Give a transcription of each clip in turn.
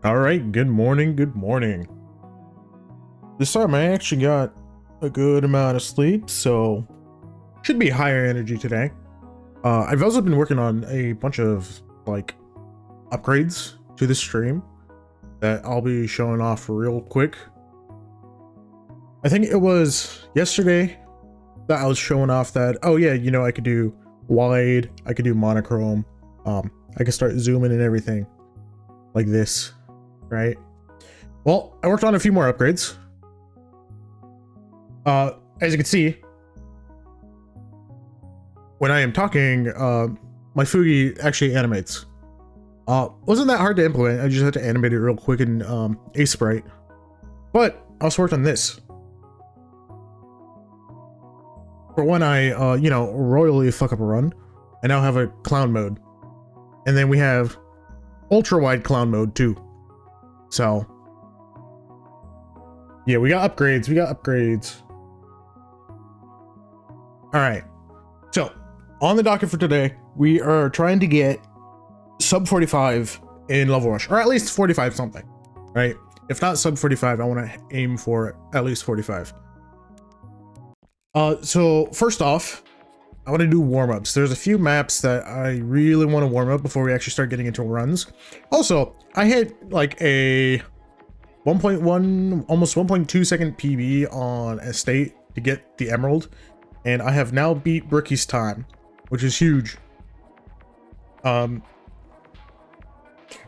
All right, good morning, good morning. This time I actually got a good amount of sleep, so should be higher energy today. I've also been working on a bunch of like upgrades to the stream that I'll be showing off real quick. I think it was yesterday that I was showing off that, oh yeah, you know, I could do wide, I could do monochrome, I could start zooming and everything like this, right? Well, I worked on a few more upgrades. As you can see, when I am talking, my Fugi actually animates. Wasn't that hard to implement. I just had to animate it real quick in Aseprite. But I also worked on this. For when I, you know, royally fuck up a run, I now have a clown mode. And then we have ultra wide clown mode too. So, yeah, we got upgrades. All right. So, on the docket for today, we are trying to get sub 45 in Level Rush, or at least 45 something, right? If not sub 45, I want to aim for at least 45. So first off, I want to do warm-ups. There's a few maps that I really want to warm up before we actually start getting into runs. Also, I hit like a 1.1, almost 1.2 second PB on Estate to get the Emerald, and I have now beat Brookie's time, which is huge.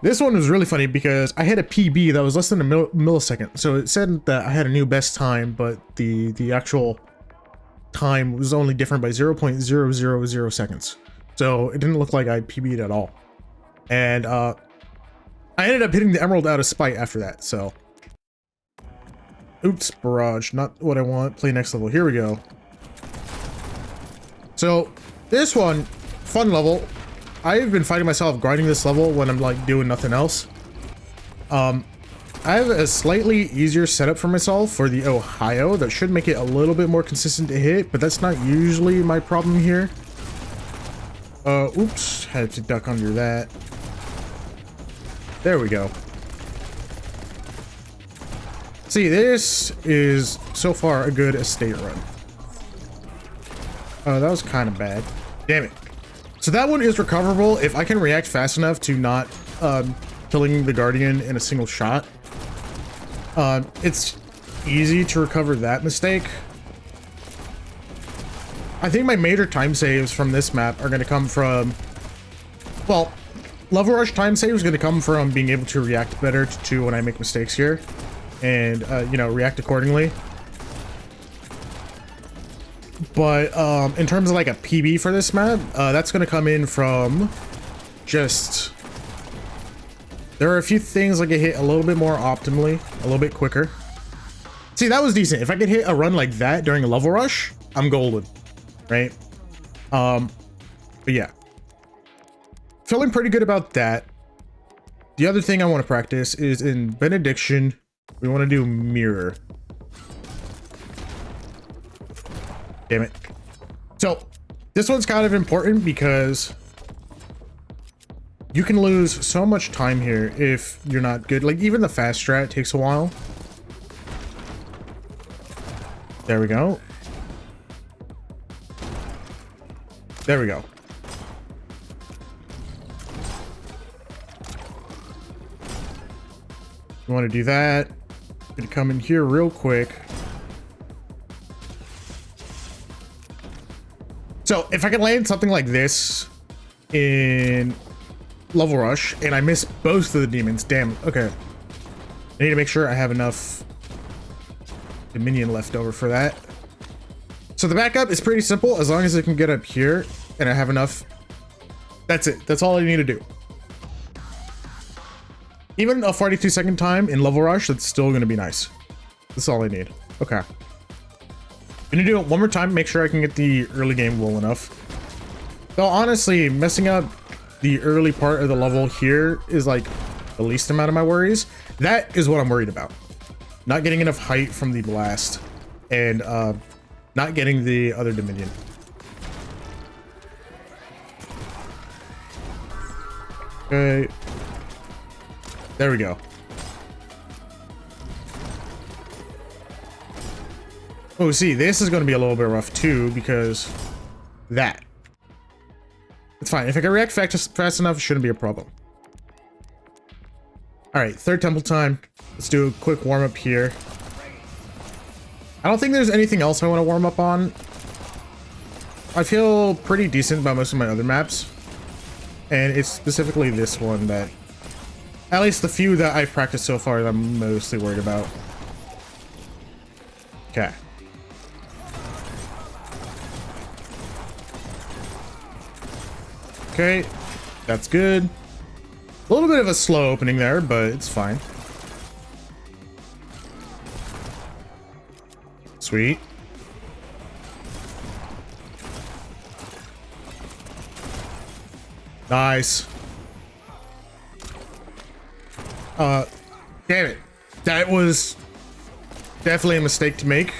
This one was really funny because I had a PB that was less than a millisecond. So it said that I had a new best time, but the actual time was only different by 0.000 seconds. So it didn't look like I PB'd at all. And I ended up hitting the Emerald out of spite after that, so. Oops, Barrage, not what I want. Play next level, here we go. So this one, fun level. I've been fighting myself grinding this level when I'm like doing nothing else. I have a slightly easier setup for myself for the Ohio that should make it a little bit more consistent to hit, but that's not usually my problem here. Oops, had to duck under that. There we go. See, this is so far a good Estate run. Oh, that was kind of bad. Damn it. So that one is recoverable if I can react fast enough to not killing the Guardian in a single shot. It's easy to recover that mistake. I think my major time saves from this map are going to come from, well, Level Rush time save is going to come from being able to react better to when I make mistakes here and, you know, react accordingly. But in terms of like a PB for this map, that's going to come in from just... There are a few things I could hit a little bit more optimally, a little bit quicker. See, that was decent. If I could hit a run like that during a Level Rush, I'm golden, right? But yeah. Feeling pretty good about that. The other thing I want to practice is in Benediction, we want to do Mirror. Damn it. So, this one's kind of important because you can lose so much time here if you're not good. Like, even the fast strat takes a while. There we go. There we go. You want to do that. I'm gonna come in here real quick. So, if I can land something like this in Level Rush, and I miss both of the demons. Damn. Okay. I need to make sure I have enough Dominion left over for that. So the backup is pretty simple. As long as I can get up here and I have enough. That's it. That's all I need to do. Even a 42-second time in Level Rush, that's still going to be nice. That's all I need. Okay. I'm going to do it one more time. Make sure I can get the early game well enough. Though honestly, messing up the early part of the level here is like the least amount of my worries. That is what I'm worried about. Not getting enough height from the blast and not getting the other Dominion. Okay. There we go. Oh, see, this is going to be a little bit rough too because that. It's fine. If I can react fast enough, it shouldn't be a problem. All right, third temple time. Let's do a quick warm up here. I don't think there's anything else I want to warm up on. I feel pretty decent about most of my other maps. And it's specifically this one that, at least the few that I've practiced so far, that I'm mostly worried about. Okay. Okay, that's good. A little bit of a slow opening there, but it's fine. Sweet. Nice. Damn it. That was definitely a mistake to make.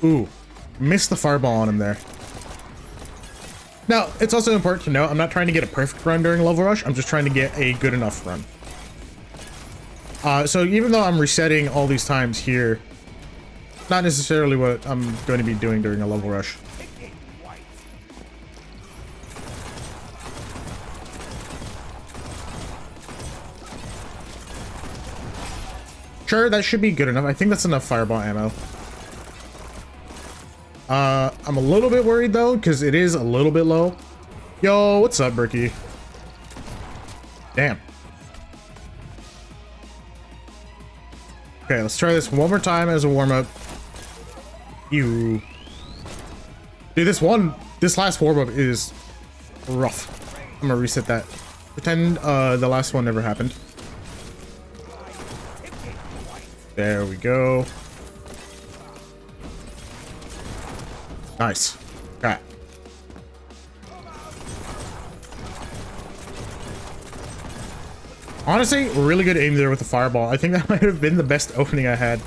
Ooh. Missed the fireball on him there. Now, it's also important to note, I'm not trying to get a perfect run during level rush, I'm just trying to get a good enough run. So even though I'm resetting all these times here, not necessarily what I'm going to be doing during a level rush. Sure, that should be good enough. I think that's enough fireball ammo. I'm a little bit worried though, because it is a little bit low. Yo, what's up, Berkey? Damn. Okay, let's try this one more time as a warm-up. Ew. Dude, this last warm-up is rough. I'm gonna reset that. Pretend the last one never happened. There we go. Nice. Okay. Honestly, really good aim there with the fireball. I think that might have been the best opening I had.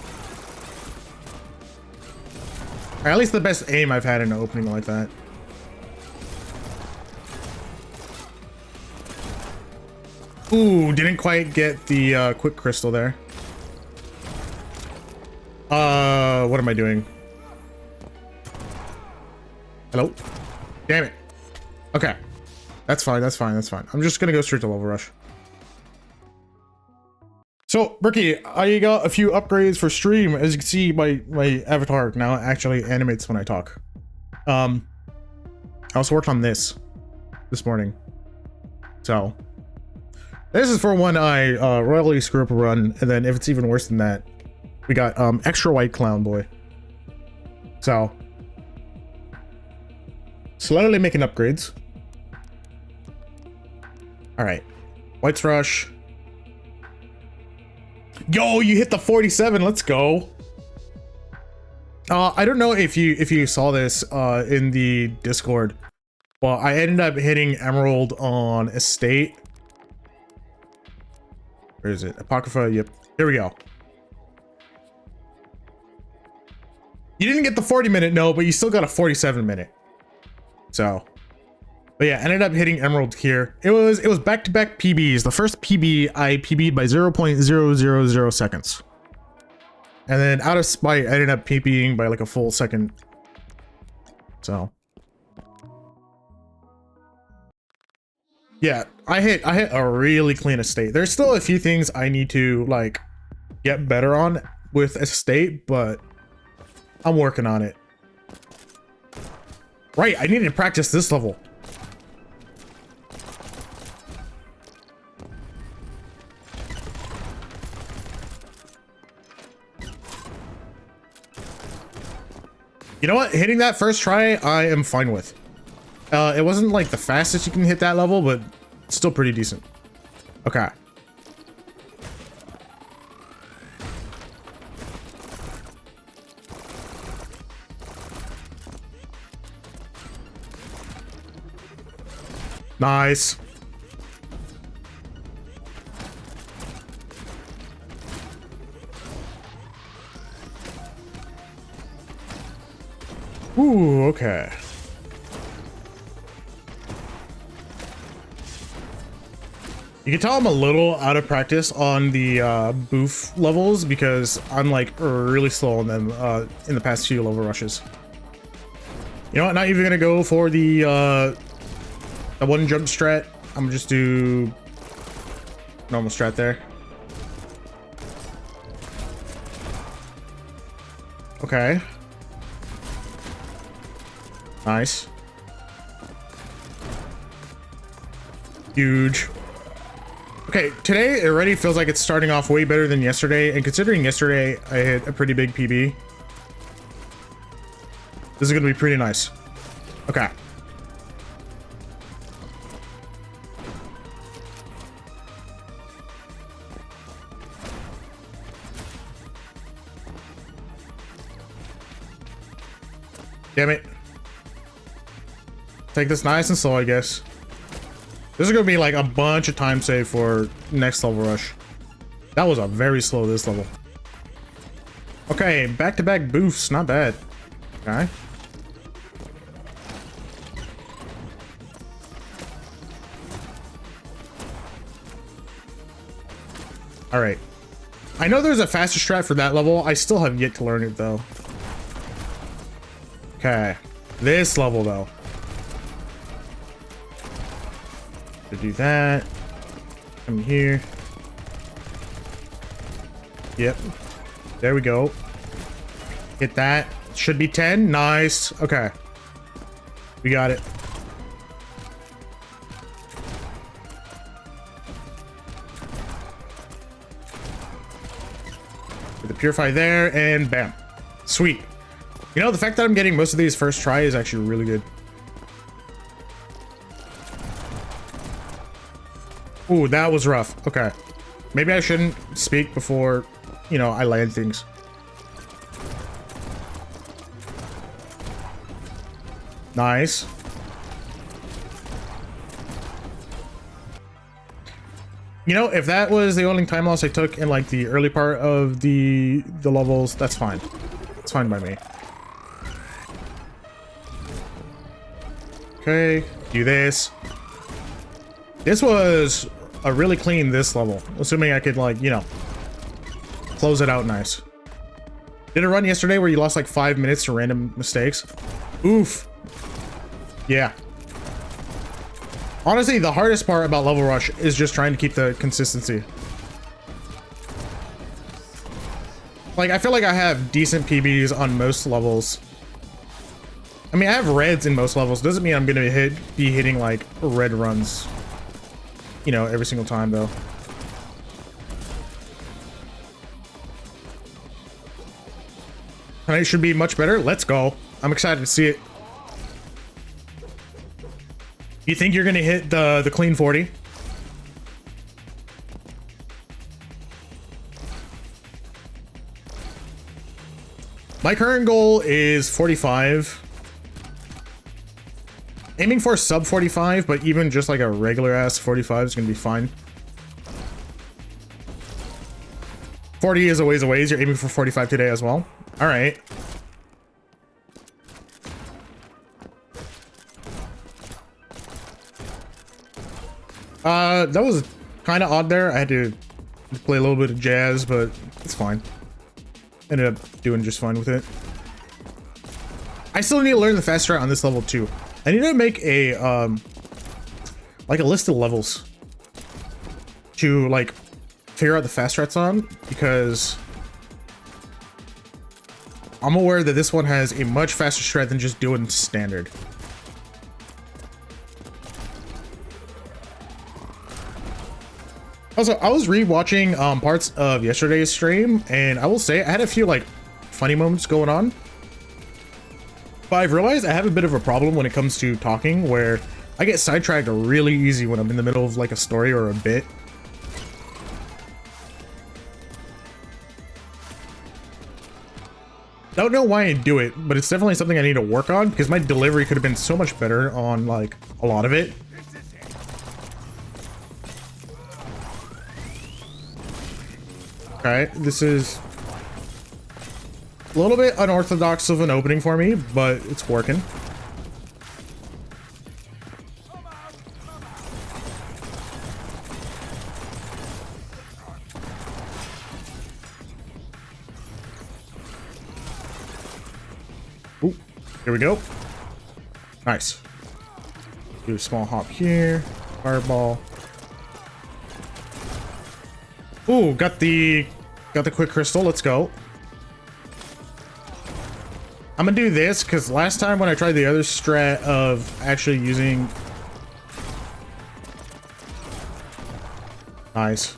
Or at least the best aim I've had in an opening like that. Ooh, didn't quite get the quick crystal there. What am I doing? Hello? Damn it. Okay. That's fine, that's fine, that's fine. I'm just gonna go straight to level rush. So, Berkey, I got a few upgrades for stream. As you can see, my avatar now actually animates when I talk. I also worked on this morning. So, this is for when I royally screw up a run, and then if it's even worse than that, we got extra white clown boy. So, slowly making upgrades. All right, White's Rush. Yo, you hit the 47. Let's go. I don't know if you saw this in the Discord. Well, I ended up hitting Emerald on Estate. Where is it? Apocrypha. Yep. Here we go. You didn't get the 40-minute, no, but you still got a 47-minute. So, but yeah, ended up hitting Emerald here. It was back-to-back PBs. The first PB I PB'd by 0.000 seconds. And then out of spite, I ended up PBing by like a full second. So, yeah, I hit a really clean Estate. There's still a few things I need to like get better on with Estate, but I'm working on it. Right, I needed to practice this level. You know what? Hitting that first try, I am fine with. It wasn't like the fastest you can hit that level, but still pretty decent. Okay. Nice. Ooh, okay. You can tell I'm a little out of practice on the boof levels because I'm like really slow on them in the past few level rushes. You know what? Not even gonna go for the one jump strat. I'm gonna just do normal strat there. Okay. Nice. Huge. Okay, today it already feels like it's starting off way better than yesterday, and considering yesterday I hit a pretty big PB, this is gonna be pretty nice. Okay. Damn it. Take this nice and slow, I guess. This is gonna be like a bunch of time save for next level rush. That was a very slow this level. Okay, back-to-back boofs, not bad. Okay. All right. I know there's a faster strat for that level. I still have yet to learn it though. Okay, this level though. To do that, come here. Yep, there we go. Hit that. Should be 10. Nice. Okay, we got it. With the purify there, and bam. Sweet. You know, the fact that I'm getting most of these first try is actually really good. Ooh, that was rough. Okay. Maybe I shouldn't speak before, you know, I land things. Nice. You know, if that was the only time loss I took in like the early part of the levels, that's fine. It's fine by me. Okay, do this. This was a really clean this level, assuming I could like, you know, close it out nice. Did a run yesterday where you lost like 5 minutes to random mistakes. Oof. Yeah. Honestly, the hardest part about level rush is just trying to keep the consistency. Like, I feel like I have decent PBs on most levels. I mean, I have reds in most levels. Doesn't mean I'm gonna be hitting like red runs, you know, every single time though. Tonight should be much better. Let's go. I'm excited to see it. You think you're gonna hit the clean 40? My current goal is 45. Aiming for sub 45, but even just like a regular ass 45 is gonna be fine. 40 is a ways away. You're aiming for 45 today as well. All right. That was kind of odd there. I had to play a little bit of jazz, but it's fine. Ended up doing just fine with it. I still need to learn the fast strat on this level too. I need to make a like a list of levels to like figure out the fast strats on, because I'm aware that this one has a much faster strat than just doing standard. Also, I was re-watching parts of yesterday's stream, and I will say I had a few like funny moments going on. But I've realized I have a bit of a problem when it comes to talking, where I get sidetracked really easy when I'm in the middle of like a story or a bit. Don't know why I do it, but it's definitely something I need to work on, because my delivery could have been so much better on like a lot of it. Okay, this is a little bit unorthodox of an opening for me, but it's working. Ooh, here we go. Nice. Do a small hop here. Fireball. Ooh, got the quick crystal. Let's go. I'm gonna do this because last time when I tried the other strat of actually using... Nice.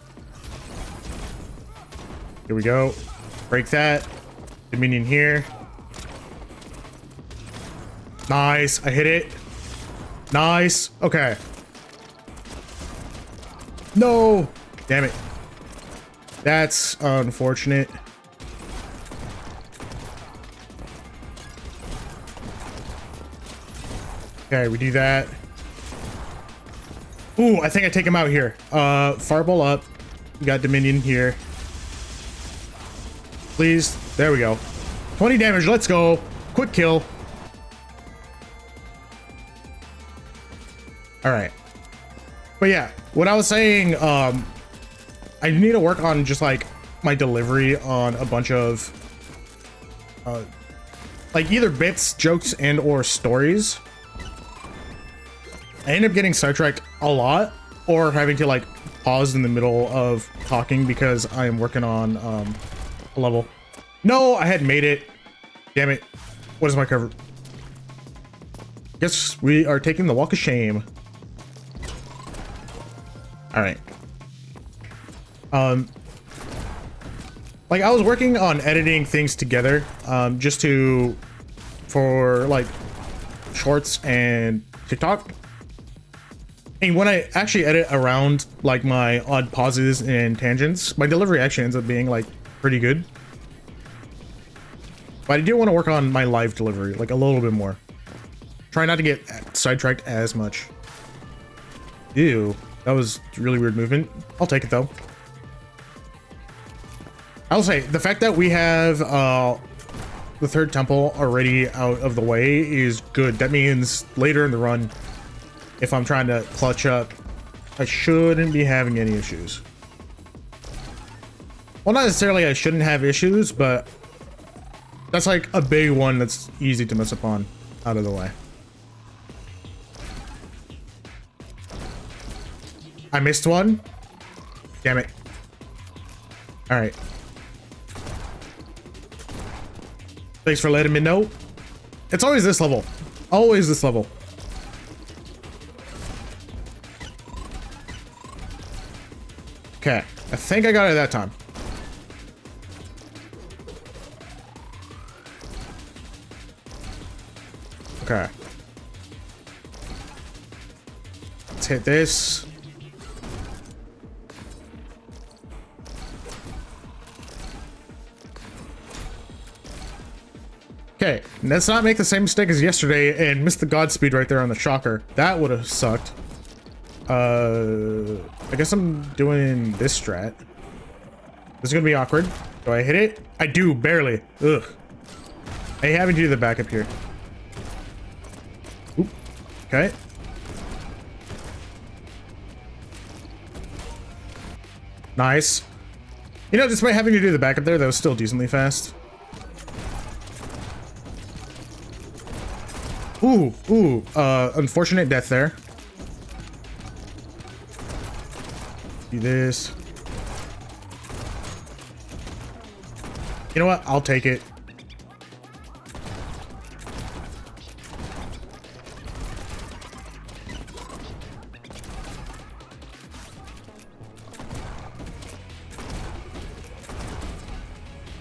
Here we go. Break that. Dominion here. Nice. I hit it. Nice. Okay. No. Damn it. That's unfortunate. Okay, we do that. Ooh, I think I take him out here. Fireball up. We got Dominion here. Please. There we go. 20 damage. Let's go. Quick kill. All right. But yeah, what I was saying, I need to work on just like my delivery on a bunch of like either bits, jokes, and or stories. I end up getting sidetracked a lot or having to like pause in the middle of talking because I am working on a level. No, I had made it. Damn it. What is my cover? Guess we are taking the walk of shame. All right. Like I was working on editing things together just for like shorts and TikTok. And when I actually edit around like my odd pauses and tangents, my delivery actually ends up being like pretty good. But I do want to work on my live delivery like a little bit more. Try not to get sidetracked as much. Ew, that was really weird movement. I'll take it though. I'll say the fact that we have the third temple already out of the way is good. That means later in the run, if I'm trying to clutch up, I shouldn't be having any issues. Well, not necessarily I shouldn't have issues, but that's like a big one that's easy to mess up on out of the way. I missed one. Damn it. All right. Thanks for letting me know. It's always this level. Always this level. Okay, I think I got it that time. Okay. Let's hit this. Okay, let's not make the same mistake as yesterday and miss the Godspeed right there on the shocker. That would have sucked. I guess I'm doing this strat. This is gonna be awkward. Do I hit it? I do, barely. Ugh. I having to do the backup here. Oop. Okay. Nice. You know, despite having to do the backup there, that was still decently fast. Ooh, ooh, unfortunate death there. Do this. You know what? I'll take it.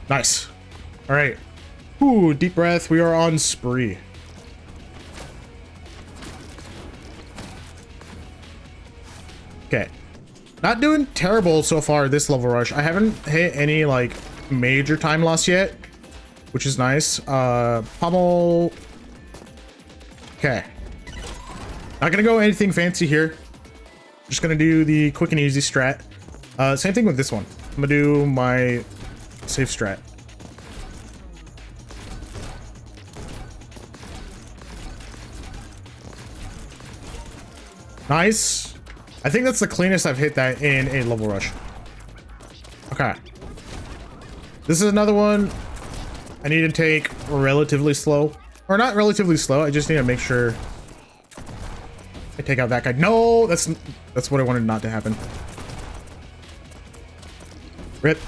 Nice. All right. Ooh, deep breath. We are on spree. Okay. Not doing terrible so far this level rush. I haven't hit any like major time loss yet, which is nice. Pummel. Okay. Not gonna go anything fancy here. Just gonna do the quick and easy strat. Same thing with this one. I'm gonna do my safe strat. Nice. I think that's the cleanest I've hit that in a level rush. Okay. This is another one I need to take relatively slow. Or not relatively slow. I just need to make sure I take out that guy. No, that's what I wanted not to happen. Rip.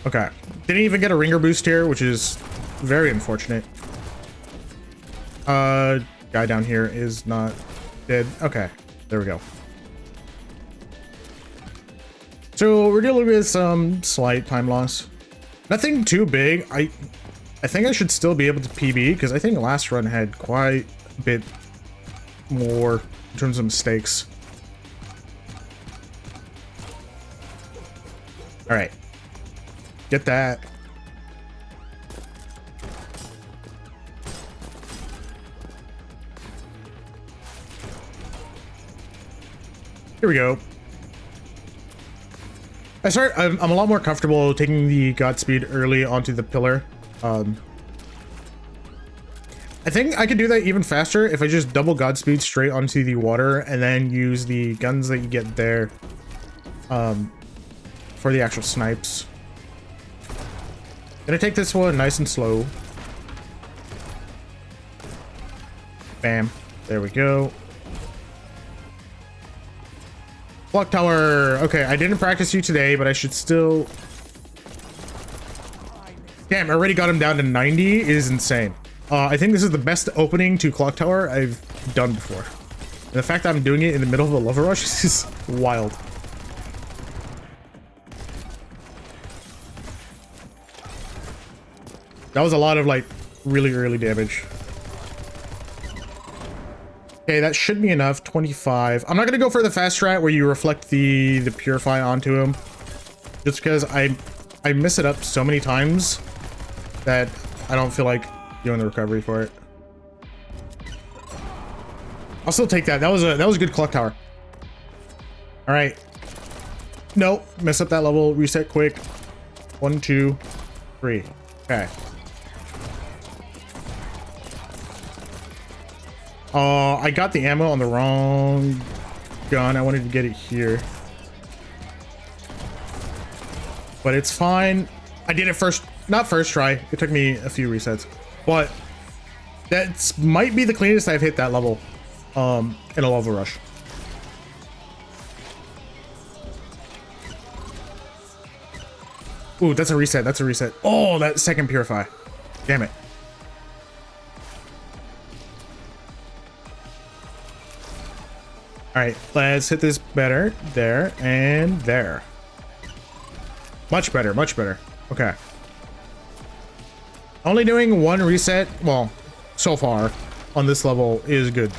Okay. Didn't even get a ringer boost here, which is very unfortunate. Guy down here is not dead. Okay, there we go. So we're dealing with some slight time loss. Nothing too big. I think I should still be able to PB because I think last run had quite a bit more in terms of mistakes. All right, get that. Here we go. I'm a lot more comfortable taking the Godspeed early onto the pillar. I think I could do that even faster if I just double Godspeed straight onto the water and then use the guns that you get there for the actual snipes. Gonna take this one nice and slow. Bam. There we go. Clock tower. Okay, I didn't practice you today, but I should still... Damn, I already got him down to 90. It is insane. I think this is the best opening to clock tower I've done before. And the fact that I'm doing it in the middle of a lava rush is wild. That was a lot of like really early damage. Okay, that should be enough. 25. I'm not gonna go for the fast strat where you reflect the purify onto him, just because I miss it up so many times that I don't feel like doing the recovery for it. I'll still take that. That was a good clock tower. All right. Nope. Mess up that level. Reset quick. 1, 2, 3. Okay. I got the ammo on the wrong gun. I wanted to get it here. But it's fine. I did it not first try. It took me a few resets. But that might be the cleanest I've hit that level in a lava rush. Ooh, that's a reset. That's a reset. Oh, that second purify. Damn it. All right, let's hit this better. There and there. Much better, much better. Okay. Only doing one reset, well, so far on this level is good.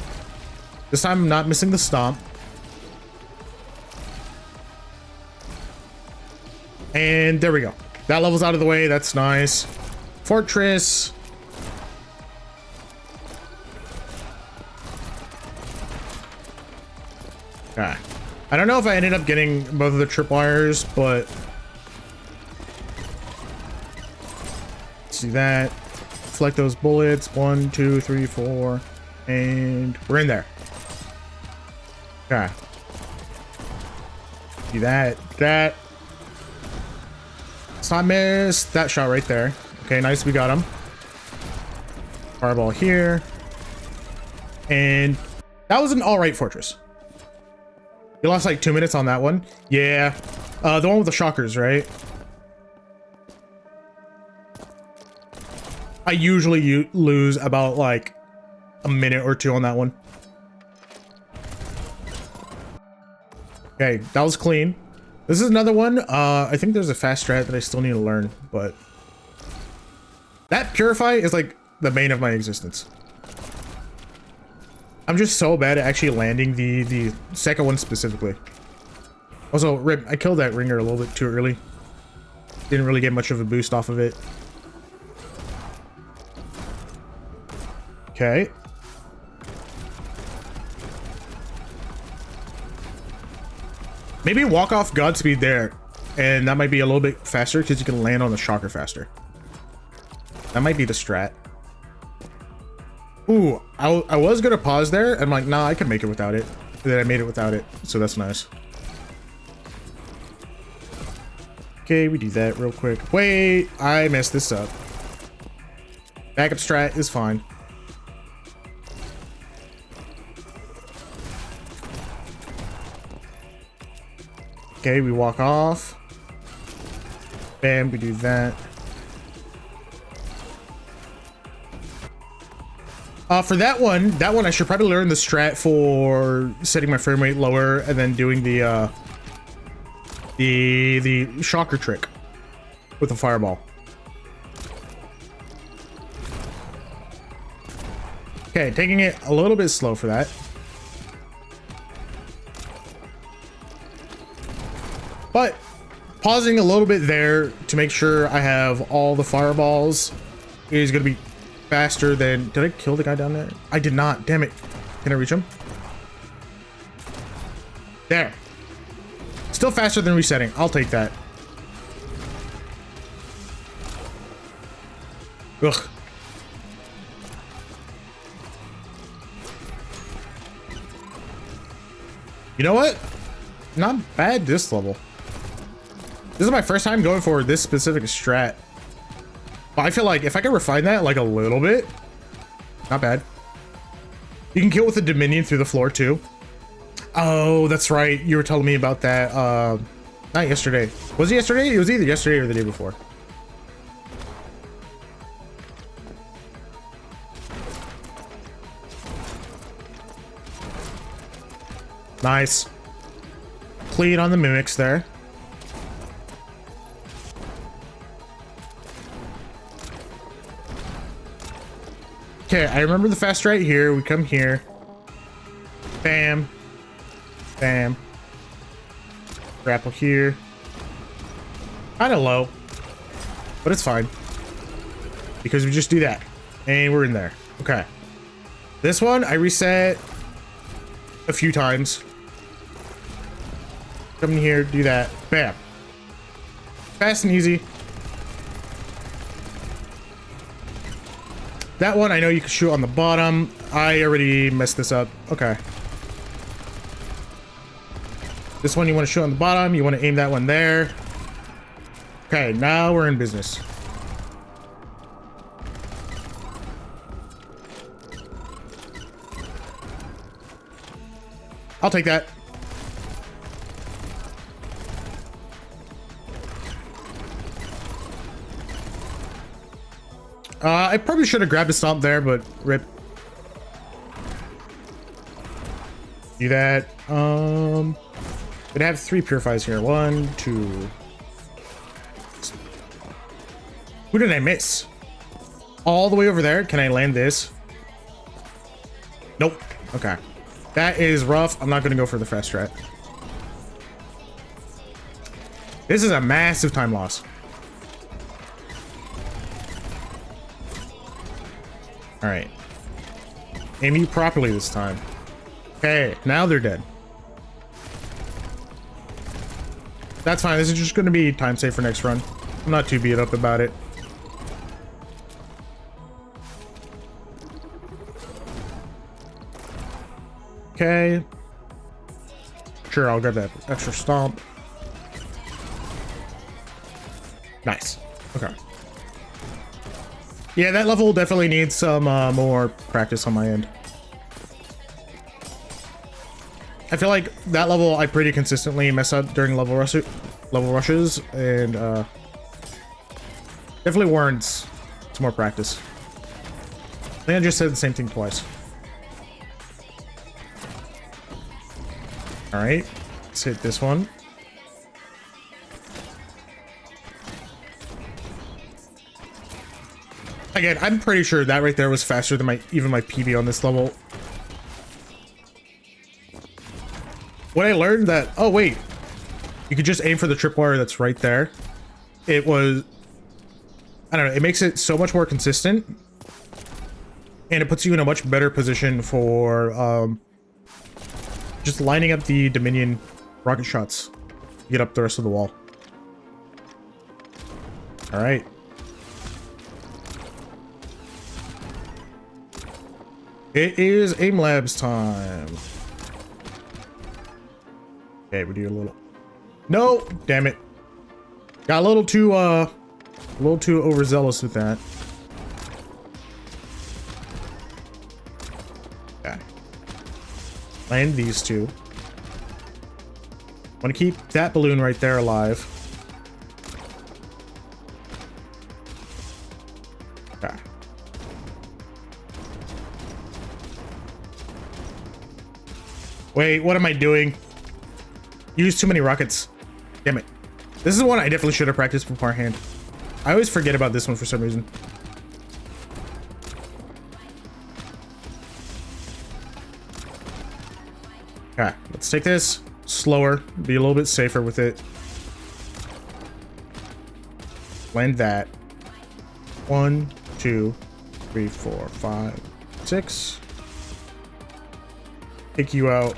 This time I'm not missing the stomp. And there we go. That level's out of the way. That's nice. Fortress. Okay. I don't know if I ended up getting both of the tripwires, but let's see that. Deflect those bullets. 1, 2, 3, 4, and we're in there. Okay. See that. That. Let's not miss that shot right there. Okay, nice. We got him. Fireball here. And that was an alright fortress. You lost like 2 minutes on that one. Yeah. The one with the shockers, right? I usually lose about like a minute or 2 on that one. Okay, that was clean. This is another one. I think there's a fast strat that I still need to learn, but that purify is like the bane of my existence. I'm just so bad at actually landing the second one specifically. Also, rip, I killed that ringer a little bit too early. Didn't really get much of a boost off of it. Okay. Maybe walk off Godspeed there, and that might be a little bit faster because you can land on the shocker faster. That might be the strat. Ooh, I was gonna pause there. I'm like, nah, I can make it without it. And then I made it without it, so that's nice. Okay, we do that real quick. Wait, I messed this up. Backup strat is fine. Okay, we walk off. Bam, we do that. For that one I should probably learn the strat for setting my frame rate lower and then doing the shocker trick with the fireball. Okay, taking it a little bit slow for that. But pausing a little bit there to make sure I have all the fireballs is going to be faster than... Did I kill the guy down there? I did not. Damn it. Can I reach him? There. Still faster than resetting. I'll take that. Ugh. You know what? Not bad this level. This is my first time going for this specific strat. But I feel like if I can refine that like a little bit, not bad. You can kill with the Dominion through the floor too. Oh, that's right. You were telling me about that. Not yesterday. Was it yesterday? It was either yesterday or the day before. Nice. Clean on the mimics there. Okay, I remember the fast right here. We come here. Bam. Bam. Grapple here. Kind of low, but it's fine because we just do that and we're in there. Okay. This one I reset a few times. Come in here, do that. Bam. Fast and easy. That one I know you can shoot on the bottom. I already messed this up. Okay. This one you want to shoot on the bottom. You want to aim that one there. Okay, now we're in business. I'll take that. I probably should have grabbed a stomp there, but rip. Do that. We'd have 3 purifies here. 1, 2. Who did I miss? All the way over there. Can I land this? Nope. Okay. That is rough. I'm not going to go for the fast strat. This is a massive time loss. All right. Aim you properly this time. Okay, now they're dead. That's fine. This is just going to be time save for next run. I'm not too beat up about it. Okay. Sure, I'll grab that extra stomp. Nice. Okay. Yeah, that level definitely needs some more practice on my end. I feel like that level I pretty consistently mess up during level rushes, and definitely warrants some more practice. I think I just said the same thing twice. All right, let's hit this one. Again, I'm pretty sure that right there was faster than even my PB on this level. When I learned that, oh wait, you could just aim for the tripwire that's right there. It was, I don't know, it makes it so much more consistent. And it puts you in a much better position for just lining up the Dominion rocket shots to get up the rest of the wall. All right. It is Aim Labs time. Okay, we do a little... No! Damn it. Got a little too overzealous with that. Okay. Land these two. Want to keep that balloon right there alive. Okay. Wait, what am I doing? Use too many rockets. Damn it. This is one I definitely should have practiced beforehand. I always forget about this one for some reason. Okay, let's take this slower, be a little bit safer with it. Land that. 1, 2, 3, 4, 5, 6. Take you out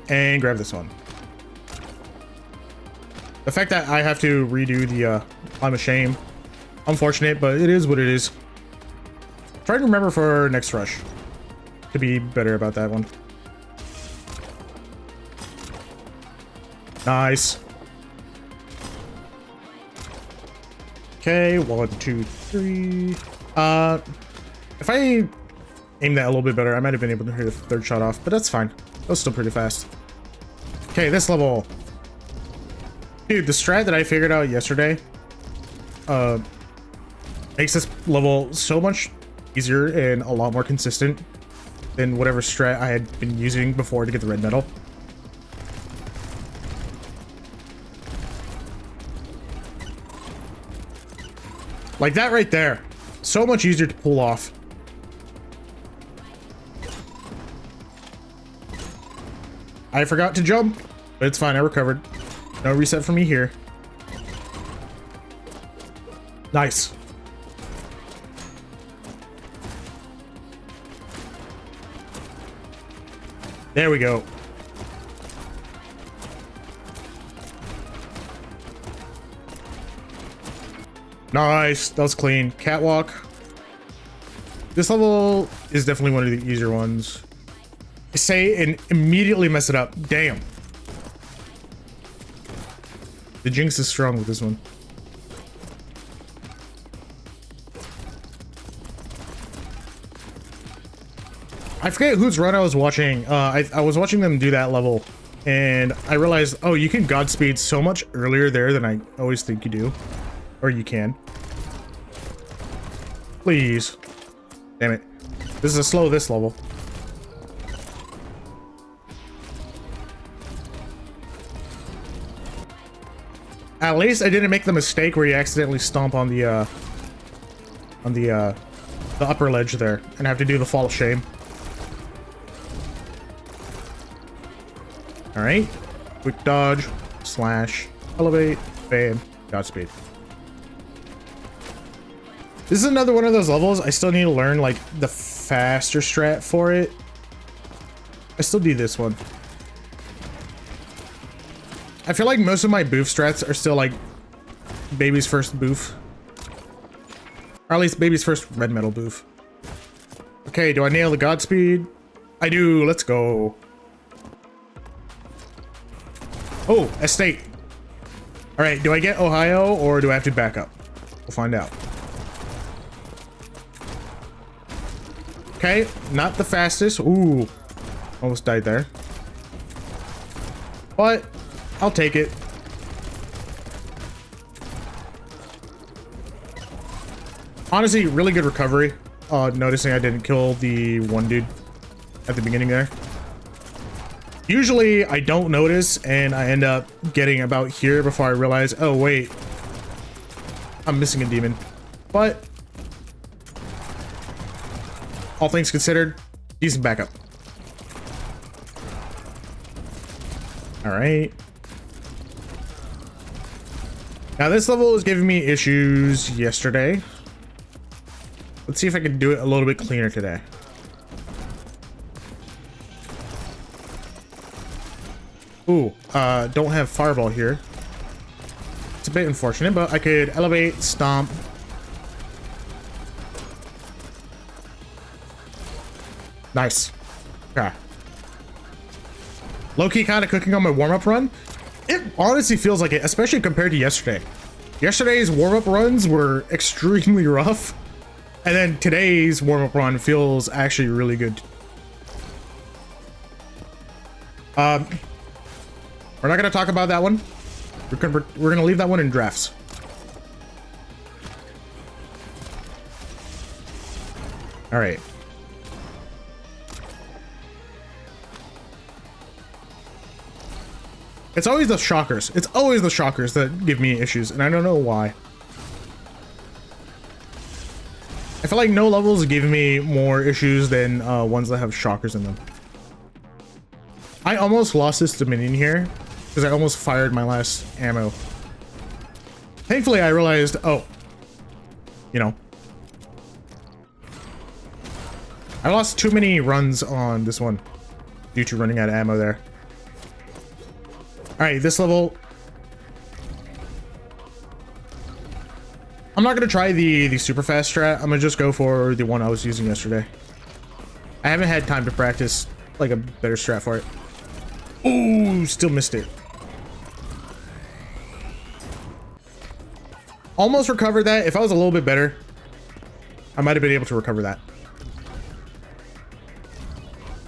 and grab this one. The fact that I have to redo the I'm a shame. Unfortunate, but it is what it is. Try to remember for next rush to be better about that one. Nice. Okay, 1, 2, 3. If I aim that a little bit better, I might have been able to hit the third shot off, but that's fine. That was still pretty fast. Okay, this level. Dude, the strat that I figured out yesterday makes this level so much easier and a lot more consistent than whatever strat I had been using before to get the red medal. Like that right there. So much easier to pull off. I forgot to jump, but it's fine. I recovered. No reset for me here. Nice. There we go. Nice. That was clean. Catwalk. This level is definitely one of the easier ones. Say and immediately mess it up. Damn. The Jinx is strong with this one. I forget whose run I was watching. I was watching them do that level, and I realized, oh, you can Godspeed so much earlier there than I always think you do. Or you can. Please. Damn it. This is a slow this level. At least I didn't make the mistake where you accidentally stomp on the upper ledge there and have to do the fall of shame. All right, quick dodge, slash, elevate, bam, Godspeed. This is another one of those levels I still need to learn like the faster strat for it. I still do this one. I feel like most of my boof strats are still like baby's first boof. Or at least baby's first red metal boof. Okay, do I nail the Godspeed? I do, let's go. Oh, estate. All right, do I get Ohio or do I have to back up? We'll find out. Okay, not the fastest. Ooh, almost died there. But I'll take it. Honestly, really good recovery. Noticing I didn't kill the one dude at the beginning there. Usually I don't notice and I end up getting about here before I realize, oh wait, I'm missing a demon. But all things considered, decent backup. All right. Now this level was giving me issues yesterday. Let's see if I can do it a little bit cleaner today. Ooh, don't have fireball here. It's a bit unfortunate, but I could elevate, stomp. Nice. Okay. Low-key kind of cooking on my warm-up run. It honestly feels like it, especially compared to yesterday. Yesterday's warm-up runs were extremely rough, and then today's warm-up run feels actually really good. We're not gonna talk about that one. We're gonna leave that one in drafts. All right. It's always the shockers. It's always the shockers that give me issues, and I don't know why. I feel like no levels give me more issues than ones that have shockers in them. I almost lost this Dominion here because I almost fired my last ammo. Thankfully, I realized, oh, you know, I lost too many runs on this one due to running out of ammo there. All right, this level, I'm not gonna try the super fast strat. I'm gonna just go for the one I was using yesterday. I haven't had time to practice like a better strat for it. Ooh, still missed it. Almost recovered that. If I was a little bit better, I might have been able to recover that.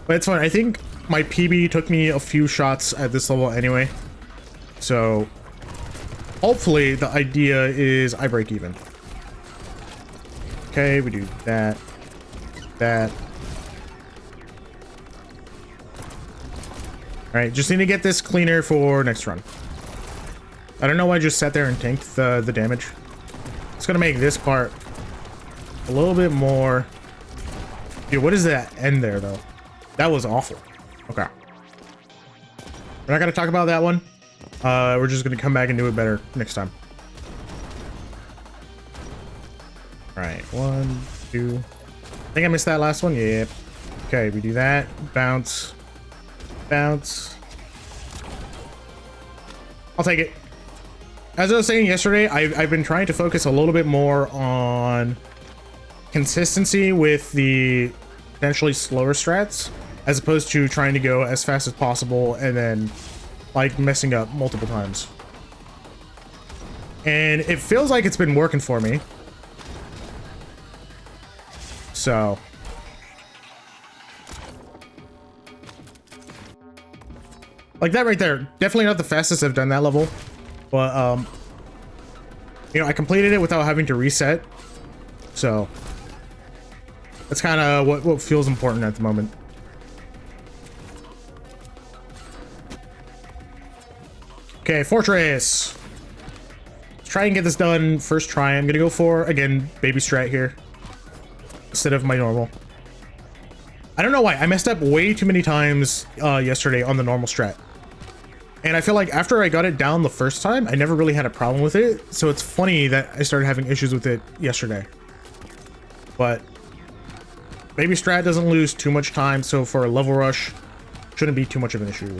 But it's fine. I think my PB took me a few shots at this level anyway. So hopefully the idea is I break even. Okay, we do that. That. All right, just need to get this cleaner for next run. I don't know why I just sat there and tanked the damage. It's gonna make this part a little bit more. Dude, what is that end there though? That was awful. Okay. We're not gonna talk about that one. We're just gonna come back and do it better next time. All right, 1, 2. I think I missed that last one. Yep. Okay, we do that. Bounce. Bounce. I'll take it. As I was saying yesterday, I've been trying to focus a little bit more on consistency with the potentially slower strats, as opposed to trying to go as fast as possible and then like messing up multiple times. And it feels like it's been working for me. So like that right there, definitely not the fastest I've done that level, but you know, I completed it without having to reset, so that's kind of what feels important at the moment. Okay, Fortress. Let's try and get this done first try. I'm gonna go for, again, baby strat here instead of my normal. I don't know why I messed up way too many times yesterday on the normal strat. And I feel like after I got it down the first time, I never really had a problem with it. So it's funny that I started having issues with it yesterday. But baby strat doesn't lose too much time, so for a level rush, shouldn't be too much of an issue.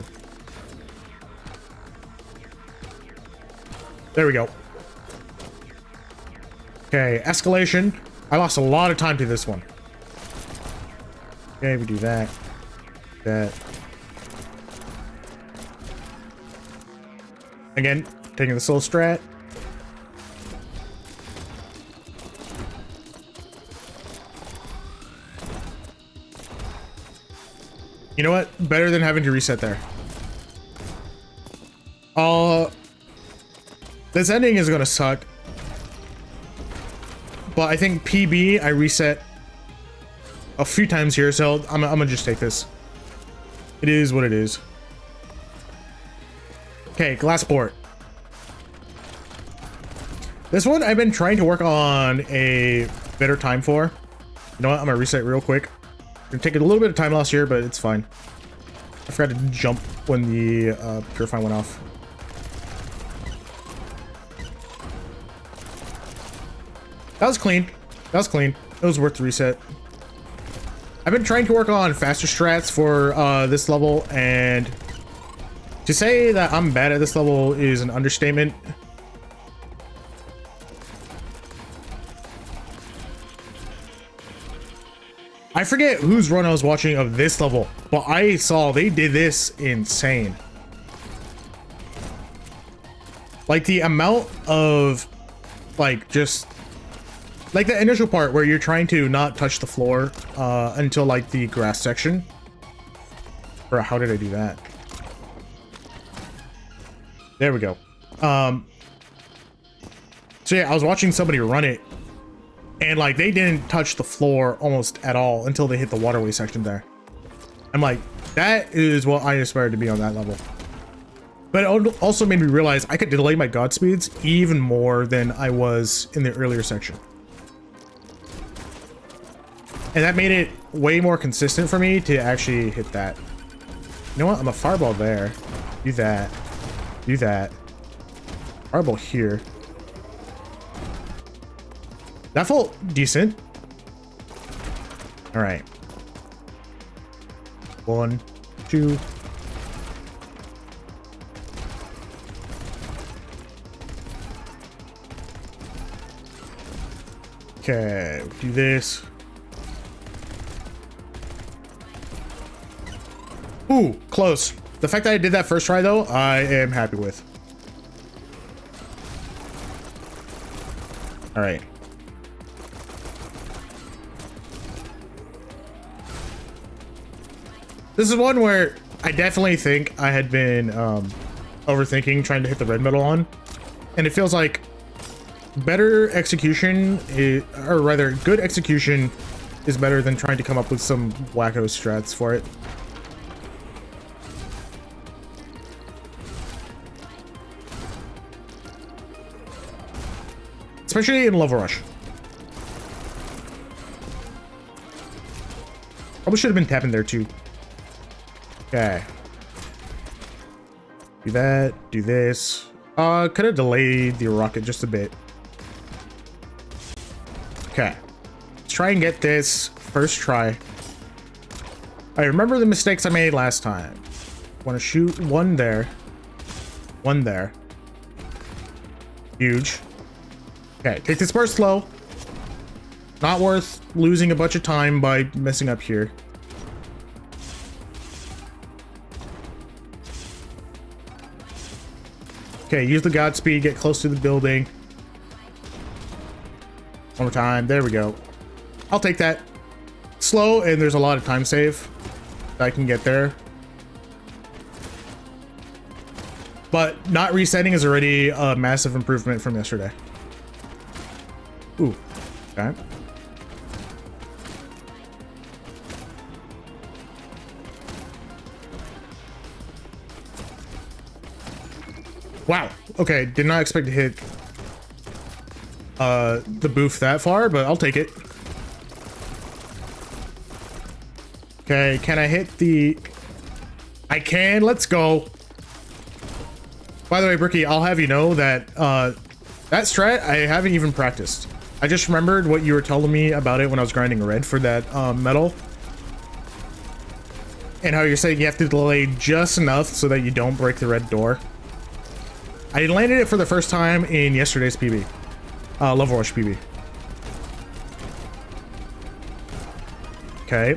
There we go. Okay, escalation. I lost a lot of time to this one. Okay, we do that. That. Again, taking the slow strat. You know what? Better than having to reset there. This ending is gonna suck. But I think PB, I reset a few times here, so I'm gonna just take this. It is what it is. Okay, glass port. This one I've been trying to work on a better time for. You know what? I'm gonna reset real quick. Gonna take a little bit of time loss here, but it's fine. I forgot to jump when the purify went off. That was clean. That was clean. It was worth the reset. I've been trying to work on faster strats for this level, and to say that I'm bad at this level is an understatement. I forget whose run I was watching of this level, but I saw they did this insane. Like the amount of like just like the initial part where you're trying to not touch the floor until like the grass section. Or how did I do that? There we go. So yeah, I was watching somebody run it, and like they didn't touch the floor almost at all until they hit the waterway section there. I'm like, that is what I aspired to be on that level. But it also made me realize I could delay my Godspeeds even more than I was in the earlier section. And that made it way more consistent for me to actually hit that. You know what? I'm a fireball there. Do that. Do that. Fireball here. That felt decent. All right. 1, 2. Okay, do this. Ooh, close. The fact that I did that first try, though, I am happy with. All right. This is one where I definitely think I had been overthinking trying to hit the red medal on. And it feels like better execution, or rather good execution, is better than trying to come up with some wacko strats for it. Especially in Level Rush. Probably should have been tapping there too. Okay. Do that, do this. Could have delayed the rocket just a bit. Okay. Let's try and get this first try. I remember the mistakes I made last time. Want to shoot one there. One there. Huge. Okay, take this burst slow. Not worth losing a bunch of time by messing up here. Okay, use the Godspeed, get close to the building. One more time, there we go. I'll take that. Slow, and there's a lot of time save that I can get there. But not resetting is already a massive improvement from yesterday. Ooh, okay. Wow. Okay, did not expect to hit the booth that far, but I'll take it. Okay, can I hit the... I can, let's go. By the way, Bricky, I'll have you know that that strat I haven't even practiced. I just remembered what you were telling me about it when I was grinding red for that medal. And how you're saying you have to delay just enough so that you don't break the red door. I landed it for the first time in yesterday's PB. Level Rush PB. Okay.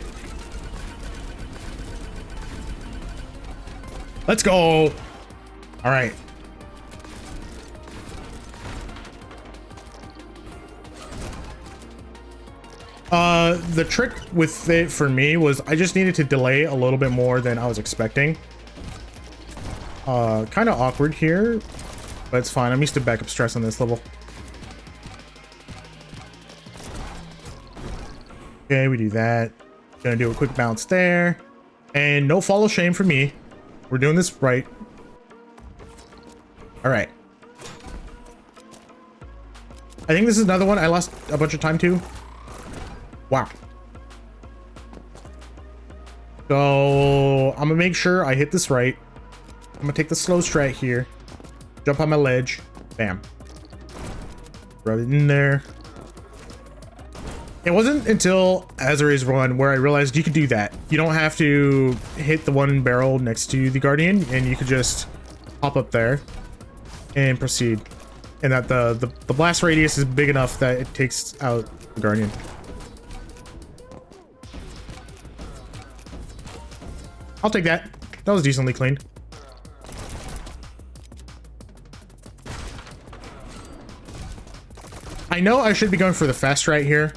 Let's go. All right. The trick with it for me was I just needed to delay a little bit more than I was expecting. Kind of awkward here, but it's fine. I'm used to backup stress on this level. Okay, we do that. Gonna do a quick bounce there. And no follow shame for me. We're doing this right. All right. I think this is another one I lost a bunch of time to. Wow. So I'm gonna make sure I hit this right. I'm gonna take the slow strat here. Jump on my ledge. Bam. Rub it in there. It wasn't until Azuri's run where I realized you could do that. You don't have to hit the one barrel next to the Guardian, and you could just hop up there and proceed. And that the blast radius is big enough that it takes out the Guardian. I'll take that. That was decently clean. I know I should be going for the fast right here,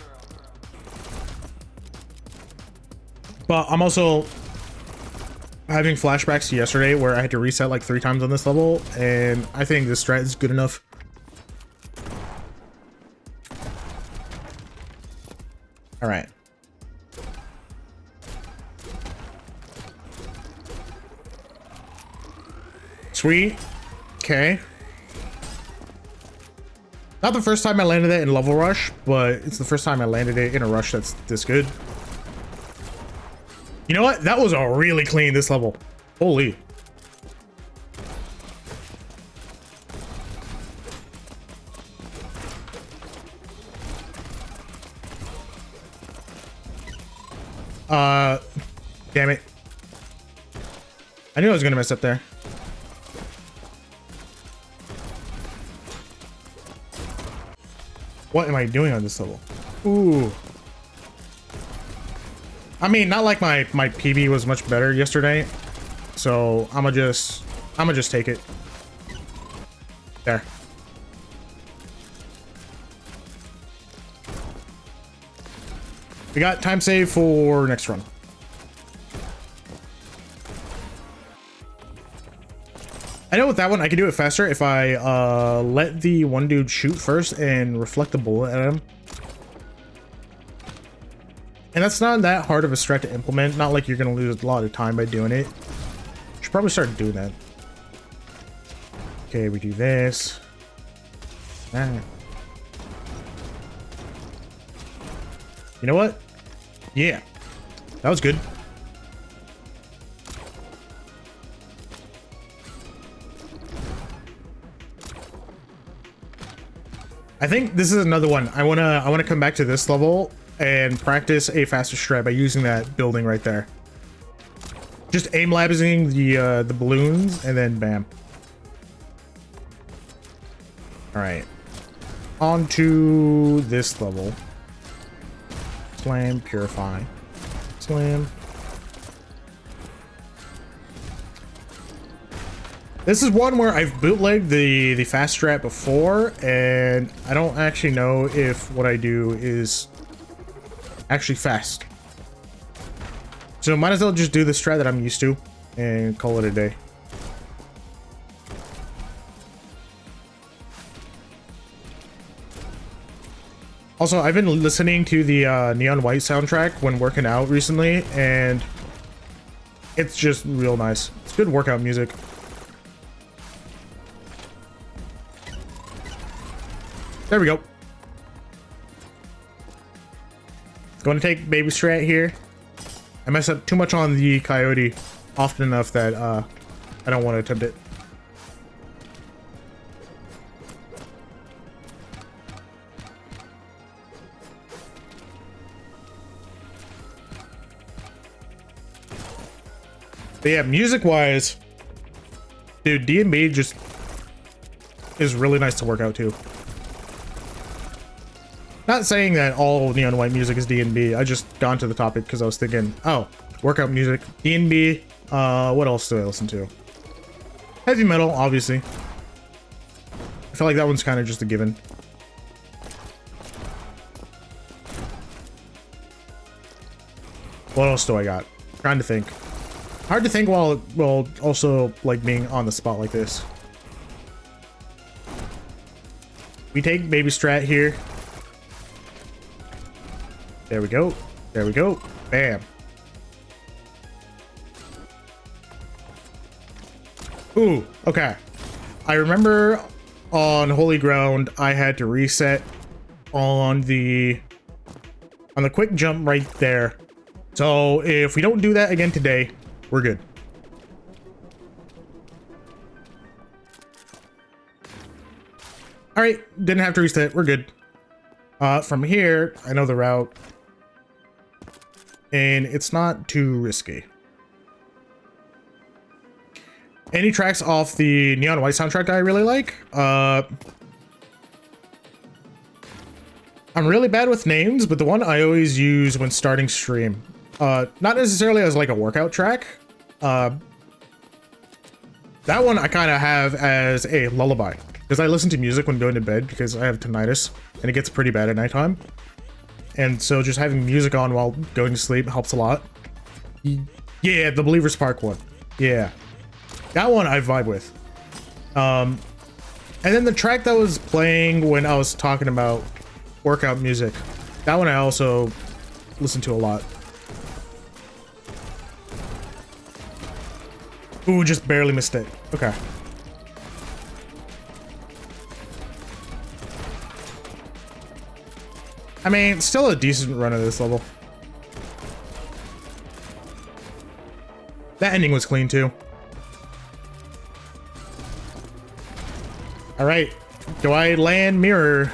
but I'm also having flashbacks to yesterday where I had to reset like 3 times on this level, and I think this strat is good enough. All right. Sweet. Okay. Not the first time I landed it in level rush, but it's the first time I landed it in a rush that's this good. You know what? That was a really clean this level. Holy. Damn it. I knew I was gonna mess up there. What am I doing on this level? Ooh. I mean, not like my PB was much better yesterday, so I'ma just take it. There. We got time save for next run. I know with that one, I can do it faster if I let the one dude shoot first and reflect the bullet at him. And that's not that hard of a strat to implement. Not like you're going to lose a lot of time by doing it. Should probably start doing that. Okay, we do this. Ah. You know what? Yeah, that was good. I think this is another one. I wanna come back to this level and practice a faster strat by using that building right there. Just aim labsing the balloons and then bam. All right, on to this level. Slam, purify, slam. This is one where I've bootlegged the fast strat before, and I don't actually know if what I do is actually fast. So might as well just do the strat that I'm used to and call it a day. Also, I've been listening to the Neon White soundtrack when working out recently, and it's just real nice. It's good workout music. There we go. Going to take baby strat here. I mess up too much on the coyote often enough that I don't want to attempt it. But yeah, music-wise, dude, D&B just is really nice to work out to. Not saying that all Neon White music is D&B. I just got into the topic because I was thinking, oh, workout music, D&B. What else do I listen to? Heavy metal, obviously. I feel like that one's kind of just a given. What else do I got? Trying to think. Hard to think while also like being on the spot like this. We take baby strat here. There we go. There we go. Bam. Ooh, okay. I remember on Holy Ground, I had to reset on the quick jump right there. So if we don't do that again today, we're good. All right, didn't have to reset. We're good. From here, I know the route. And it's not too risky. Any tracks off the Neon White soundtrack that I really like? I'm really bad with names, but the one I always use when starting stream. Not necessarily as like a workout track. That one I kind of have as a lullaby. because I listen to music when going to bed because I have tinnitus and it gets pretty bad at nighttime. And so just having music on while going to sleep helps a lot. Yeah, the Believer's Park one. Yeah. That one I vibe with. And then the track that was playing when I was talking about workout music, that one I also listen to a lot. Ooh, just barely missed it. Okay. I mean, still a decent run at this level. That ending was clean too. All right, do I land mirror?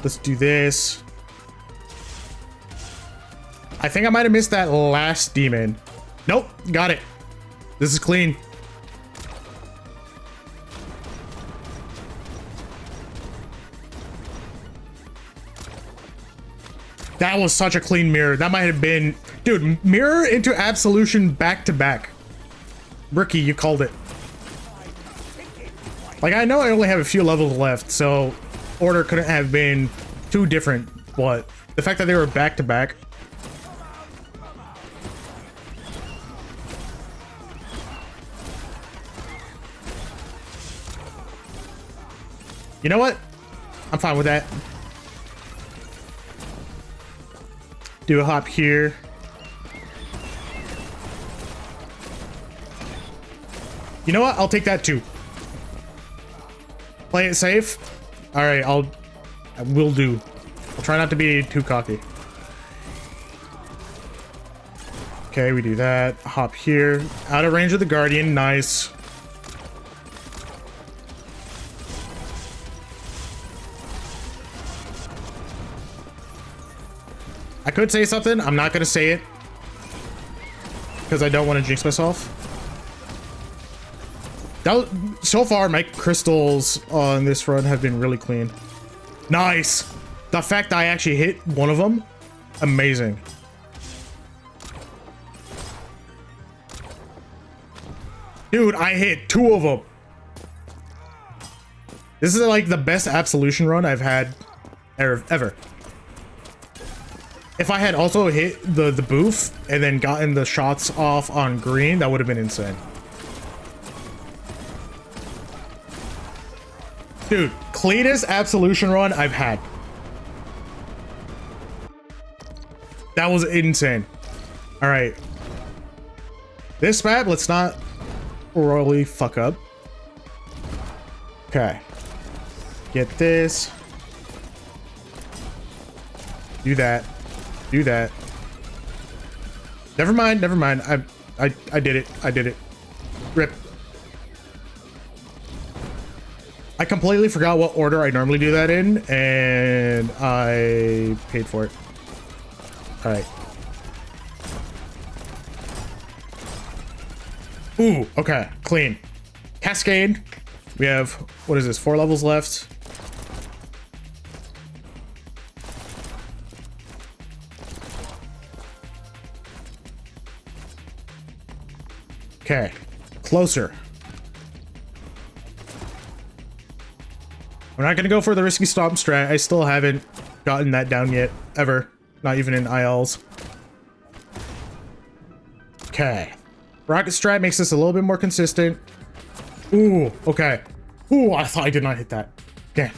Let's do this. I think I might have missed that last demon. Nope, got it. This is clean. That was such a clean mirror. That might have been... Dude, mirror into absolution back to back. Rookie, you called it. Like, I know I only have a few levels left, so order couldn't have been too different, but the fact that they were back to back... You know what? I'm fine with that. Do a hop here. You know what? I'll take that too. Play it safe. All right, I will do. I'll try not to be too cocky. Okay, we do that. Hop here. Out of range of the Guardian. Nice. I could say something. I'm not going to say it. Because I don't want to jinx myself. So far, my crystals on this run have been really clean. Nice. The fact that I actually hit one of them. Amazing. Dude, I hit two of them. This is like the best Absolution run I've had ever. If I had also hit the booth and then gotten the shots off on green, that would have been insane. Dude, cleanest Absolution run I've had. That was insane. All right. This map, let's not royally fuck up. Okay. Get this. Do that. Do that. Never mind, never mind. I did it. I did it. Rip. I completely forgot what order I normally do that in, and I paid for it. All right. Ooh, okay, clean. Cascade. We have, what is this, 4 levels left. Okay, closer. We're not gonna go for the risky stomp strat. I still haven't gotten that down yet, ever. Not even in ILs. Okay. Rocket strat makes this a little bit more consistent. Ooh, okay. Ooh, I thought I did not hit that. Damn.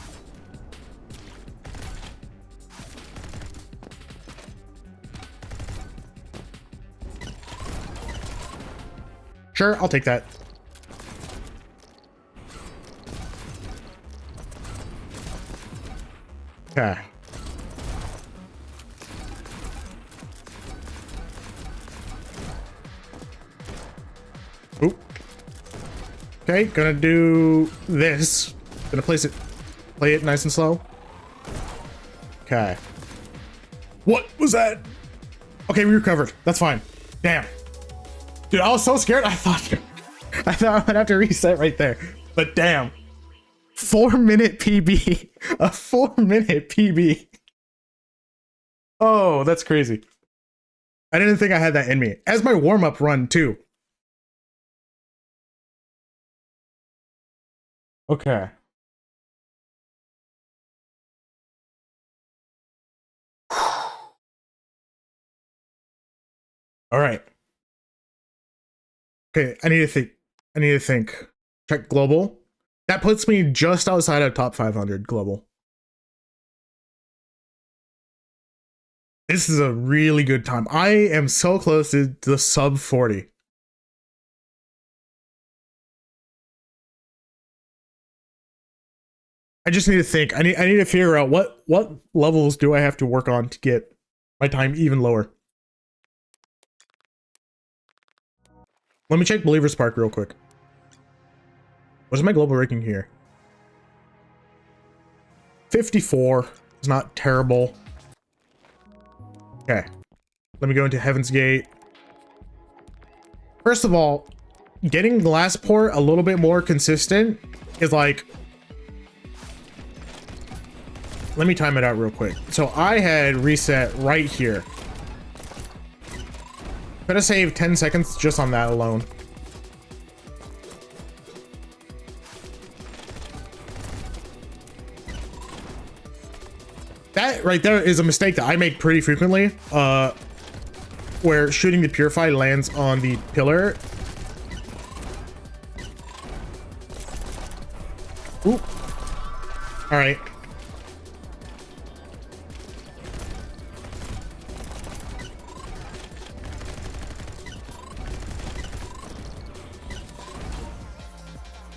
Sure, I'll take that. Okay. Oop. Okay, gonna do this. Gonna play it nice and slow. Okay. What was that? Okay, we recovered. That's fine. Damn. Dude, I was so scared. I thought I would have to reset right there. But damn. 4-minute PB. A 4-minute PB. Oh, that's crazy. I didn't think I had that in me. As my warm-up run, too. Okay. All right. Okay, I need to think. I need to think. Check global. That puts me just outside of top 500 global. This is a really good time. I am so close to the sub 40. I just need to think. I need to figure out what levels do I have to work on to get my time even lower. Let me check Believer's Park real quick. What's my global ranking here? 54. It's not terrible. Okay. Let me go into Heaven's Gate. First of all, getting Glassport a little bit more consistent is like... Let me time it out real quick. So I had reset right here. Could have saved 10 seconds just on that alone. That right there is a mistake that I make pretty frequently. Where shooting the Purify lands on the pillar. Ooh. All right.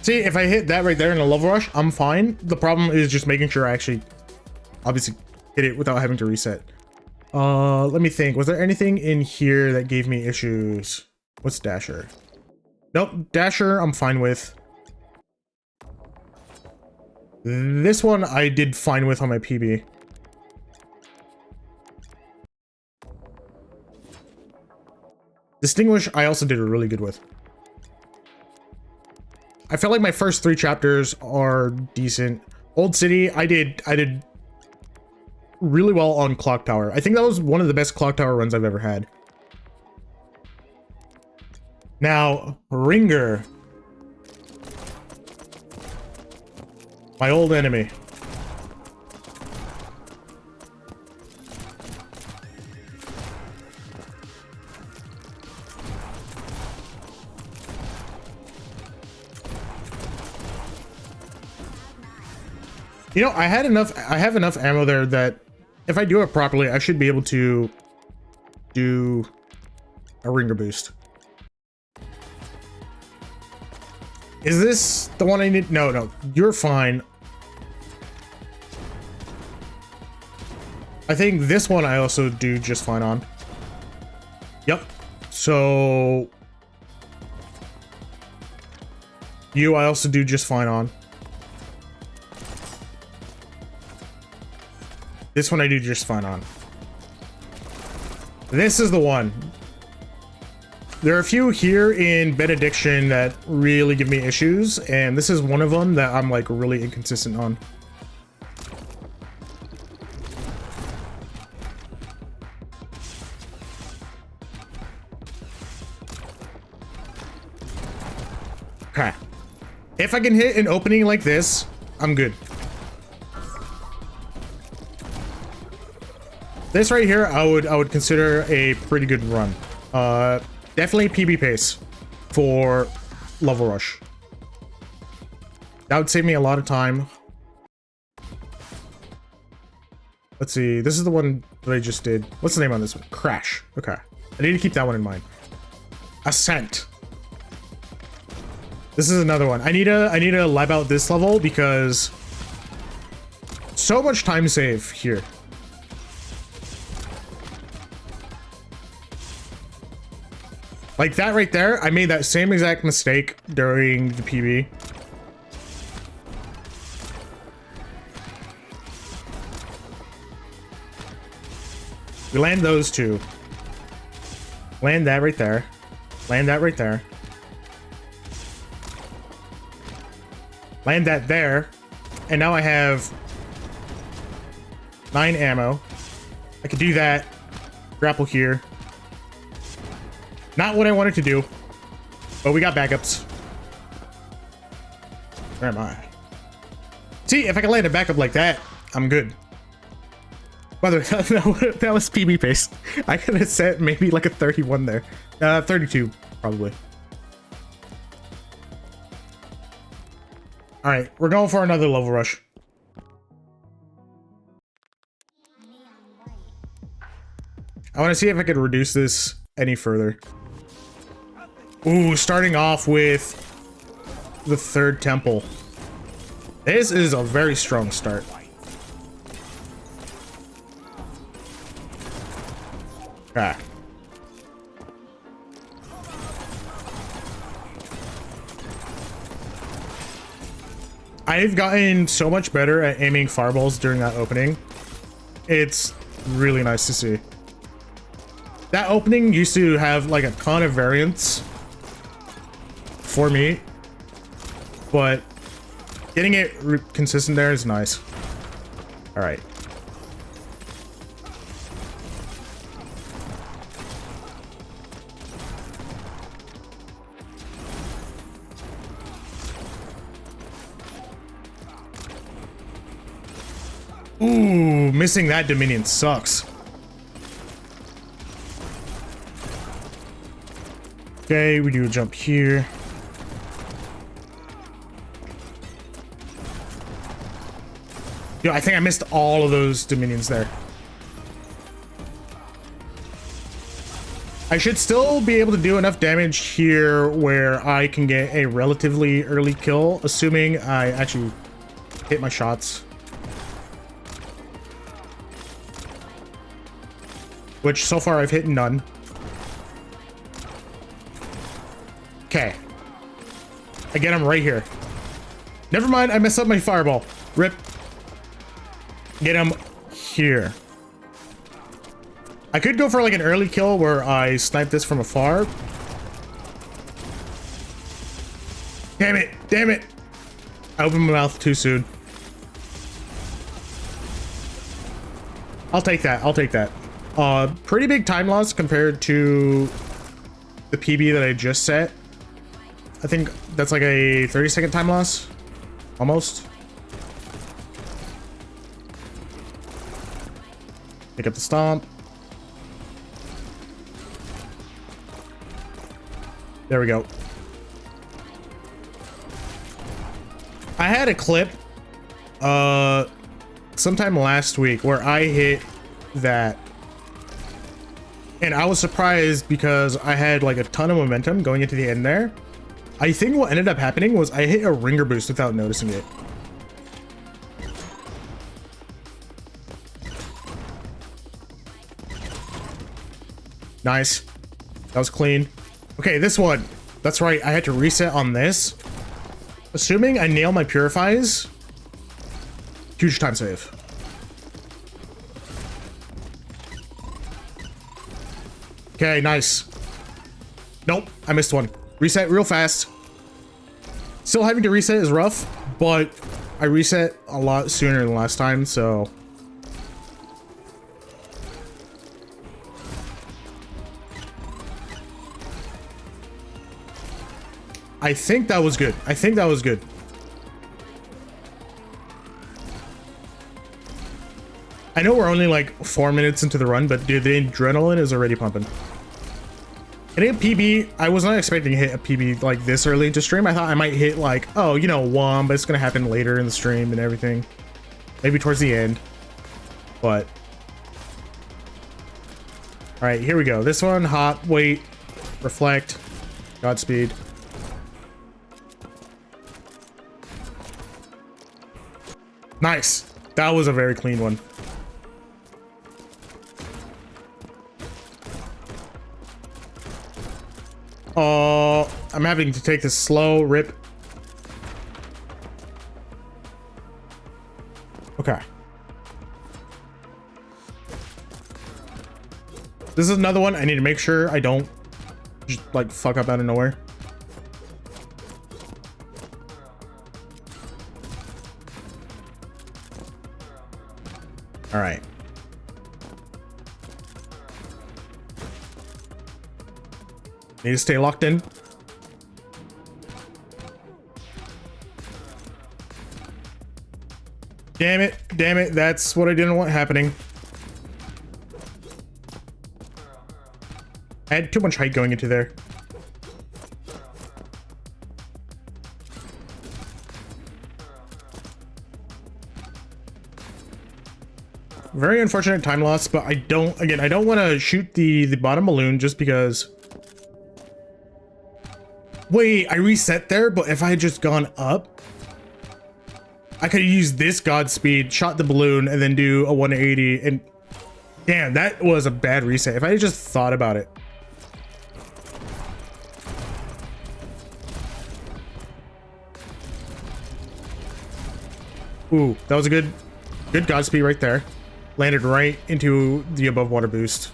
See, if I hit that right there in a level rush, I'm fine. The problem is just making sure I actually obviously hit it without having to reset. Let me think. Was there anything in here that gave me issues? What's Dasher? Nope, Dasher I'm fine with. This one I did fine with on my PB. Distinguish I also did really good with. I felt like my first 3 chapters are decent. Old City, I did really well on Clock Tower. I think that was one of the best Clock Tower runs I've ever had. Now, Ringer. My old enemy. You know, I have enough ammo there that if I do it properly, I should be able to do a Ringer boost. Is this the one I need? No, you're fine. I think this one I also do just fine on. Yep. So you I also do just fine on. This one I do just fine on. This is the one. There are a few here in Benediction that really give me issues, and this is one of them that I'm like really inconsistent on. Okay. If I can hit an opening like this, I'm good. This right here, I would consider a pretty good run. Definitely PB pace for level rush. That would save me a lot of time. Let's see. This is the one that I just did. What's the name on this one? Crash. Okay. I need to keep that one in mind. Ascent. This is another one. I need to lab out this level because so much time save here. Like that right there, I made that same exact mistake during the PB. We land those two. Land that right there. Land that right there. Land that there. And now I have 9 ammo. I could do that. Grapple here. Not what I wanted to do, but we got backups. Where am I? See, if I can land a backup like that, I'm good. By the way, that was PB pace. I could have set maybe like a 31 there. 32, probably. All right, we're going for another level rush. I want to see if I could reduce this any further. Ooh, starting off with the third temple. This is a very strong start. Okay. I've gotten so much better at aiming fireballs during that opening. It's really nice to see. That opening used to have like a ton of variance for me, but getting it consistent there is nice. All right. Ooh, missing that Dominion sucks. Okay, we do a jump here. Yo, I think I missed all of those Dominions there. I should still be able to do enough damage here where I can get a relatively early kill, assuming I actually hit my shots. Which so far I've hit none. Okay. Again, I'm right here. Never mind, I messed up my fireball. Rip. Get him here. I could go for like an early kill where I snipe this from afar. Damn it, damn it. I opened my mouth too soon. I'll take that, I'll take that. Pretty big time loss compared to the PB that I just set. I think that's like a 30-second time loss. Almost. Pick up the stomp. There we go. I had a clip sometime last week where I hit that, and I was surprised because I had like a ton of momentum going into the end there. I think what ended up happening was I hit a ringer boost without noticing it. Nice. That was clean. Okay, this one. That's right, I had to reset on this. Assuming I nail my purifies, huge time save. Okay, nice. Nope, I missed one. Reset real fast. Still having to reset is rough, but I reset a lot sooner than last time, so. I think that was good. I think that was good. I know we're only like 4 minutes into the run, but dude, the adrenaline is already pumping. Hitting a PB, I was not expecting to hit a PB like this early into stream. I thought I might hit like, oh, you know, one, but it's gonna happen later in the stream and everything. Maybe towards the end, but. All right, here we go. This one, hop, wait, reflect, Godspeed. Nice. That was a very clean one. I'm having to take this slow. Rip. Okay. This is another one I need to make sure I don't just like fuck up out of nowhere. All right. Need to stay locked in. Damn it. Damn it. That's what I didn't want happening. I had too much height going into there. Very unfortunate time loss, but I don't want to shoot the bottom balloon just because. Wait, I reset there, but if I had just gone up, I could have used this Godspeed, shot the balloon, and then do a 180, and damn, that was a bad reset. If I had just thought about it. Ooh, that was a good Godspeed right there. Landed right into the above water boost.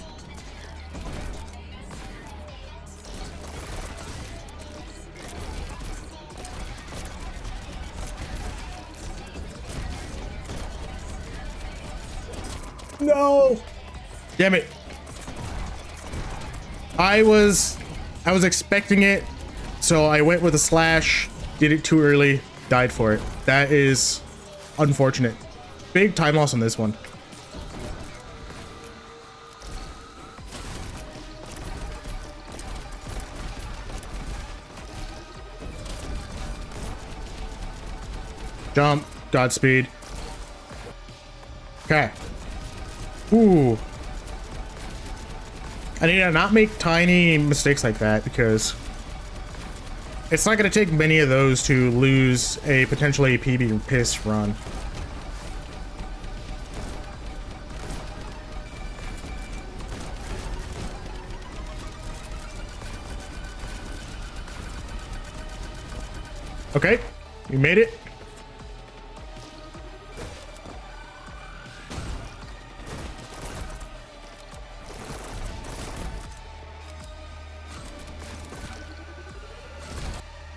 No! Damn it. I was expecting it, so I went with a slash, did it too early, died for it. That is unfortunate. Big time loss on this one. Jump, Godspeed. Okay. Ooh. I need to not make tiny mistakes like that because it's not going to take many of those to lose a potentially PB piss run. Okay, we made it.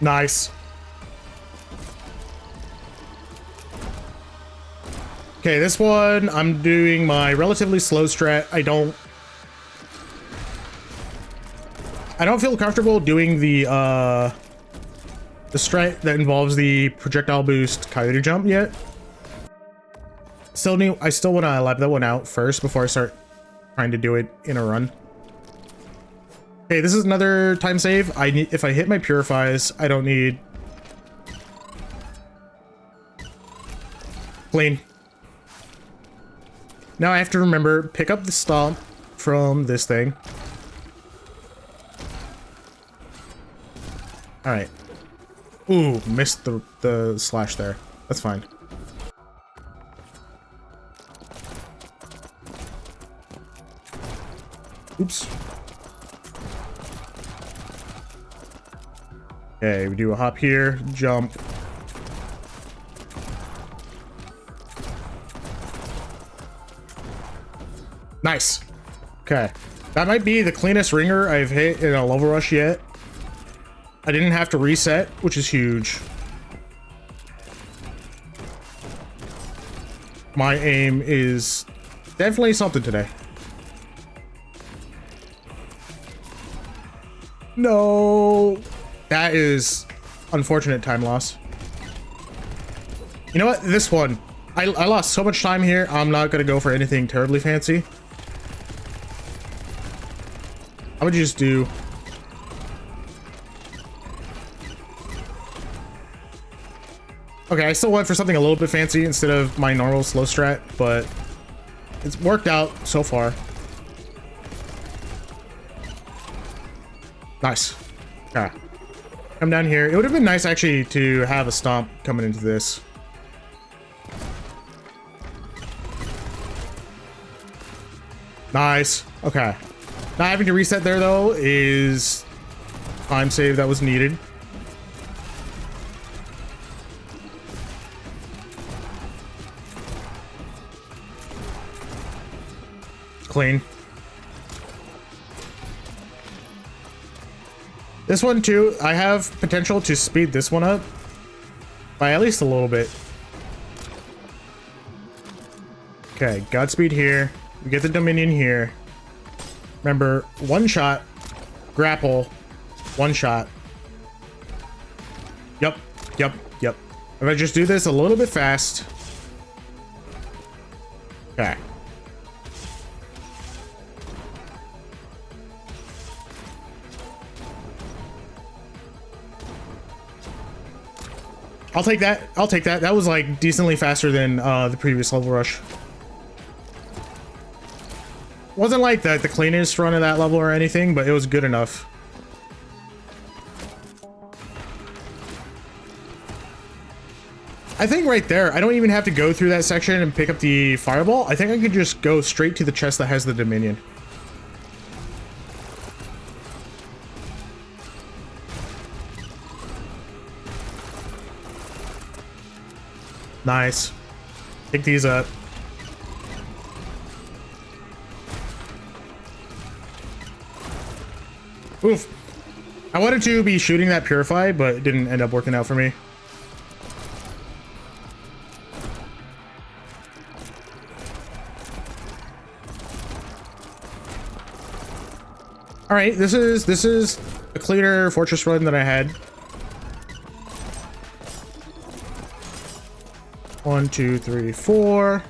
Nice. Okay, this one, I'm doing my relatively slow strat. I don't feel comfortable doing the strat that involves the projectile boost coyote jump yet. I still want to lab that one out first before I start trying to do it in a run. Okay, this is another time save. If I hit my purifies, I don't need. Clean. Now I have to remember, pick up the stomp from this thing. All right. Ooh, missed the slash there. That's fine. Oops. Okay, we do a hop here, jump. Nice. Okay. That might be the cleanest ringer I've hit in a level rush yet. I didn't have to reset, which is huge. My aim is definitely something today. No. That is unfortunate time loss. You know what? This one. I lost so much time here. I'm not going to go for anything terribly fancy. I would just do... Okay, I still went for something a little bit fancy instead of my normal slow strat, but it's worked out so far. Nice. Okay. Come down here. It would have been nice actually to have a stomp coming into this. Nice. Okay. Not having to reset there though is time save that was needed. Clean. This one too, I have potential to speed this one up by at least a little bit. Okay, Godspeed here. We get the Dominion here. Remember, one shot, grapple, One shot. Yep. Yep. Yep. If I just do this a little bit fast. Okay. I'll take that. I'll take that. That was like decently faster than the previous level rush. Wasn't like the cleanest run of that level or anything, but it was good enough. I think right there, I don't even have to go through that section and pick up the fireball. I think I could just go straight to the chest that has the Dominion. Nice. Pick these up. Oof. I wanted to be shooting that Purify, but it didn't end up working out for me. All right, this is a cleaner fortress run than I had. 1, 2, 3, 4.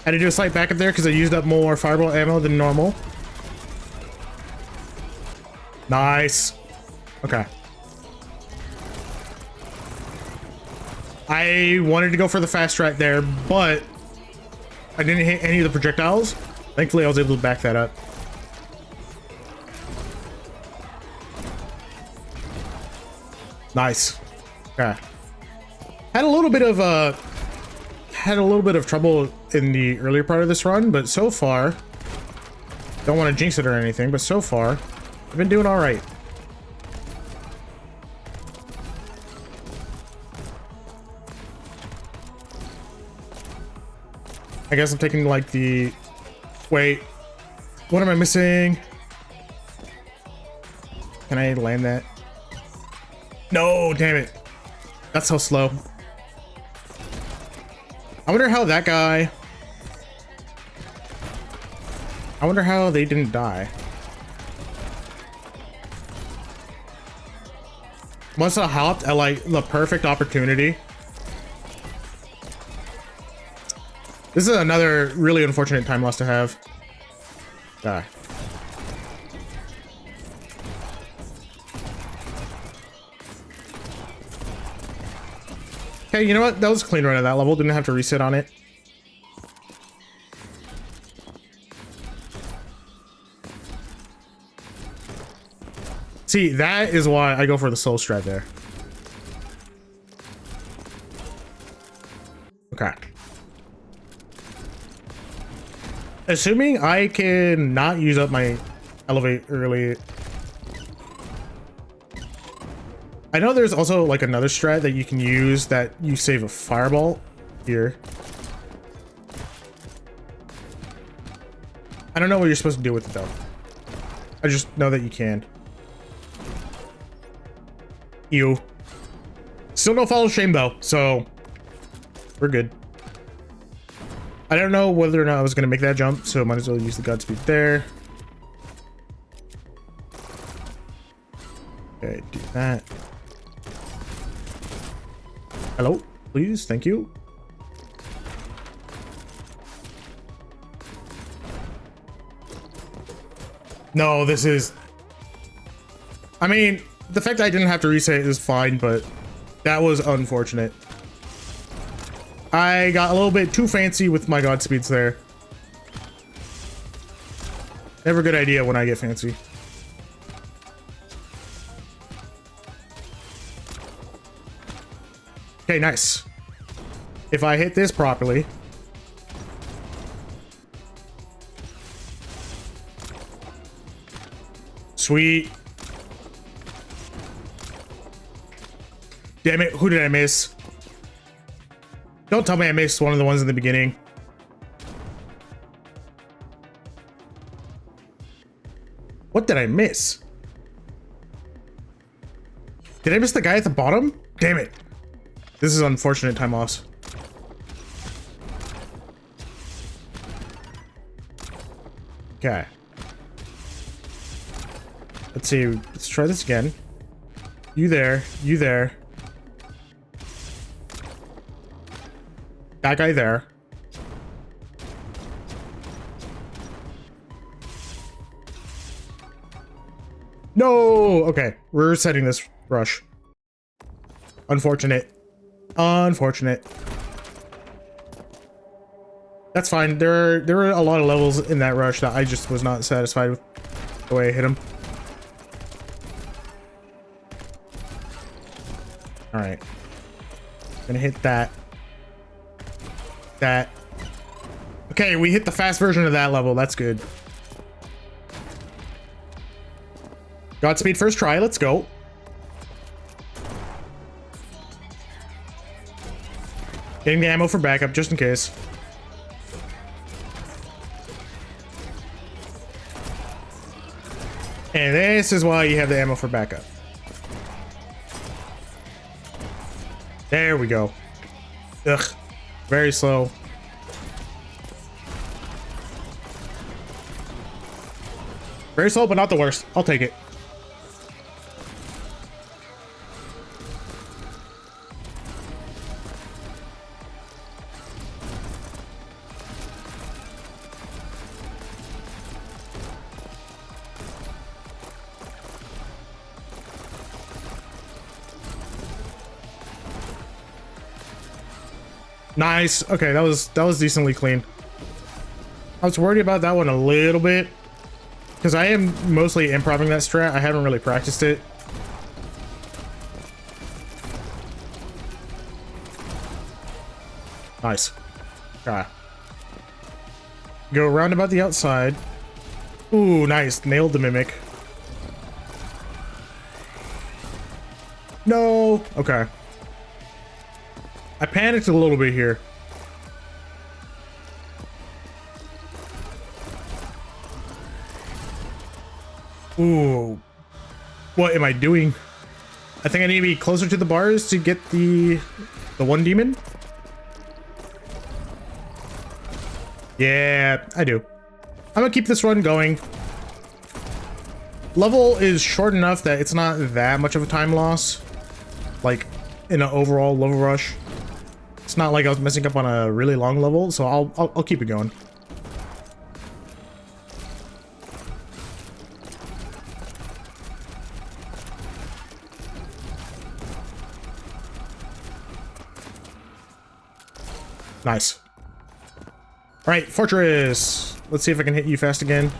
Had to do a slight backup there because I used up more fireball ammo than normal. Nice. Okay. I wanted to go for the fast strat there, but I didn't hit any of the projectiles. Thankfully, I was able to back that up. Nice. Okay. Had a little bit of trouble in the earlier part of this run, but so far, don't want to jinx it or anything, but so far, I've been doing all right. I guess I'm taking like the... Wait. What am I missing? Can I land that? No, damn it. That's so slow. I wonder how that guy... I wonder how they didn't die. Must have hopped at like the perfect opportunity. This is another really unfortunate time loss to have. Die. Okay, you know what? That was a clean run of that level. Didn't have to reset on it. See, that is why I go for the soul strat there. Okay. Assuming I can not use up my elevate early. I know there's also like another strat that you can use that you save a fireball here. I don't know what you're supposed to do with it though. I just know that you can. Ew. Still no follow shame though, so we're good. I don't know whether or not I was going to make that jump, so might as well use the Godspeed there. Okay, do that. Hello, please, thank you. No, this is... I mean, the fact that I didn't have to reset is fine, but that was unfortunate. I got a little bit too fancy with my Godspeeds there. Never a good idea when I get fancy. Okay, nice. If I hit this properly. Sweet. Damn it, who did I miss? Don't tell me I missed one of the ones in the beginning. What did I miss? Did I miss the guy at the bottom? Damn it. This is unfortunate time loss. Okay. Let's see. Let's try this again. You there. You there. That guy there. No! Okay. We're setting this rush. Unfortunate. Unfortunate. That's fine. There were a lot of levels in that rush that I just was not satisfied with the way I hit him. Alright. Gonna hit that. That. Okay, we hit the fast version of that level. That's good. Godspeed first try. Let's go. Getting the ammo for backup just in case. And this is why you have the ammo for backup. There we go. Ugh. Very slow. Very slow, but not the worst. I'll take it. Nice. Okay, that was decently clean. I was worried about that one a little bit because I am mostly improving that strat. I haven't really practiced it. Nice. Okay. Go around about the outside. Ooh, nice. Nailed the mimic. No. Okay. I panicked a little bit here. Ooh. What am I doing? I think I need to be closer to the bars to get the one demon. Yeah, I do. I'm gonna keep this run going. Level is short enough that it's not that much of a time loss. Like, in an overall level rush. It's not like I was messing up on a really long level, so I'll keep it going. Nice. All right, Fortress. Let's see if I can hit you fast again.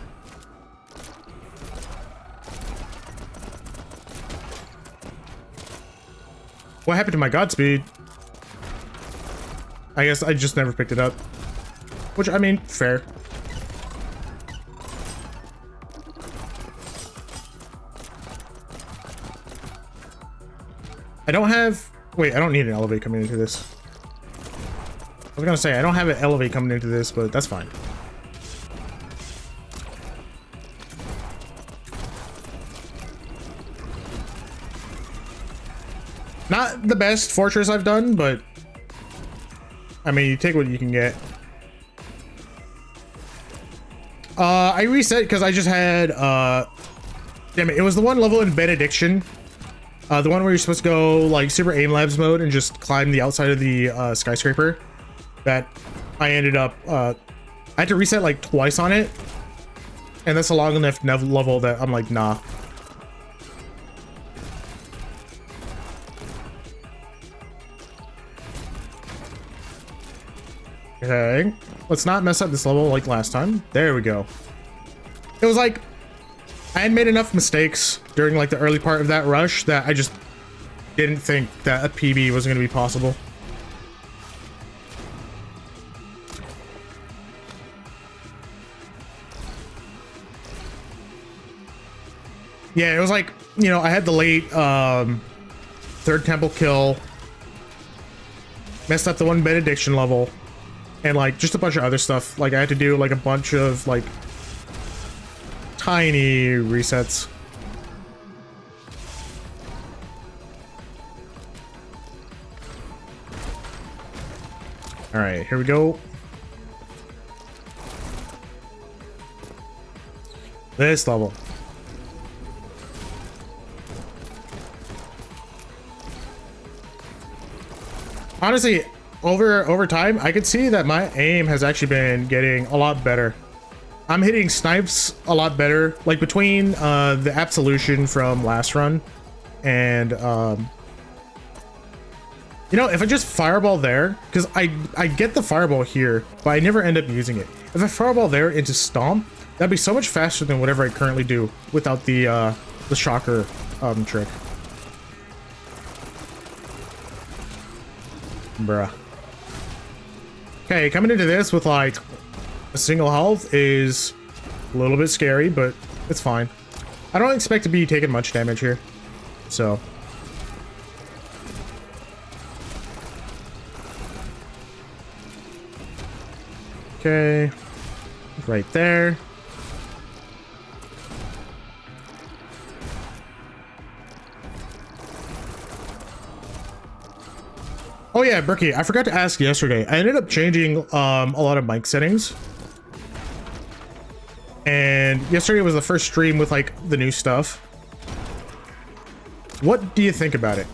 What happened to my Godspeed? I guess I just never picked it up. Which, I mean, fair. I don't have... Wait, I don't need an elevate coming into this. I was gonna say, I don't have an elevate coming into this, but that's fine. Not the best Fortress I've done, but... I mean, you take what you can get. I reset because I just had, damn it, it was the one level in Benediction. The one where you're supposed to go, like, super aim labs mode and just climb the outside of the, skyscraper. That I ended up, I had to reset, like, twice on it. And that's a long enough level that I'm like, nah. Okay, let's not mess up this level like last time. There we go. It was like, I had made enough mistakes during like the early part of that rush that I just didn't think that a PB was going to be possible. Yeah, it was like, you know, I had the late third temple kill, messed up the one Benediction level, and like just a bunch of other stuff. Like I had to do like a bunch of like tiny resets. All right, here we go. This level. Honestly, over time, I could see that my aim has actually been getting a lot better. I'm hitting snipes a lot better, like between the Absolution from last run and you know, if I just fireball there, because I get the fireball here, but I never end up using it. If I fireball there into Stomp, that'd be so much faster than whatever I currently do without the shocker trick. Bruh. Okay, coming into this with like a single health is a little bit scary, but it's fine. I don't expect to be taking much damage here, so. Okay, right there. Oh yeah, Brookie, I forgot to ask yesterday. I ended up changing a lot of mic settings. And yesterday was the first stream with like the new stuff. What do you think about it?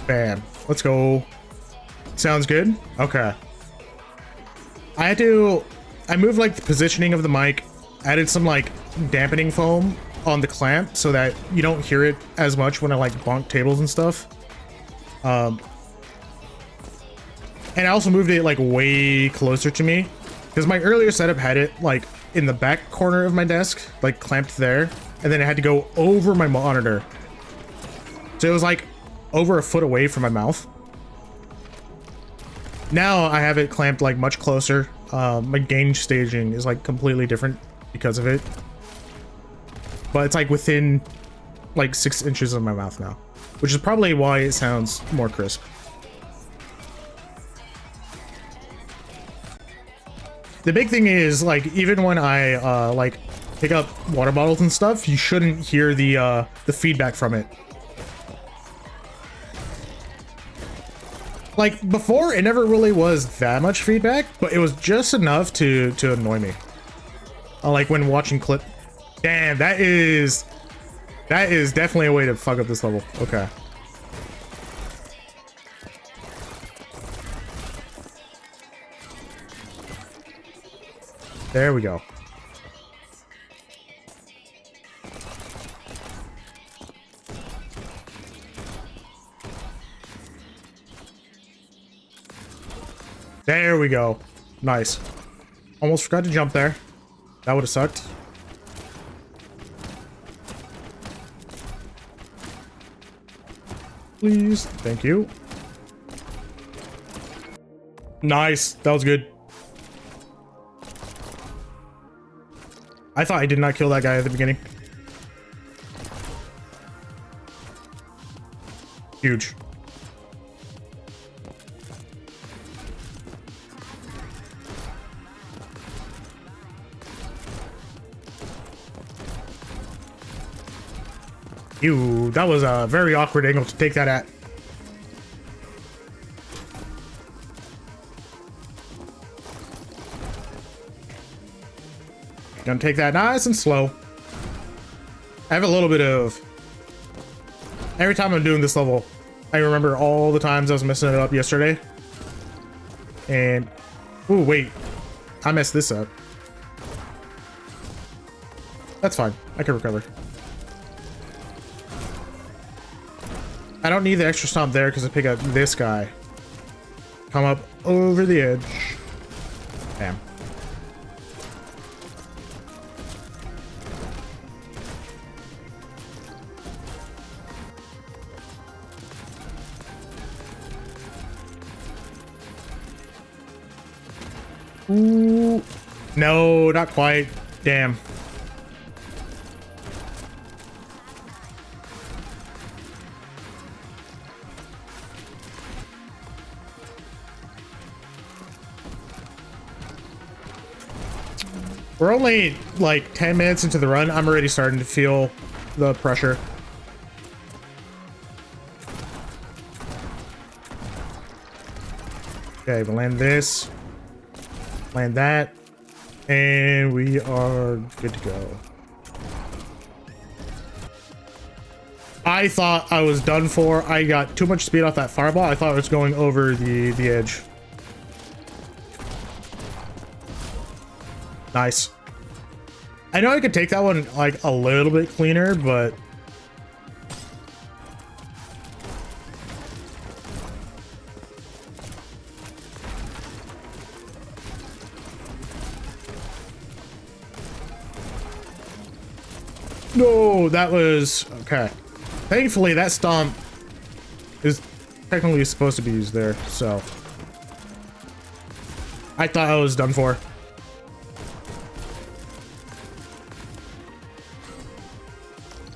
Bam. Let's go. Sounds good? Okay. I moved like the positioning of the mic, added some like dampening foam on the clamp so that you don't hear it as much when I like bonk tables and stuff. And I also moved it like way closer to me because my earlier setup had it like in the back corner of my desk, like clamped there, and then it had to go over my monitor. So it was like over a foot away from my mouth. Now I have it clamped like much closer. My gain staging is like completely different because of it. But it's like within like 6 inches of my mouth now, which is probably why it sounds more crisp. The big thing is like even when I like pick up water bottles and stuff, you shouldn't hear the feedback from it. Like before, it never really was that much feedback, but it was just enough to annoy me. Like when watching clip. Damn, that is definitely a way to fuck up this level. Okay. There we go. There we go. Nice. Almost forgot to jump there. That would have sucked. Please. Thank you. Nice. That was good. I thought I did not kill that guy at the beginning. Huge. Ew, that was a very awkward angle to take that at. Gonna take that nice and slow. I have a little bit of... Every time I'm doing this level, I remember all the times I was messing it up yesterday. And... Ooh, wait. I messed this up. That's fine. I can recover. I don't need the extra stomp there because I pick up this guy. Come up over the edge. Damn. Ooh. No, not quite. Damn. We're only like 10 minutes into the run. I'm already starting to feel the pressure. Okay, we'll land this. Land that. And we are good to go. I thought I was done for. I got too much speed off that fireball. I thought it was going over the edge. Nice. I know I could take that one like a little bit cleaner, but no, that was okay. Thankfully, that stomp is technically supposed to be used there, so I thought I was done for.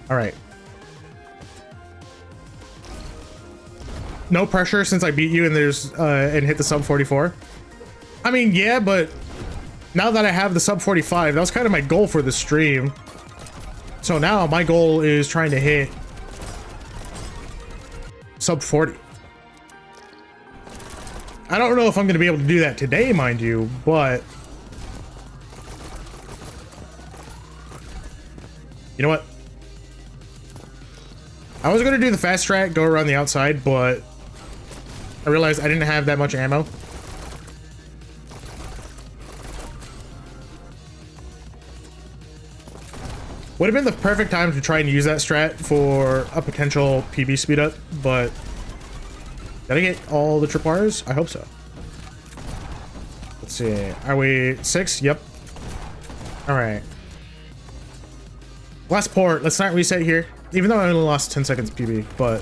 All right. No pressure since I beat you and there's and hit the sub 44. I mean, yeah, but now that I have the sub 45, that was kind of my goal for the stream. So now my goal is trying to hit sub 40. I don't know if I'm going to be able to do that today, mind you, but you know what? I was going to do the fast track, go around the outside, but I realized I didn't have that much ammo. Would have been the perfect time to try and use that strat for a potential PB speed up, but did I get all the tripwires? I hope so. Let's see. Are we 6? Yep. All right. Last port. Let's not reset here. Even though I only lost 10 seconds PB, but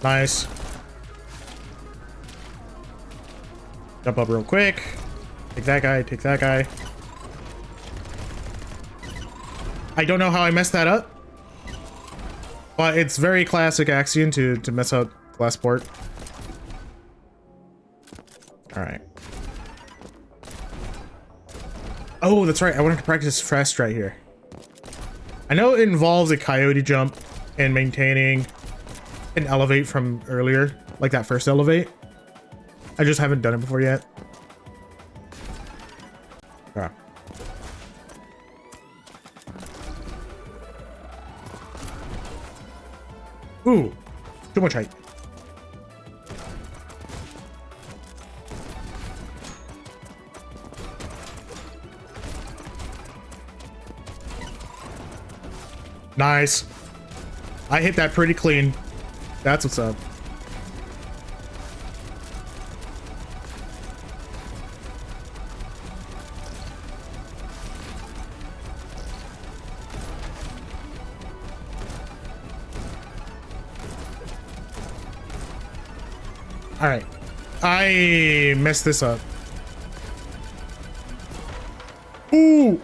nice. Jump up real quick. Take that guy, take that guy. I don't know how I messed that up, but it's very classic Axion to mess up glass port. All right. Oh, that's right. I wanted to practice fast right here. I know it involves a coyote jump and maintaining an elevate from earlier, like that first elevate. I just haven't done it before yet. Ah. Ooh, too much height. Nice. I hit that pretty clean. That's what's up. All right. I messed this up. Ooh,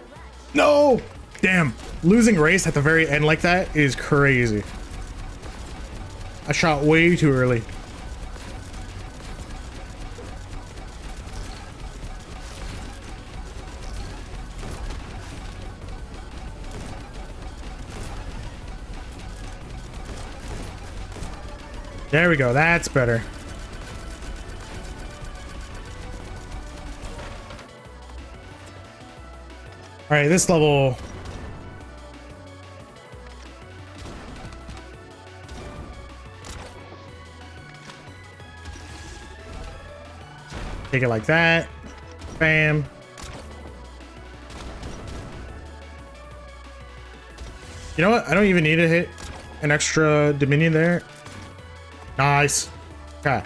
no. Damn. Losing race at the very end like that is crazy. I shot way too early. There we go. That's better. All right, this level. Take it like that. Bam. You know what? I don't even need to hit an extra Dominion there. Nice. Okay.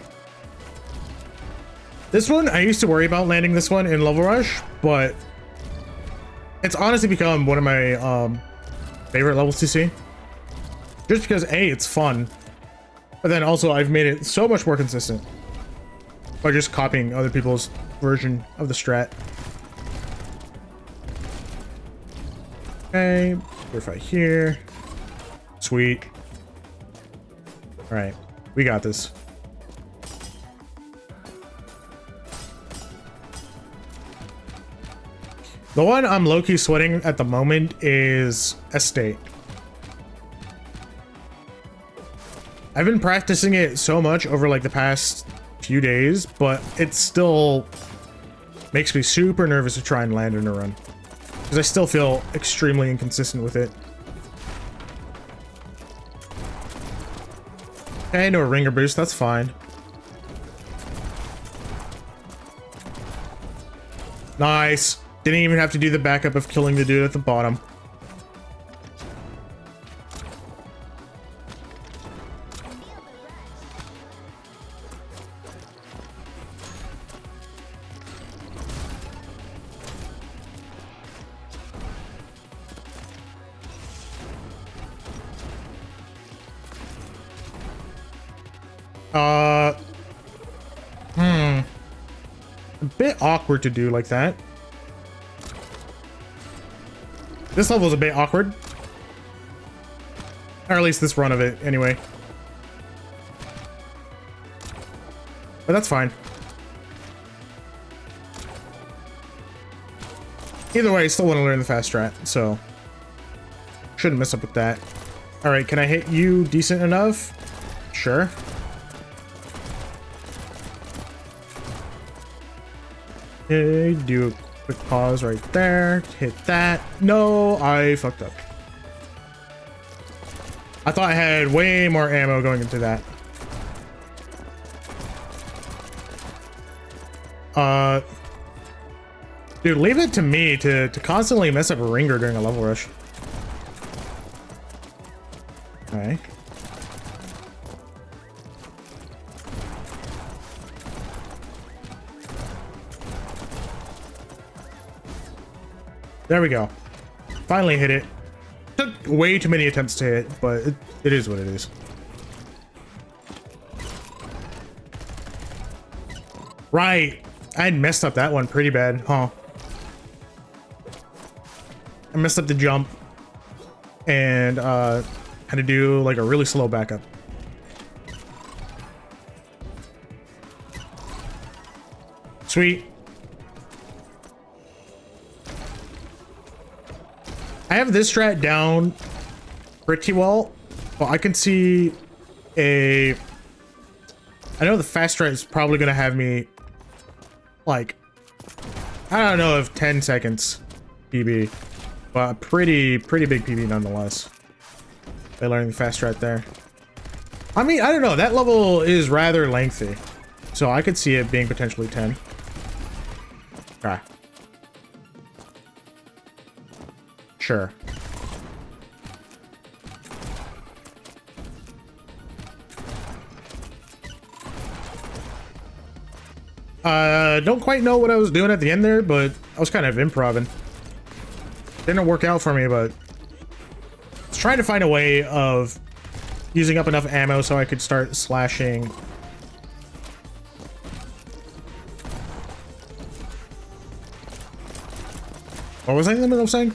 This one, I used to worry about landing this one in Level Rush, but it's honestly become one of my favorite levels to see. Just because A, it's fun, but then also I've made it so much more consistent by just copying other people's version of the strat. Okay, purify here. Sweet. All right, we got this. The one I'm low-key sweating at the moment is Estate. I've been practicing it so much over like the past few days, but it still makes me super nervous to try and land in a run. Because I still feel extremely inconsistent with it. Okay, no ringer boost, that's fine. Nice. Didn't even have to do the backup of killing the dude at the bottom. A bit awkward to do like that. This level's a bit awkward. Or at least this run of it, anyway. But that's fine. Either way, I still want to learn the fast strat, so shouldn't mess up with that. Alright, can I hit you decent enough? Sure. Okay, do a quick pause right there. Hit that. No, I fucked up. I thought I had way more ammo going into that. Dude, leave it to me to constantly mess up a ringer during a level rush. Okay. There we go. Finally hit it. Took way too many attempts to hit, but it is what it is. Right. I had messed up that one pretty bad, huh? I messed up the jump and had to do like a really slow backup. Sweet. I have this strat down pretty well, but I can see I know the fast strat is probably going to have me like, I don't know if 10 seconds PB, but a pretty big PB nonetheless. By learning the fast strat there. I mean, I don't know, that level is rather lengthy, so I could see it being potentially 10. Okay. Sure. Don't quite know what I was doing at the end there, but I was kind of improvising. Didn't work out for me, but I was trying to find a way of using up enough ammo so I could start slashing. What was I in the middle of saying?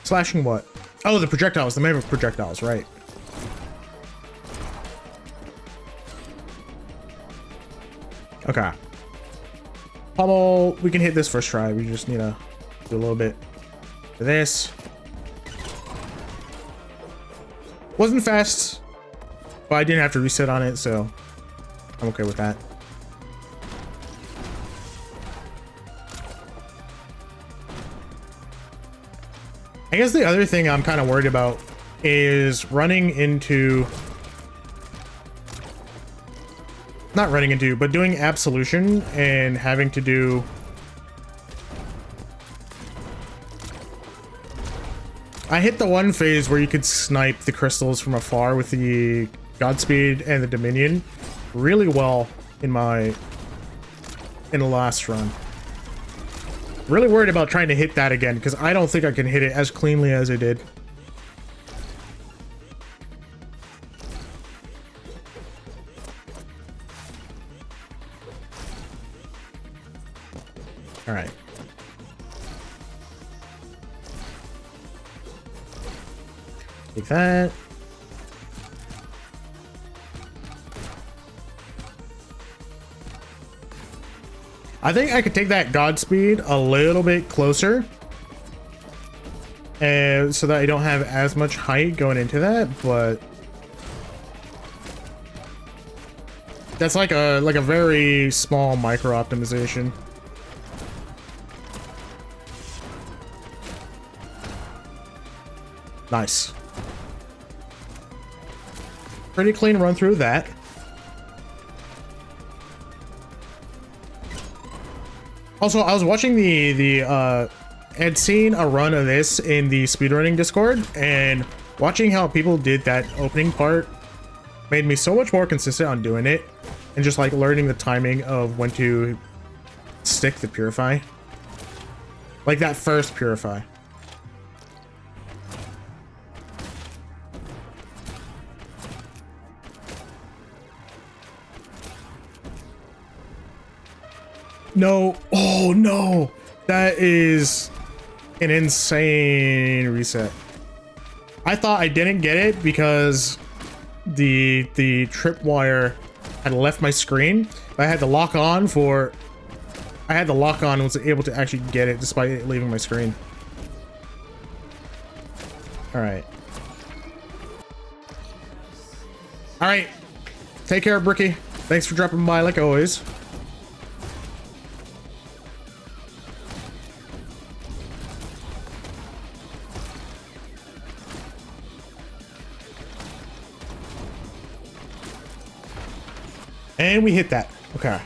Slashing what? Oh, the projectiles, the Maverick projectiles, right. Okay. Pummel, we can hit this first try. We just need to do a little bit of this. Wasn't fast, but I didn't have to reset on it, so I'm okay with that. I guess the other thing I'm kind of worried about is but doing Absolution and having to do I hit the one phase where you could snipe the crystals from afar with the Godspeed and the Dominion really well in the last run. Really worried about trying to hit that again because I don't think I can hit it as cleanly as I did. All right. Take that. I think I could take that Godspeed a little bit closer and so that I don't have as much height going into that, but that's like a very small micro optimization. Nice. Pretty clean run through that. Also, I was watching had seen a run of this in the speedrunning Discord, and watching how people did that opening part made me so much more consistent on doing it, and just like learning the timing of when to stick the purify. Like that first purify. No. Oh no. That is an insane reset. I thought I didn't get it because the tripwire had left my screen. I had to lock on and was able to actually get it despite it leaving my screen. All right. All right. Take care, Bricky. Thanks for dropping by like always. And we hit that. Okay.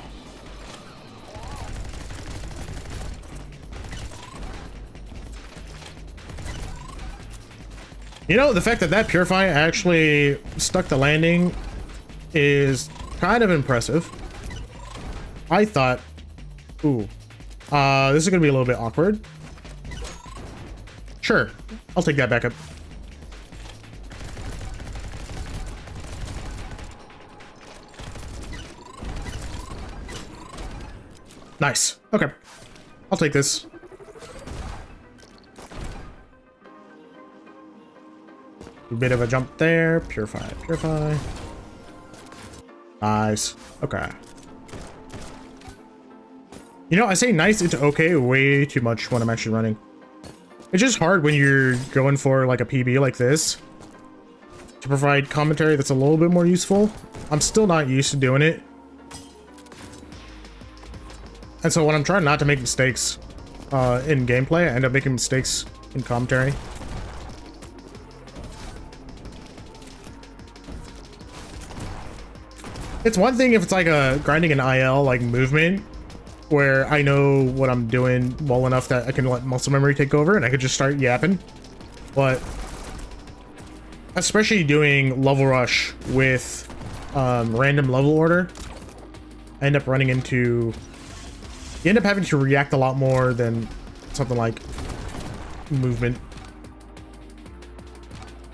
You know, the fact that that Purify actually stuck the landing is kind of impressive. I thought, ooh, this is gonna be a little bit awkward. Sure, I'll take that back up. Nice. Okay. I'll take this. A bit of a jump there. Purify, purify. Nice. Okay. You know, I say nice, it's okay way too much when I'm actually running. It's just hard when you're going for like a PB like this to provide commentary that's a little bit more useful. I'm still not used to doing it. And so when I'm trying not to make mistakes in gameplay, I end up making mistakes in commentary. It's one thing if it's like a grinding an IL like movement where I know what I'm doing well enough that I can let muscle memory take over and I could just start yapping. But especially doing level rush with random level order, I end up running into... You end up having to react a lot more than something like movement.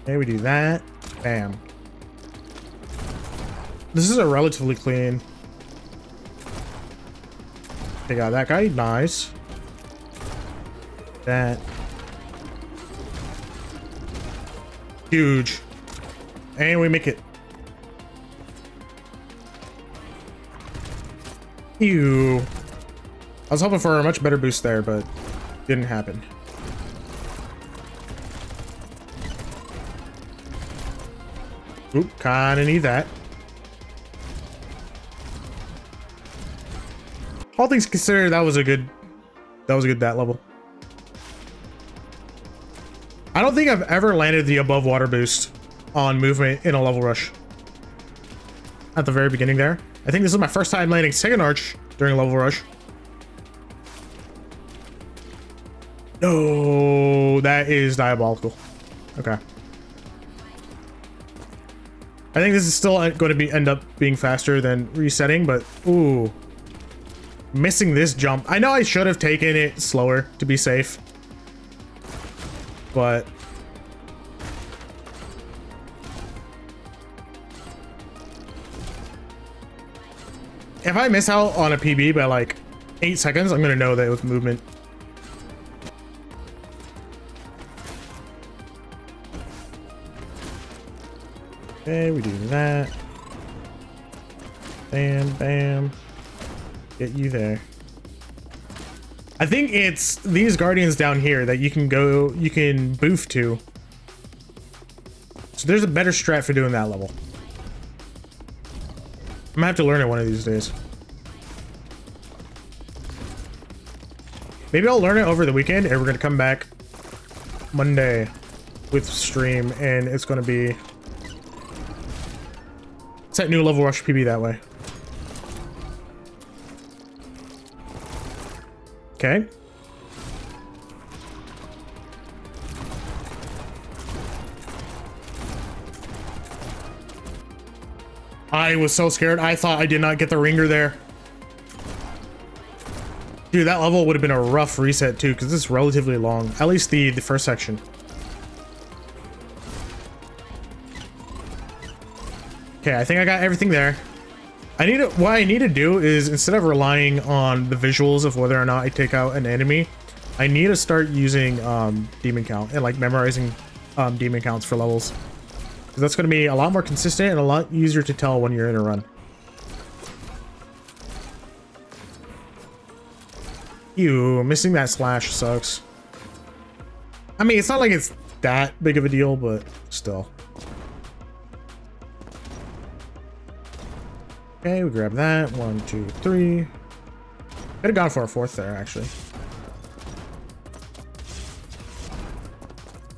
Okay, we do that. Bam. This is a relatively clean. Take out that guy. Nice. That. Huge. And we make it. Ew. I was hoping for a much better boost there, but didn't happen. Oop, kinda need that. All things considered, that was a good that level. I don't think I've ever landed the above water boost on movement in a level rush. At the very beginning there. I think this is my first time landing second arch during a level rush. No, that is diabolical. Okay. I think this is still going to end up being faster than resetting, but ooh. Missing this jump. I know I should have taken it slower to be safe. But if I miss out on a PB by like 8 seconds, I'm going to know that it was movement. Okay, we do that. Bam, bam. Get you there. I think it's these guardians down here that you can boof to. So there's a better strat for doing that level. I'm gonna have to learn it one of these days. Maybe I'll learn it over the weekend and we're gonna come back Monday with stream and it's gonna be set new level rush PB that way. Okay. I was so scared. I thought I did not get the ringer there. Dude, that level would have been a rough reset too, because it's relatively long. At least the first section. Okay, I think I got everything there. What I need to do is, instead of relying on the visuals of whether or not I take out an enemy, I need to start using demon count and like memorizing demon counts for levels. Because that's going to be a lot more consistent and a lot easier to tell when you're in a run. Ew, missing that slash sucks. I mean, it's not like it's that big of a deal, but still. Okay, we grab that. 1, 2, 3. Could have gone for a fourth there, actually.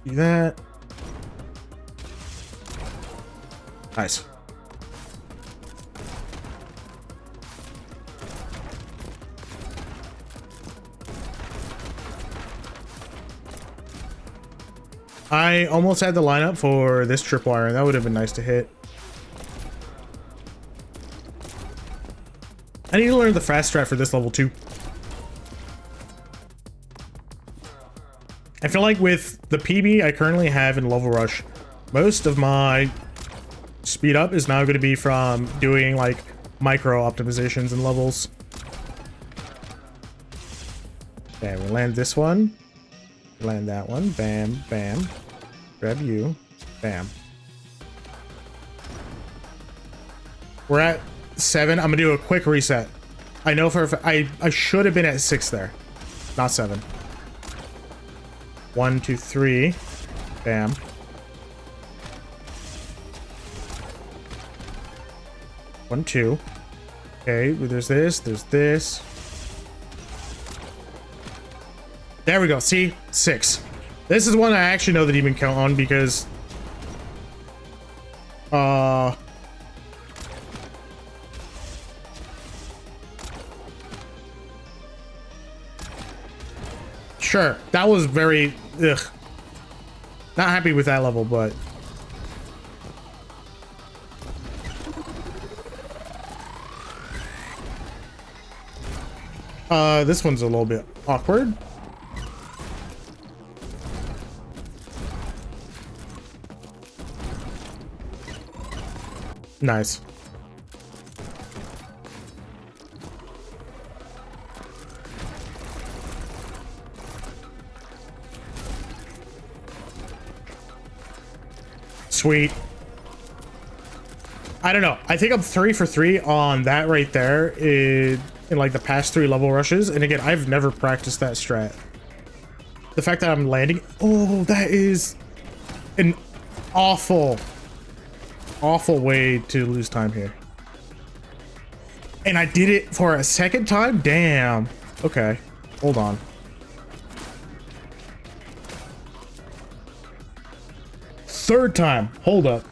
Do that. Nice. I almost had the lineup for this tripwire, and that would have been nice to hit. I need to learn the fast strat for this level too. I feel like with the PB I currently have in Level Rush, most of my speed up is now going to be from doing like micro optimizations and levels. Okay, we'll land this one. Land that one. Bam, bam. Grab you. Bam. We're at 7. I'm gonna do a quick reset. I know I should have been at 6 there, not 7. 1, 2, 3. Bam. One, 2. Okay, there's this. There's this. There we go. See? 6. This is one I actually know the demon count on because sure, that was very ugh. Not happy with that level, but this one's a little bit awkward. Nice. Sweet. I don't know. I think I'm 3 for 3 on that right there in like the past 3 level rushes. And again, I've never practiced that strat. The fact that I'm landing. Oh, that is an awful way to lose time here. And I did it for a second time? Damn. Okay. Hold on. Third time. Hold up.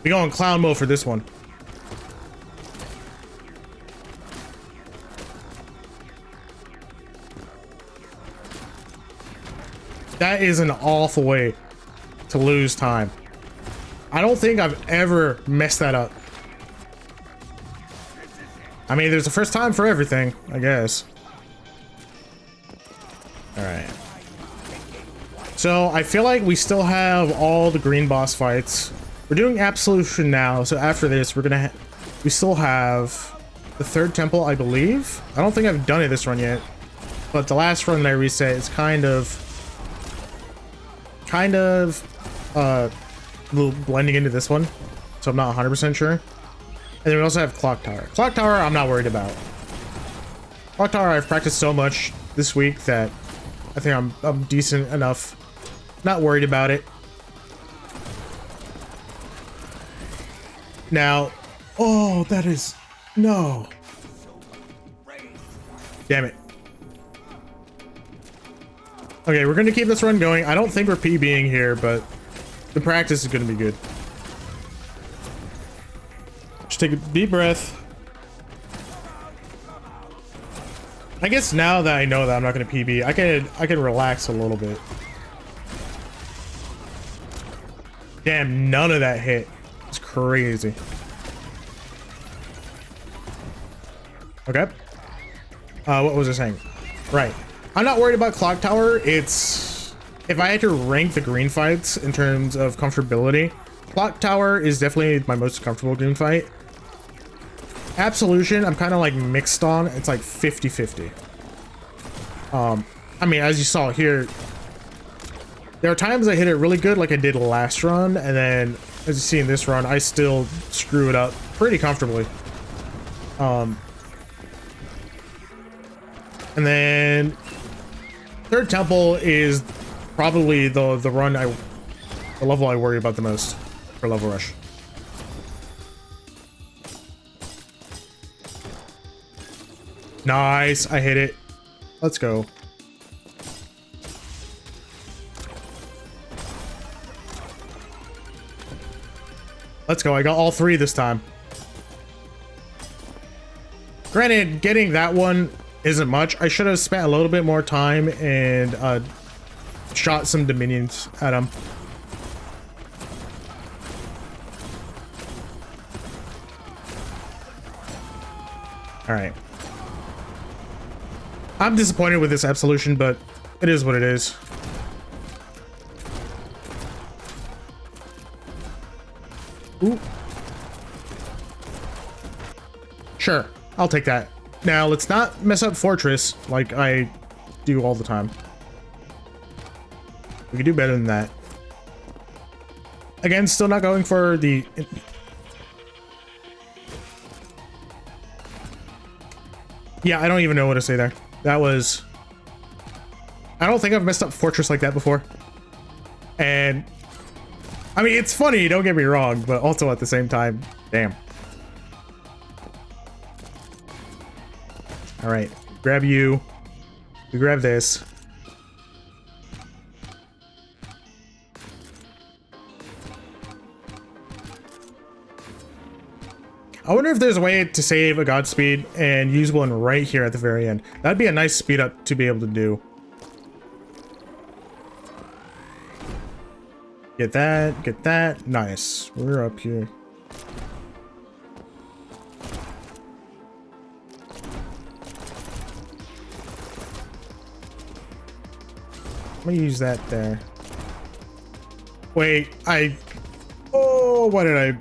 We go in clown mode for this one. That is an awful way to lose time. I don't think I've ever messed that up. I mean, there's a first time for everything, I guess. All right. So I feel like we still have all the green boss fights. We're doing Absolution now, so after this, we still have the third temple, I believe. I don't think I've done it this run yet, but the last run that I reset is kind of blending into this one, so I'm not 100% sure. And then we also have Clock Tower. Clock Tower, I'm not worried about. Clock Tower, I've practiced so much this week that I think I'm decent enough. Not worried about it. Now, oh, that is, no. Damn it. Okay, we're gonna keep this run going. I don't think we're PBing here, but the practice is gonna be good. Just take a deep breath. I guess now that I know that I'm not gonna PB, I can relax a little bit. Damn, none of that hit. It's crazy. Okay. What was I saying? Right. I'm not worried about Clock Tower. It's... If I had to rank the green fights in terms of comfortability, Clock Tower is definitely my most comfortable green fight. Absolution, I'm kind of like mixed on. It's like 50-50. I mean, as you saw here, there are times I hit it really good like I did last run, and then as you see in this run, I still screw it up pretty comfortably. And then Third Temple is probably the level I worry about the most for level rush. Nice, I hit it. Let's go. Let's go, I got all three this time. Granted, getting that one isn't much. I should have spent a little bit more time and shot some Dominions at him. Alright. I'm disappointed with this Absolution, but it is what it is. Ooh. Sure, I'll take that. Now, let's not mess up Fortress like I do all the time. We can do better than that. Again, still not going for the... Yeah, I don't even know what to say there. That was... I don't think I've messed up Fortress like that before. And... I mean, it's funny, don't get me wrong, but also at the same time, damn. All right, grab you. We grab this. I wonder if there's a way to save a Godspeed and use one right here at the very end. That'd be a nice speed up to be able to do. Get that, get that. Nice. We're up here. I'm gonna use that there. Wait, oh, what did I...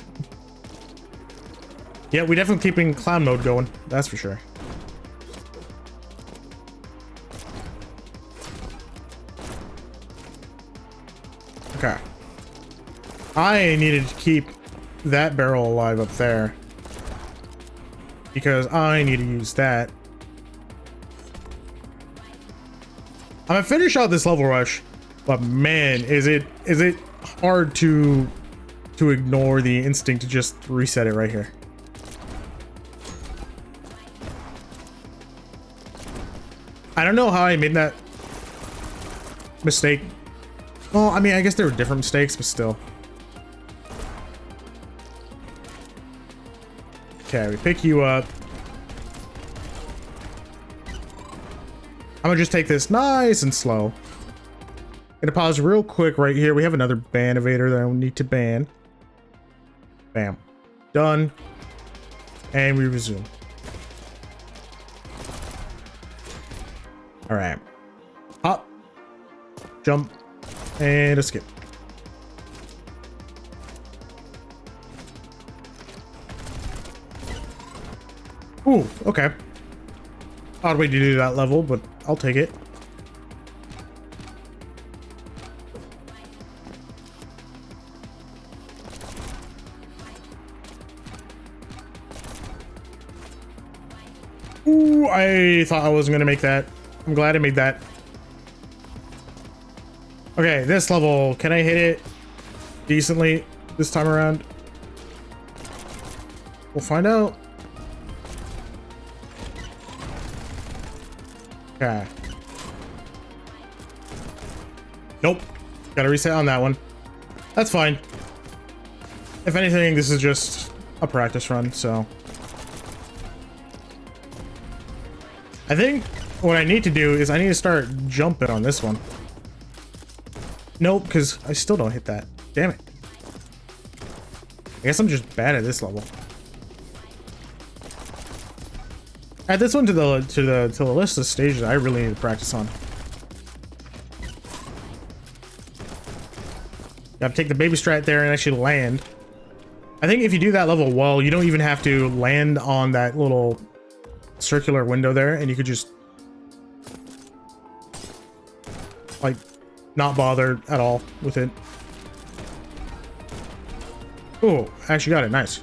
Yeah, we definitely keeping clown mode going. That's for sure. Okay. I needed to keep that barrel alive up there, because I need to use that. I'm gonna finish out this level rush, but man, is it hard to ignore the instinct to just reset it right here. I don't know how I made that mistake. Well, I mean, I guess there were different mistakes, but still. Okay, we pick you up. I'm gonna just take this nice and slow. Gonna pause real quick right here. We have another ban evader that I need to ban. Bam. Done. And we resume. All right. Hop. Jump. And escape. Ooh, okay. Odd way to do that level, but I'll take it. Ooh, I thought I wasn't gonna make that. I'm glad I made that. Okay, this level, can I hit it decently this time around? We'll find out. Okay. Nope. Gotta reset on that one. That's fine. If anything, this is just a practice run, so. I think what I need to do is I need to start jumping on this one. Nope, because I still don't hit that. Damn it. I guess I'm just bad at this level. Add this one to the list of stages I really need to practice on. Gotta take the baby strat there and actually land. I think if you do that level well, you don't even have to land on that little circular window there, and you could just like not bother at all with it. Oh, I actually got it. Nice.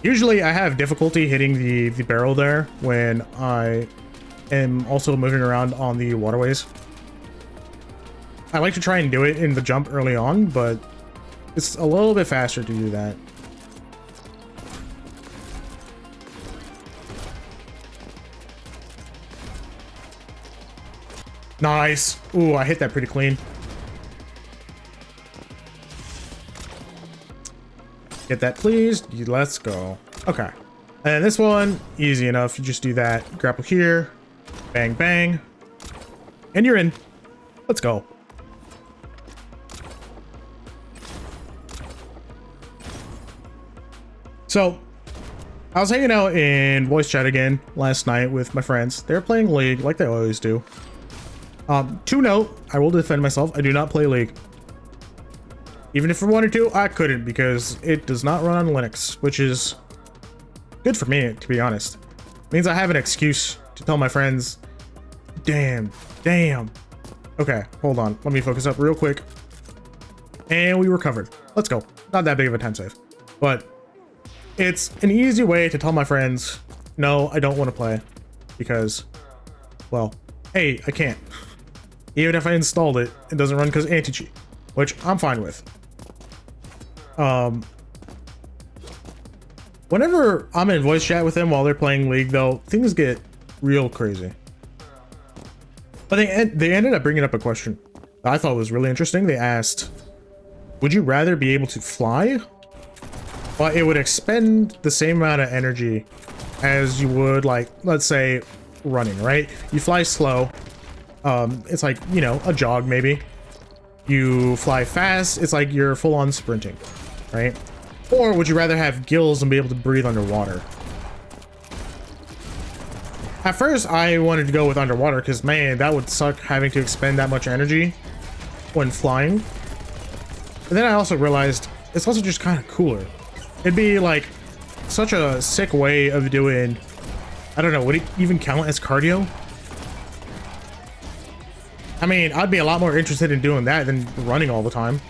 Usually I have difficulty hitting the barrel there when I am also moving around on the waterways. I like to try and do it in the jump early on, but it's a little bit faster to do that. Nice. Ooh, I hit that pretty clean. Get that, please. Let's go. Okay. And this one, easy enough. You just do that. Grapple here. Bang, bang. And you're in. Let's go. So, I was hanging out in voice chat again last night with my friends. They're playing League like they always do. To note, I will defend myself. I do not play League. Even if I wanted to, I couldn't because it does not run on Linux, which is good for me, to be honest. It means I have an excuse to tell my friends, damn. Okay, hold on. Let me focus up real quick. And we recovered. Let's go. Not that big of a time save. But it's an easy way to tell my friends, no, I don't want to play. Because, well, A, I can't. Even if I installed it, it doesn't run because anti-cheat, which I'm fine with. Whenever I'm in voice chat with them while they're playing League, though, things get real crazy. But they ended up bringing up a question that I thought was really interesting. They asked, would you rather be able to fly, but it would expend the same amount of energy as you would, like, let's say, running, right? You fly slow. It's like, you know, a jog maybe. You fly fast, it's like you're full-on sprinting, right? Or would you rather have gills and be able to breathe underwater? At first, I wanted to go with underwater because, man, that would suck having to expend that much energy when flying. But then I also realized it's also just kind of cooler. It'd be like such a sick way of doing, I don't know, would it even count as cardio? I mean, I'd be a lot more interested in doing that than running all the time.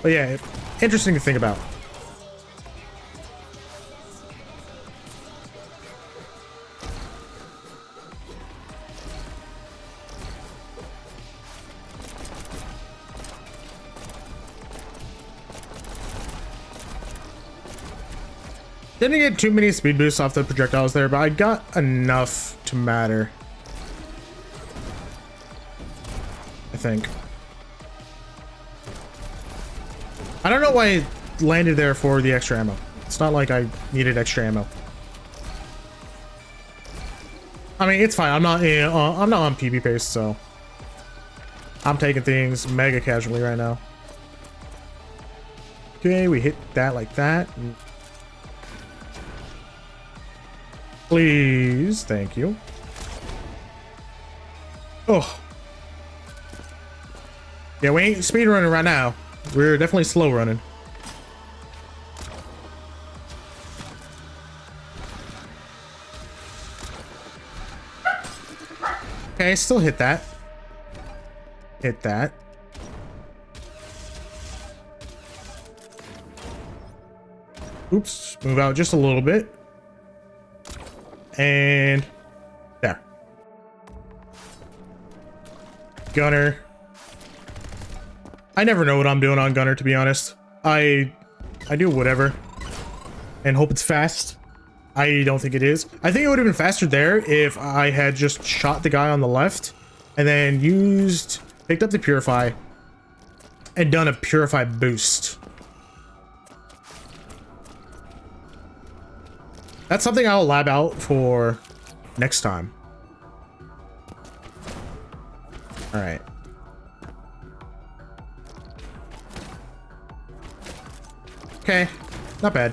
But yeah, interesting to think about. Didn't get too many speed boosts off the projectiles there, but I got enough to matter. I think. I don't know why it landed there for the extra ammo. It's not like I needed extra ammo. I mean, it's fine. I'm not on PB pace, so I'm taking things mega casually right now. Okay, we hit that like that. Please, thank you. Oh. Yeah, we ain't speed running right now. We're definitely slow running. Okay, still hit that. Hit that. Oops, move out just a little bit. And there. Gunner. I never know what I'm doing on Gunner, to be honest. I do whatever and hope it's fast. I don't think it is. I think it would have been faster there if I had just shot the guy on the left and then picked up the Purify and done a Purify boost. That's something I'll lab out for next time. All right. Okay, not bad.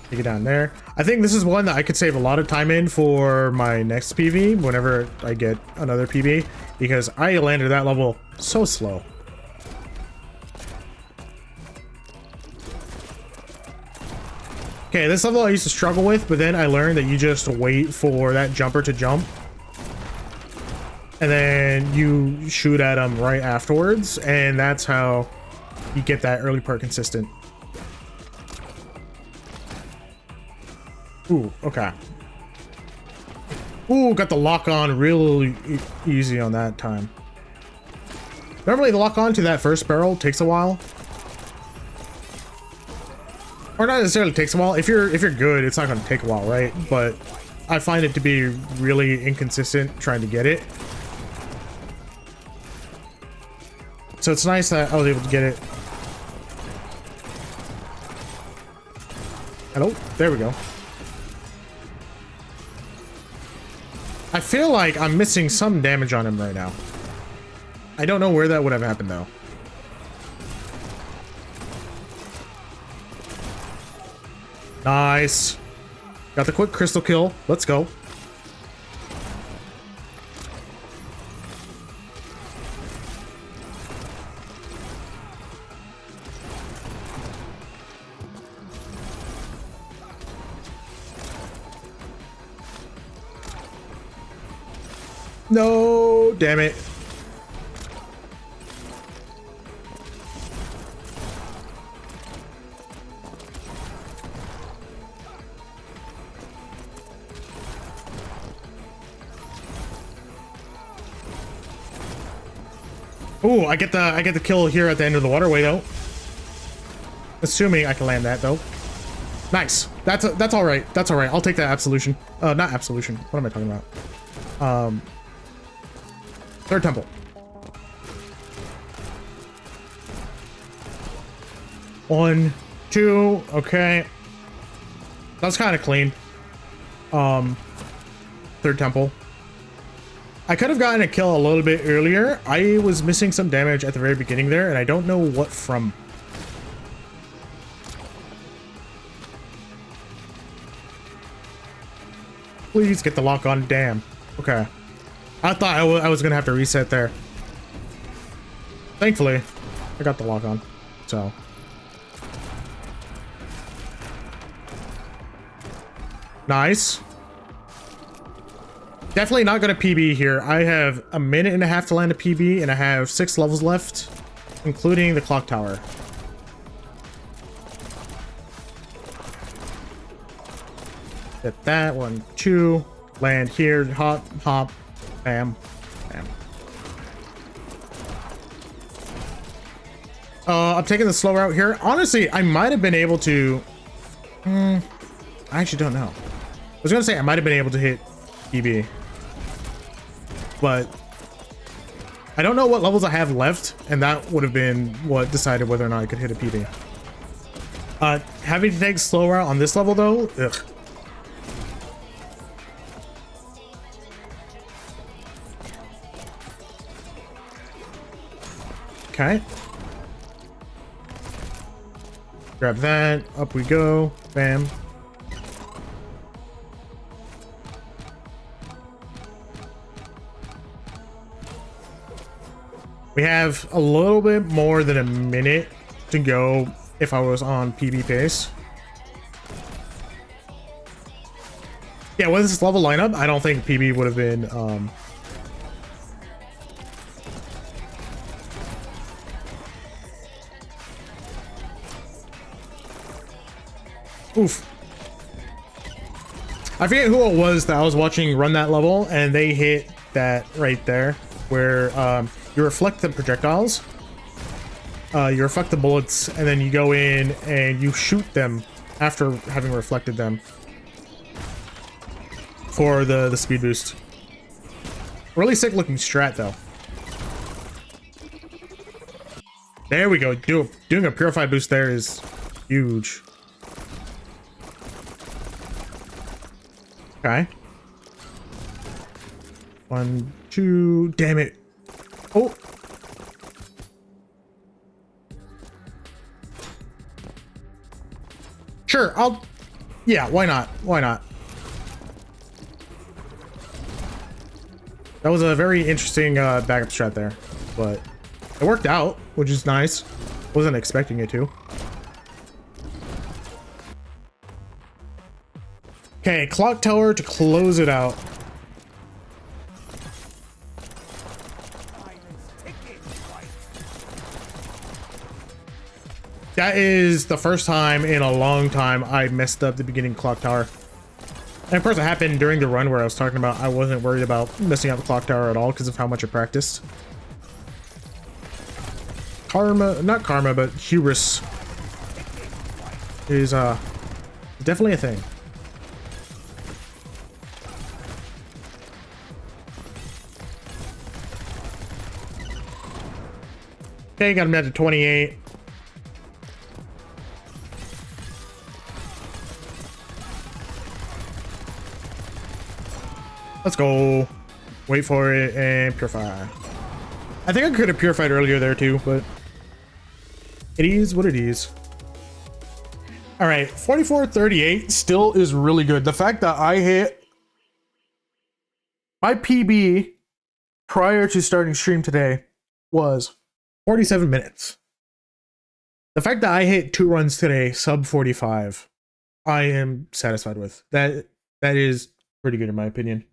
Take it down there. I think this is one that I could save a lot of time in for my next PV whenever I get another PV, because I landed that level so slow. Okay, this level I used to struggle with, but then I learned that you just wait for that jumper to jump. And then you shoot at them right afterwards, and that's how you get that early part consistent. Ooh, okay. Ooh, got the lock on real easy on that time. Normally the lock on to that first barrel takes a while. Or not necessarily takes a while. If you're good, it's not going to take a while, right? But I find it to be really inconsistent trying to get it. So it's nice that I was able to get it. Hello? There we go. I feel like I'm missing some damage on him right now. I don't know where that would have happened though. Nice. Got the quick crystal kill. Let's go. No, damn it. Ooh, I get the kill here at the end of the waterway though. Assuming I can land that though. Nice. That's all right. That's all right. I'll take that absolution. Not absolution. What am I talking about? Third temple. One, two. Okay. That's kind of clean. Third temple. I could have gotten a kill a little bit earlier. I was missing some damage at the very beginning there, and I don't know what from. Please get the lock on. Damn. Okay. I thought I was gonna have to reset there. Thankfully, I got the lock on. So. Nice. Definitely not gonna PB here. I have a minute and a half to land a PB, and I have 6 levels left, including the clock tower. Get that one, 2. Land here. Hop, hop, bam, bam. I'm taking the slow route here. Honestly, I might have been able to. I actually don't know. I was gonna say I might have been able to hit PB. But I don't know what levels I have left, and that would have been what decided whether or not I could hit a PB. Having to take slow route on this level though, ugh. Okay. Grab that, up we go, bam. We have a little bit more than a minute to go if I was on PB pace. Yeah, with this level lineup, I don't think PB would have been Oof. I forget who it was that I was watching run that level, and they hit that right there where you reflect the projectiles, you reflect the bullets, and then you go in and you shoot them after having reflected them for the speed boost. Really sick looking strat though. There we go. Doing a purify boost there is huge. Okay. 1, 2, damn it. Oh. Sure, yeah, why not? Why not? That was a very interesting backup strat there, but it worked out, which is nice. Wasn't expecting it to. Okay, clock tower to close it out. That is the first time in a long time I messed up the beginning clock tower. And of course it happened during the run where I was talking about I wasn't worried about messing up the clock tower at all because of how much I practiced. Karma, not karma, but hubris is definitely a thing. Okay, got him down to 28. Let's go. Wait for it and purify. I think I could have purified earlier there too, but it is what it is. All right, 44:38 still is really good. The fact that I hit my PB prior to starting stream today was 47 minutes. The fact that I hit 2 runs today, sub 45, I am satisfied with. That is pretty good in my opinion.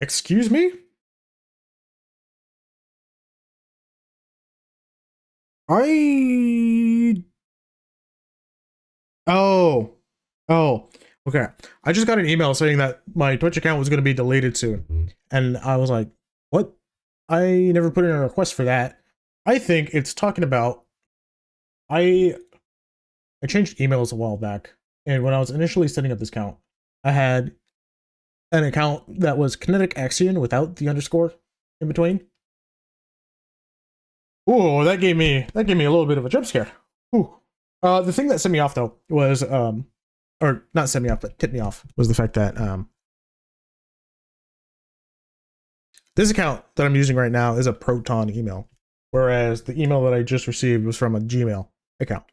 Excuse me? Oh, okay. I just got an email saying that my Twitch account was going to be deleted soon. And I was like, what? I never put in a request for that. I think it's talking about, I changed emails a while back. And when I was initially setting up this account, I had an account that was Kinetic Axion without the underscore in between. Ooh, that gave me a little bit of a jump scare. Ooh. The thing that set me off though was or not set me off, but tipped me off was the fact that this account that I'm using right now is a Proton email, whereas the email that I just received was from a Gmail account.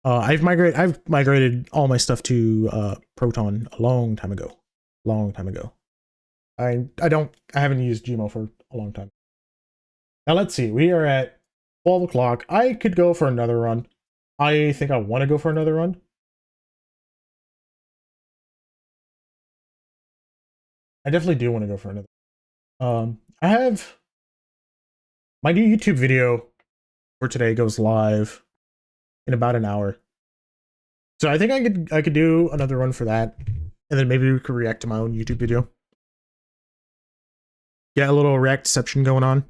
I've migrated all my stuff to Proton a long time ago. I haven't used Gmail for a long time. Now let's see, we are at 12 o'clock. I could go for another run. I think I want to go for another run. I definitely do want to go for another. I have my new YouTube video for today goes live in about an hour. So I think I could do another run for that. And then maybe we could react to my own YouTube video. Get a little reactception going on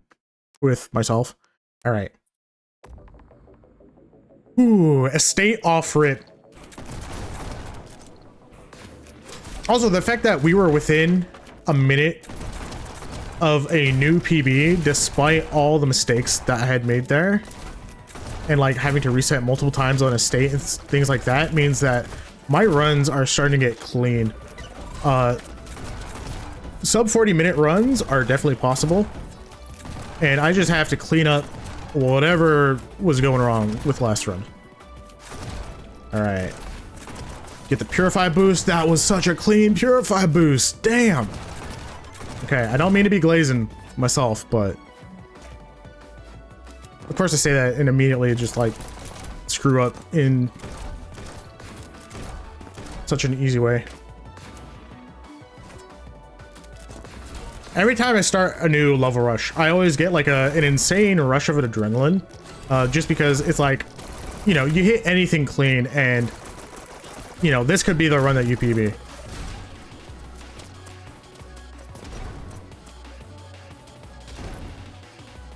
with myself. All right. Ooh, estate off rip. Also, the fact that we were within a minute of a new PB, despite all the mistakes that I had made there, and like having to reset multiple times on estate and things like that, means that my runs are starting to get clean. Sub 40-minute runs are definitely possible, and I just have to clean up whatever was going wrong with last run. All right, get the purify boost. That was such a clean purify boost. Damn. Okay, I don't mean to be glazing myself, but of course I say that and immediately just like screw up in such an easy way. Every time I start a new level rush, I always get like an insane rush of adrenaline, just because it's like, you know, you hit anything clean and, you know, this could be the run that you PB.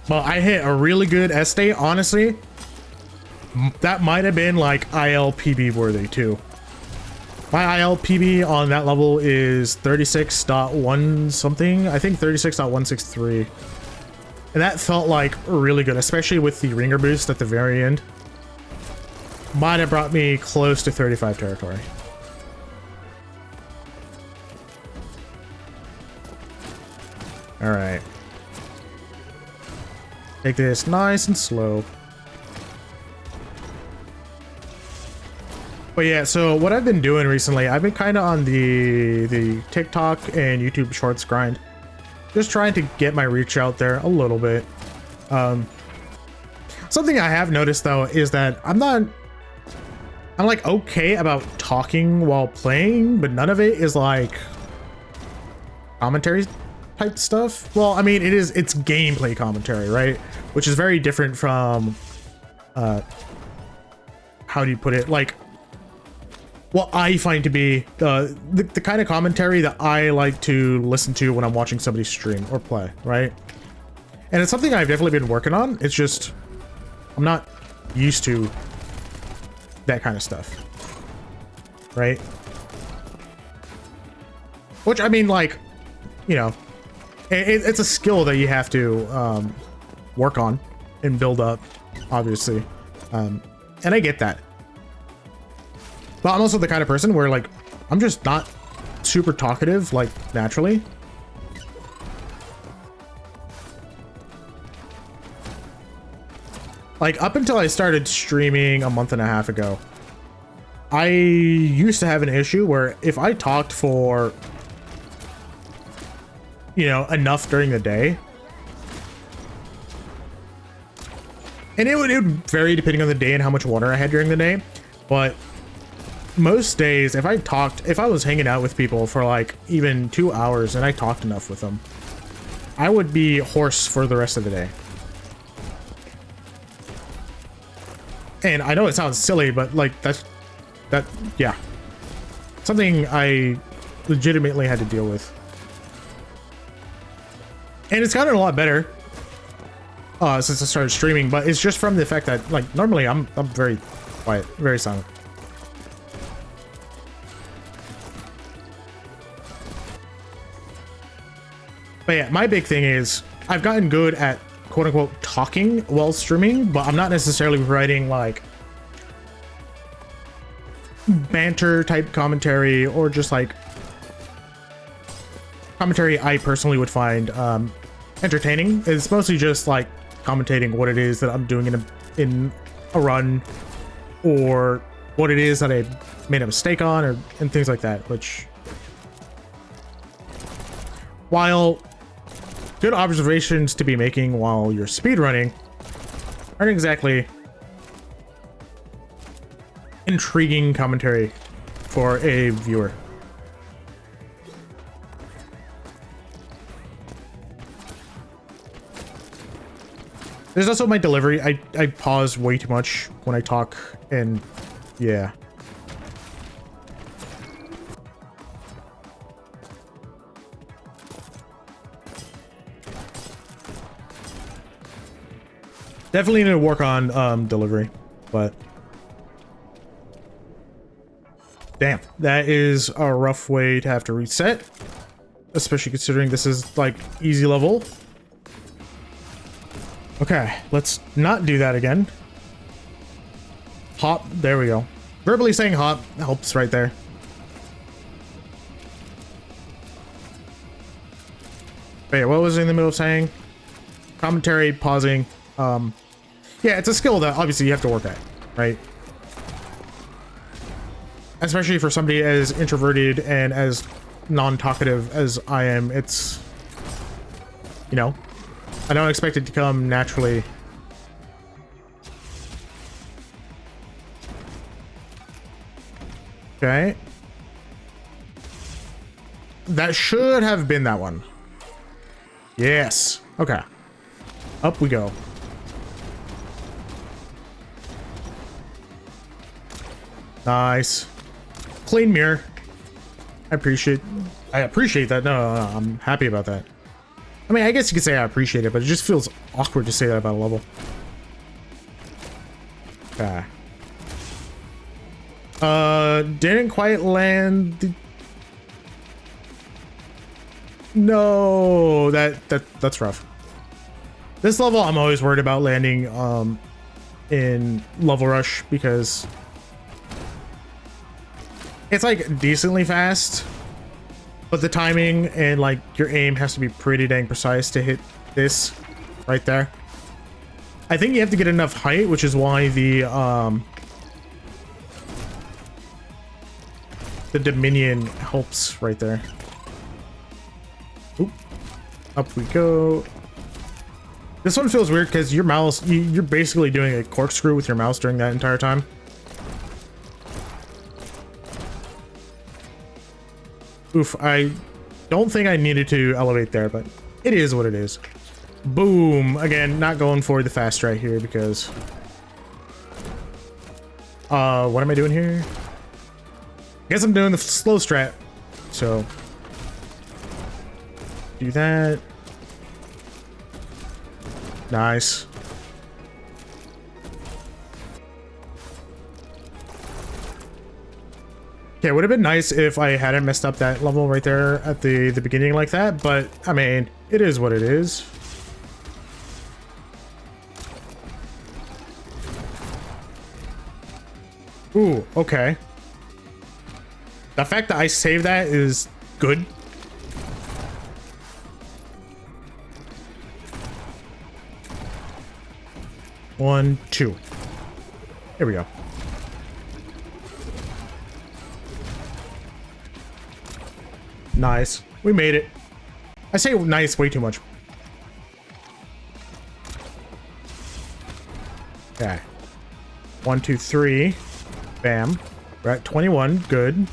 But I hit a really good S state, honestly. That might have been like ILPB worthy too. My ILPB on that level is 36.1 something. I think 36.163. And that felt like really good, especially with the ringer boost at the very end. Might have brought me close to 35 territory. All right. Take this nice and slow. But yeah, so what I've been doing recently, I've been kind of on the TikTok and YouTube Shorts grind. Just trying to get my reach out there a little bit. Something I have noticed though is that I'm like okay about talking while playing, but none of it is like commentary type stuff. Well, I mean, it's gameplay commentary, right? Which is very different from, how do you put it? Like, what I find to be the kind of commentary that I like to listen to when I'm watching somebody stream or play, right? And it's something I've definitely been working on. It's just, I'm not used to that kind of stuff, right? Which, I mean, like, you know, it's a skill that you have to work on and build up, obviously. And I get that. But I'm also the kind of person where, like, I'm just not super talkative, like, naturally. Like, up until I started streaming a month and a half ago, I used to have an issue where if I talked for, you know, enough during the day, and it would vary depending on the day and how much water I had during the day, but most days, if I was hanging out with people for like even 2 hours and I talked enough with them, I would be hoarse for the rest of the day. And I know it sounds silly, but like yeah, something I legitimately had to deal with. And it's gotten a lot better since I started streaming, but it's just from the fact that, like, normally I'm very quiet, very silent. But yeah, my big thing is I've gotten good at quote unquote talking while streaming, but I'm not necessarily writing like banter type commentary or just like commentary I personally would find entertaining. It's mostly just like commentating what it is that I'm doing in a run, or what it is that I made a mistake on, and things like that, which, while good observations to be making while you're speedrunning, aren't exactly intriguing commentary for a viewer. There's also my delivery. I pause way too much when I talk, and yeah. Definitely need to work on delivery, but damn, that is a rough way to have to reset, especially considering this is like easy level. Okay, let's not do that again. Hop, there we go. Verbally saying hop helps right there. Wait, what was I in the middle of saying? Commentary, pausing. Yeah, it's a skill that obviously you have to work at, right? Especially for somebody as introverted and as non-talkative as I am, it's, you know, I don't expect it to come naturally. Okay. That should have been that one. Yes. Okay. Up we go. Nice. Clean mirror. I appreciate that. No, I'm happy about that. I mean, I guess you could say I appreciate it, but it just feels awkward to say that about a level. Okay. Didn't quite land. No, that's rough. This level, I'm always worried about landing in Level Rush because it's like decently fast, but the timing and like your aim has to be pretty dang precise to hit this right there. I think you have to get enough height, which is why the Dominion helps right there. Oop. Up we go. This one feels weird because your mouse, you're basically doing a corkscrew with your mouse during that entire time. Oof, I don't think I needed to elevate there, but it is what it is. Boom. Again, not going for the fast strat here because... what am I doing here? I guess I'm doing the slow strat. So... do that. Nice. Okay, it would have been nice if I hadn't messed up that level right there at the beginning like that, but I mean, it is what it is. Ooh, okay. The fact that I saved that is good. One, two. Here we go. Nice. We made it. I say nice way too much. Okay. 1, 2, 3. Bam. We're at 21. Good.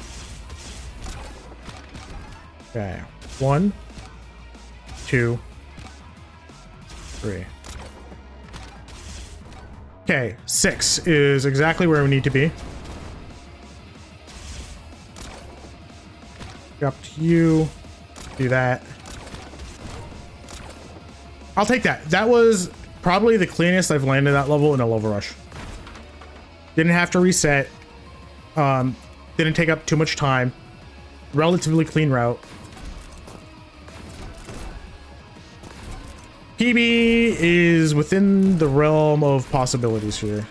Okay. 1, 2, 3. Okay. 6 is exactly where we need to be. Up to you. Do that. I'll take that. That was probably the cleanest I've landed that level in a Level Rush. Didn't have to reset. Didn't take up too much time. Relatively clean route. PB is within the realm of possibilities here.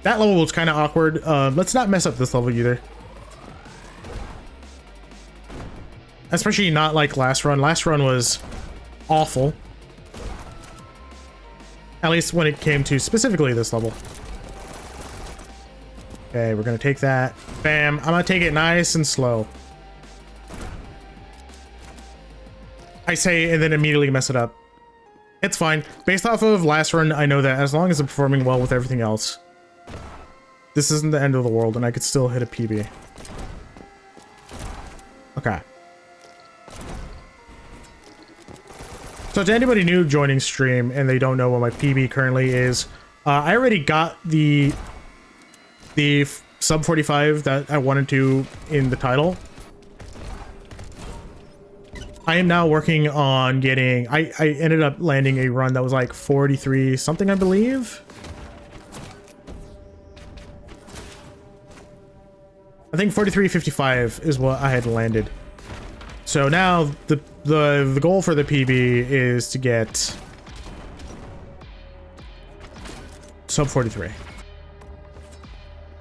That level was kind of awkward. Let's not mess up this level either. Especially not like last run. Last run was awful. At least when it came to specifically this level. Okay, we're gonna take that. Bam. I'm gonna take it nice and slow. I say and then immediately mess it up. It's fine. Based off of last run, I know that as long as I'm performing well with everything else, this isn't the end of the world and I could still hit a PB. Okay. So to anybody new joining stream and they don't know what my PB currently is, I already got the sub 45 that I wanted to in the title. I am now working on getting, I ended up landing a run that was like 43 something, I believe. I think 43.55 is what I had landed. So now the goal for the PB is to get sub 43.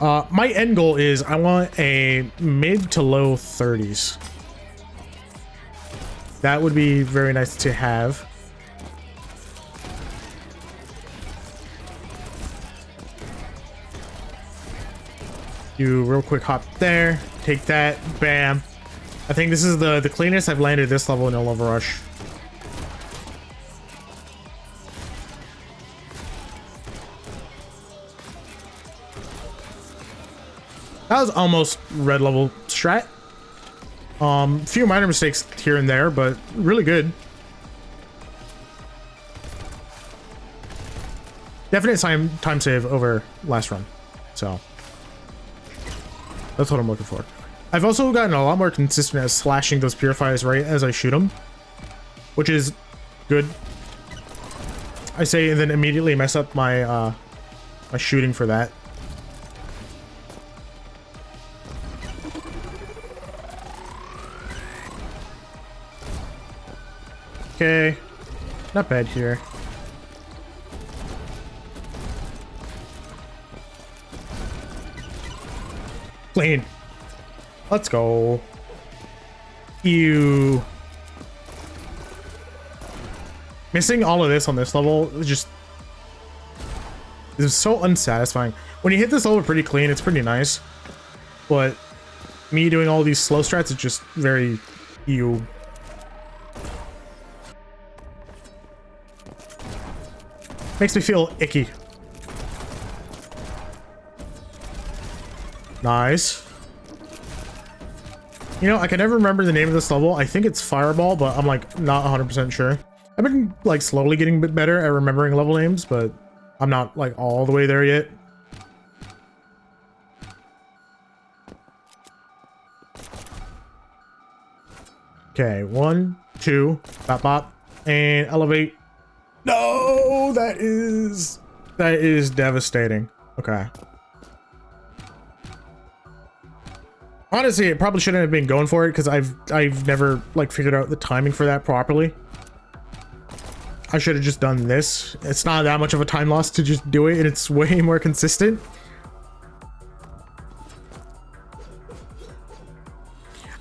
My end goal is I want a mid to low 30s. That would be very nice to have. Do real quick hop there, take that, bam. I think this is the cleanest I've landed this level in a Level Rush. That was almost red level strat. Few minor mistakes here and there, but really good. Definite time save over last run. So that's what I'm looking for. I've also gotten a lot more consistent at slashing those purifiers right as I shoot them, which is good. I say, and then immediately mess up my my shooting for that. Okay, not bad here. Clean. Let's go. Ew. Missing all of this on this level is so unsatisfying. When you hit this level pretty clean, it's pretty nice. But me doing all these slow strats is just very ew. Makes me feel icky. Nice. You know, I can never remember the name of this level. I think it's Fireball, but I'm like not 100% sure. I've been like slowly getting a bit better at remembering level names, but I'm not like all the way there yet. Okay, 1, 2, bop bop, and elevate. No, that is devastating. Okay. Honestly, it probably shouldn't have been going for it because I've never like figured out the timing for that properly. I should have just done this. It's not that much of a time loss to just do it, and it's way more consistent.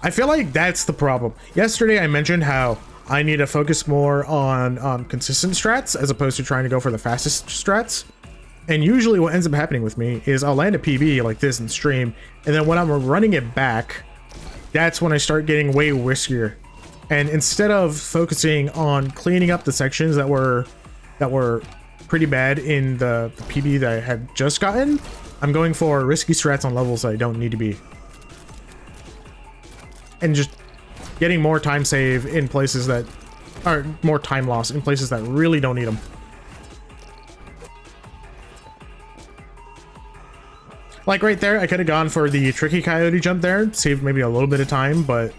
I feel like that's the problem. Yesterday I mentioned how I need to focus more on consistent strats as opposed to trying to go for the fastest strats. And usually what ends up happening with me is I'll land a PB like this in stream, and then when I'm running it back, that's when I start getting way riskier. And instead of focusing on cleaning up the sections that were pretty bad in the PB that I had just gotten, I'm going for risky strats on levels that I don't need to be. And just getting more time save in places that are more time loss in places that really don't need them. Like right there, I could have gone for the tricky coyote jump there, saved maybe a little bit of time, but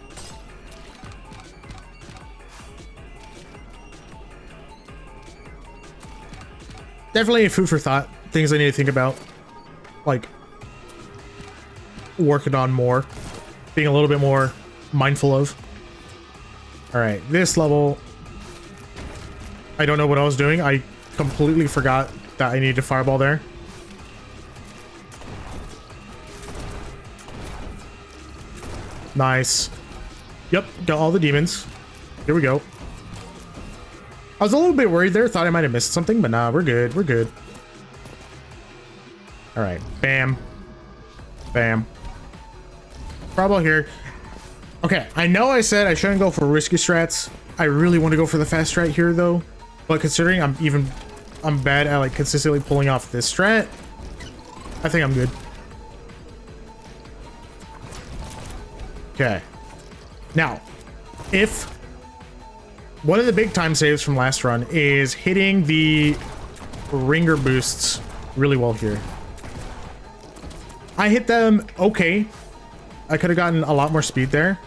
definitely food for thought. Things I need to think about, like working on more, being a little bit more mindful of. All right, this level, I don't know what I was doing. I completely forgot that I needed to fireball there. Nice. Yep, got all the demons. Here we go. I was a little bit worried there. Thought I might have missed something, but nah, we're good. We're good. All right, bam. Bam. Fireball here. Okay, I know I said I shouldn't go for risky strats. I really want to go for the fast strat here though. But considering I'm bad at like consistently pulling off this strat, I think I'm good. Okay. Now, if one of the big time saves from last run is hitting the ringer boosts really well here. I hit them okay. I could have gotten a lot more speed there.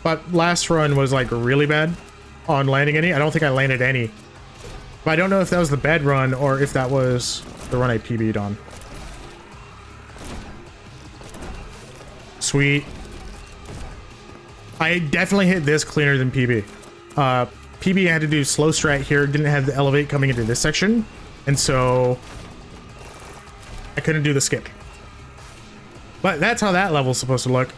But last run was like really bad on landing any. I don't think I landed any. But I don't know if that was the bad run or if that was the run I PB'd on. Sweet. I definitely hit this cleaner than PB. PB had to do slow strat here, didn't have the elevate coming into this section, and so I couldn't do the skip. But that's how that level's supposed to look.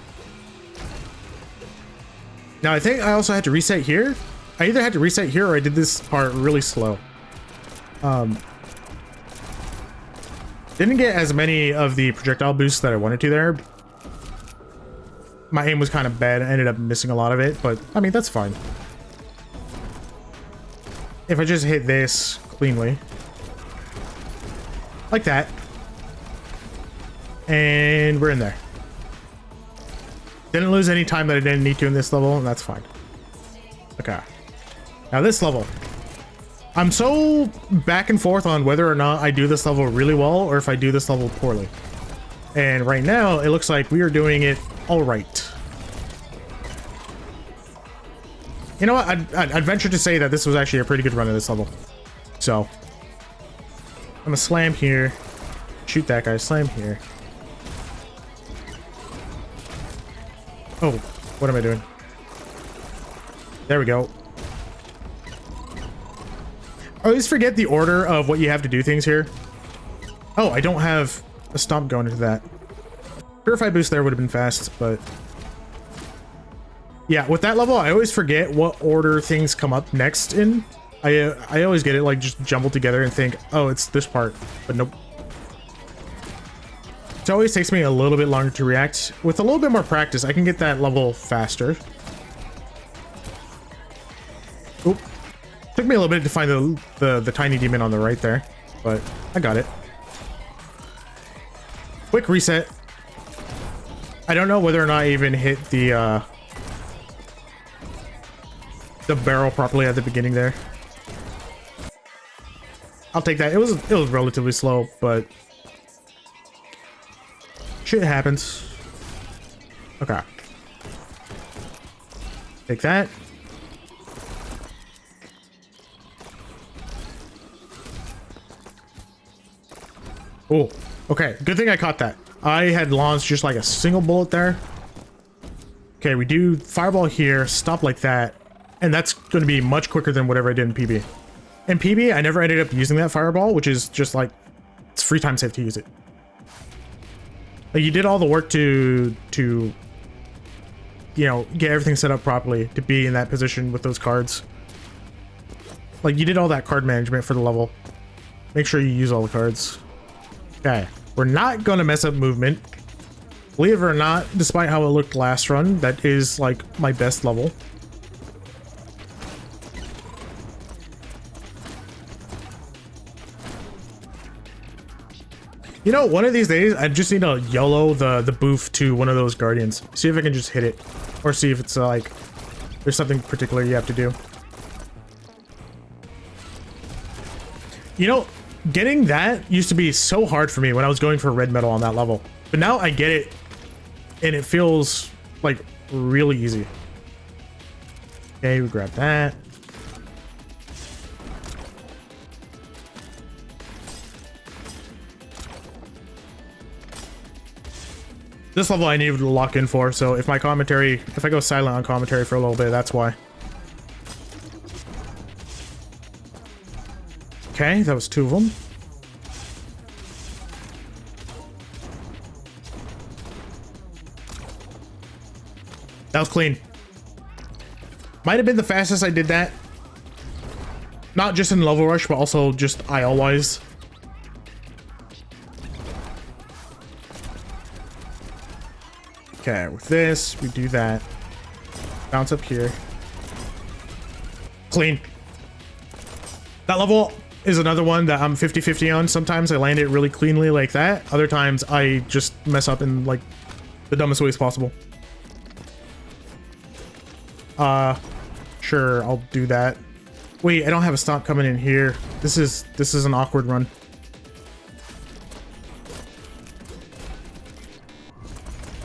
Now I think I also had to reset here. I either had to reset here or I did this part really slow. Didn't get as many of the projectile boosts that I wanted to there. My aim was kind of bad. I ended up missing a lot of it, but I mean, that's fine. If I just hit this cleanly. Like that. And we're in there. Didn't lose any time that I didn't need to in this level, and that's fine. Okay. Now this level. I'm so back and forth on whether or not I do this level really well or if I do this level poorly. And right now, it looks like we are doing it all right. You know what? I'd venture to say that this was actually a pretty good run of this level. So, I'm gonna slam here. Shoot that guy. Slam here. Oh, what am I doing? There we go. I always forget the order of what you have to do things here. Oh, I don't have a stomp going into that. Purify boost there would have been fast, but... yeah, with that level, I always forget what order things come up next in. I always get it, like, just jumbled together and think, oh, it's this part, but nope. It always takes me a little bit longer to react. With a little bit more practice, I can get that level faster. Oop. Took me a little bit to find the tiny demon on the right there, but I got it. Quick reset. I don't know whether or not I even hit the barrel properly at the beginning there. I'll take that. It was relatively slow, but shit happens. Okay. Take that. Oh, okay. Good thing I caught that. I had launched just like a single bullet there. Okay, we do fireball here, stop like that, and that's going to be much quicker than whatever I did in PB. In PB, I never ended up using that fireball, which is just like, it's free time safe to use it. Like, you did all the work to you know, get everything set up properly to be in that position with those cards. Like, you did all that card management for the level. Make sure you use all the cards. Okay, we're not gonna mess up movement. Believe it or not, despite how it looked last run, that is like my best level. You know, one of these days, I just need to YOLO the boof to one of those guardians. See if I can just hit it. Or see if it's like, there's something particular you have to do. You know, getting that used to be so hard for me when I was going for red medal on that level. But now I get it, and it feels like really easy. Okay, we grab that. This level I needed to lock in for, so if my commentary, if I go silent on commentary for a little bit, that's why. Okay, that was two of them. That was clean. Might have been the fastest I did that. Not just in level rush, but also just IL-wise. Okay, with this, we do that. Bounce up here. Clean. That level is another one that I'm 50-50 on. Sometimes I land it really cleanly like that. Other times I just mess up in like the dumbest ways possible. Sure, I'll do that. Wait, I don't have a stomp coming in here. This is an awkward run.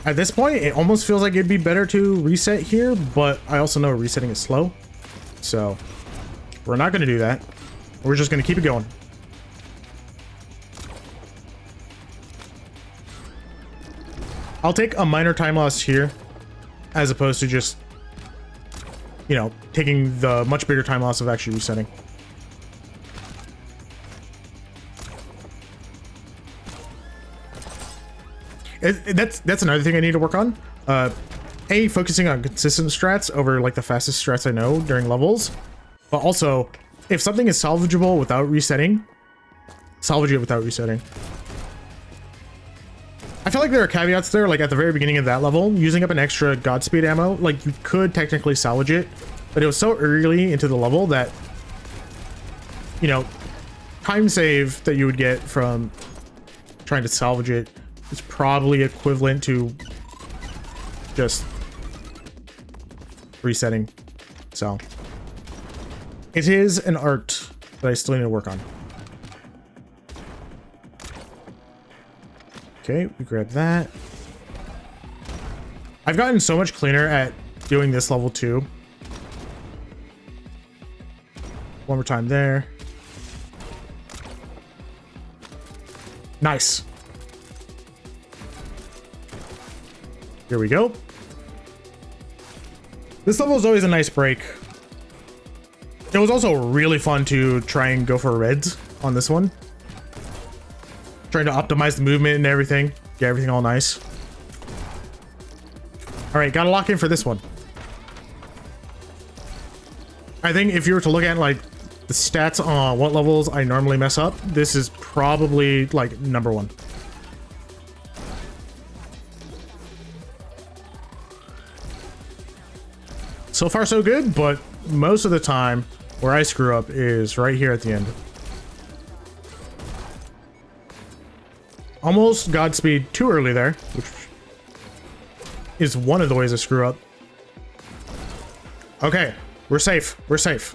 At this point, it almost feels like it'd be better to reset here, but I also know resetting is slow. So, we're not going to do that. We're just going to keep it going. I'll take a minor time loss here, as opposed to just, you know, taking the much bigger time loss of actually resetting. That's another thing I need to work on. Focusing on consistent strats over like the fastest strats I know during levels, but also if something is salvageable without resetting, salvage it without resetting. I feel like there are caveats there, like at the very beginning of that level, using up an extra Godspeed ammo, like you could technically salvage it, but it was so early into the level that, you know, time save that you would get from trying to salvage it is probably equivalent to just resetting. So it is an art that I still need to work on. Okay, we grab that. I've gotten so much cleaner at doing this level too. One more time there. Nice. Here we go. This level is always a nice break. It was also really fun to try and go for reds on this one. Trying to optimize the movement and everything. Get everything all nice. All right, gotta lock in for this one. I think if you were to look at like the stats on what levels I normally mess up, this is probably like number one. So far so good, but most of the time where I screw up is right here at the end. Almost Godspeed too early there, which is one of the ways I screw up. Okay, we're safe. We're safe.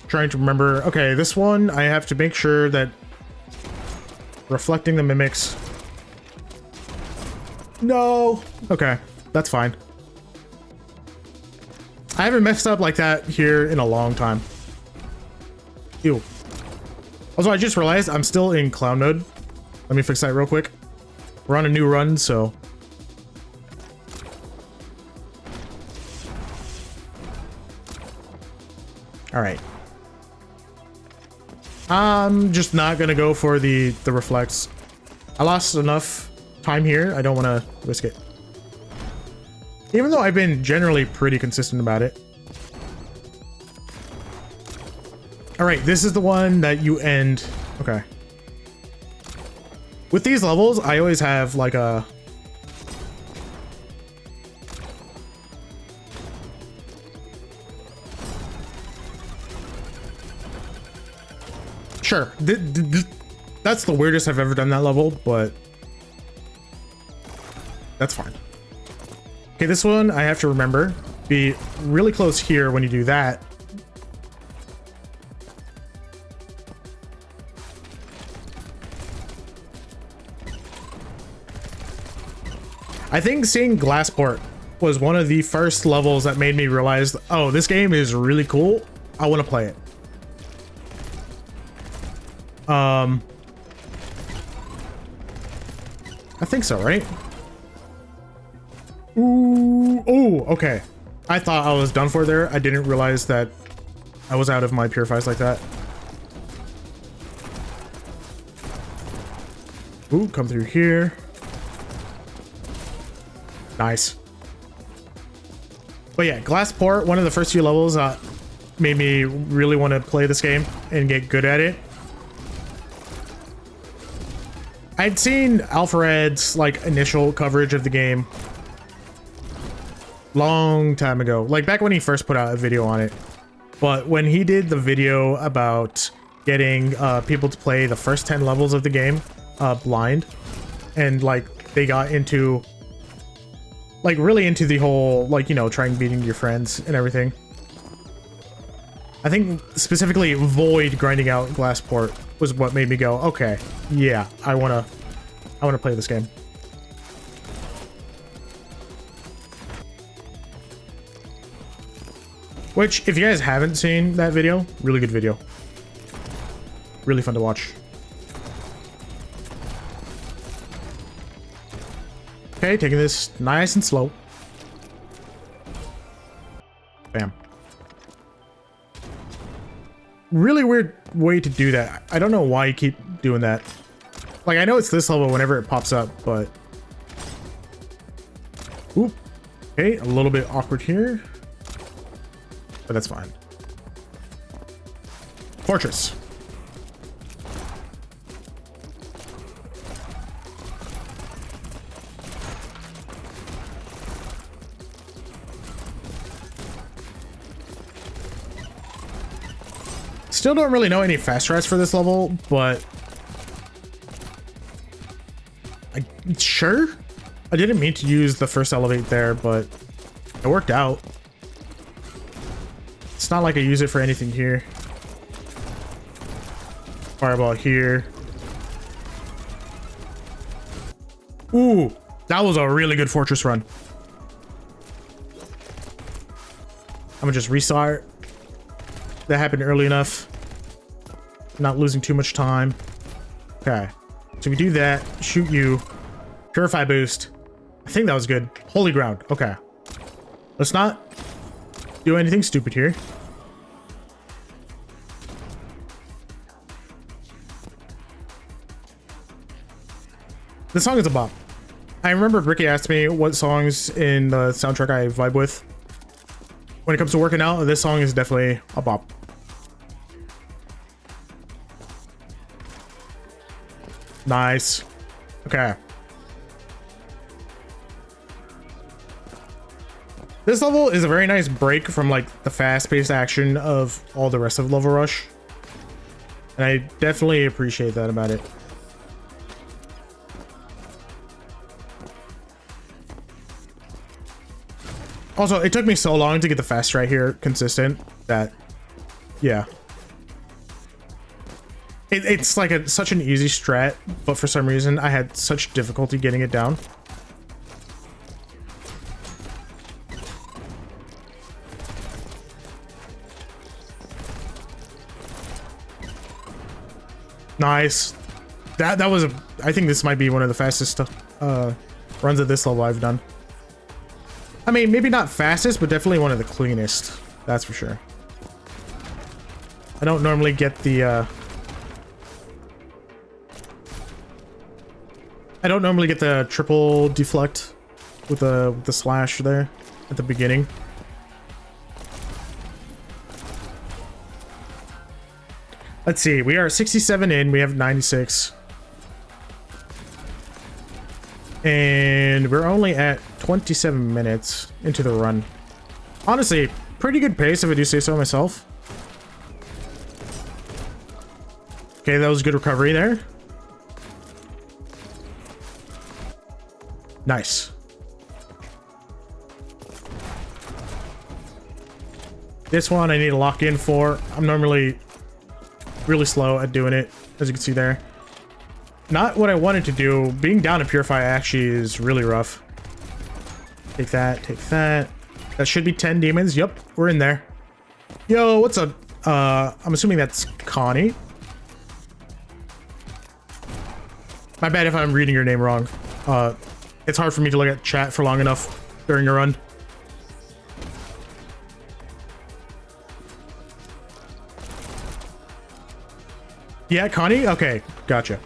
Trying to remember. Okay, this one I have to make sure that reflecting the mimics. No. Okay, that's fine. I haven't messed up like that here in a long time. Ew. Also, I just realized I'm still in clown mode. Let me fix that real quick. We're on a new run, so. All right. I'm just not gonna go for the reflects. I lost enough time here. I don't want to risk it. Even though I've been generally pretty consistent about it. All right, this is the one that you end. Okay. With these levels, I always have like a... Sure. That's the weirdest I've ever done that level, but that's fine. Okay, this one I have to remember. Be really close here when you do that. I think seeing Glassport was one of the first levels that made me realize, oh, this game is really cool. I want to play it. I think so, right? Ooh, oh, okay. I thought I was done for there. I didn't realize that I was out of my purifies like that. Ooh, come through here. Nice. But yeah, Glassport, one of the first few levels made me really want to play this game and get good at it. I'd seen Alfred's like initial coverage of the game long time ago, like back when he first put out a video on it. But when he did the video about getting people to play the first 10 levels of the game blind, and like they got into like really into the whole like, you know, trying beating your friends and everything. I think specifically Void grinding out Glassport was what made me go, okay, yeah, I wanna play this game. Which, if you guys haven't seen that video, really good video. Really fun to watch. Okay, taking this nice and slow. Bam. Really weird way to do that. I don't know why you keep doing that. Like, I know it's this level whenever it pops up, but... Oop. Okay, a little bit awkward here. But that's fine. Fortress. Still don't really know any fast strats for this level, but sure. I didn't mean to use the first elevate there, but it worked out. It's not like I use it for anything here. Fireball here. Ooh, that was a really good fortress run. I'm gonna just restart. That happened early enough. Not losing too much time. Okay. So we do that. Shoot you. Purify boost. I think that was good. Holy ground. Okay. Let's not do anything stupid here. This song is a bop. I remember Ricky asked me what songs in the soundtrack I vibe with. When it comes to working out, this song is definitely a bop. Nice. Okay. This level is a very nice break from like the fast-paced action of all the rest of Level Rush. And I definitely appreciate that about it. Also, it took me so long to get the fast right here consistent that, yeah. It's like such an easy strat, but for some reason I had such difficulty getting it down. Nice. That was a. I think this might be one of the fastest runs of this level I've done. I mean, maybe not fastest, but definitely one of the cleanest. That's for sure. I don't normally get the. I don't normally get the triple deflect with the slash there at the beginning. Let's see. We are 67 in. We have 96. And we're only at 27 minutes into the run. Honestly, pretty good pace if I do say so myself. Okay, that was a good recovery there. Nice. This one I need to lock in for. I'm normally really slow at doing it, as you can see there. Not what I wanted to do. Being down to Purify actually is really rough. Take that, take that. That should be 10 demons. Yep, we're in there. Yo, what's up? I'm assuming that's Connie. My bad if I'm reading your name wrong. It's hard for me to look at chat for long enough during a run. Yeah, Connie? Okay, gotcha.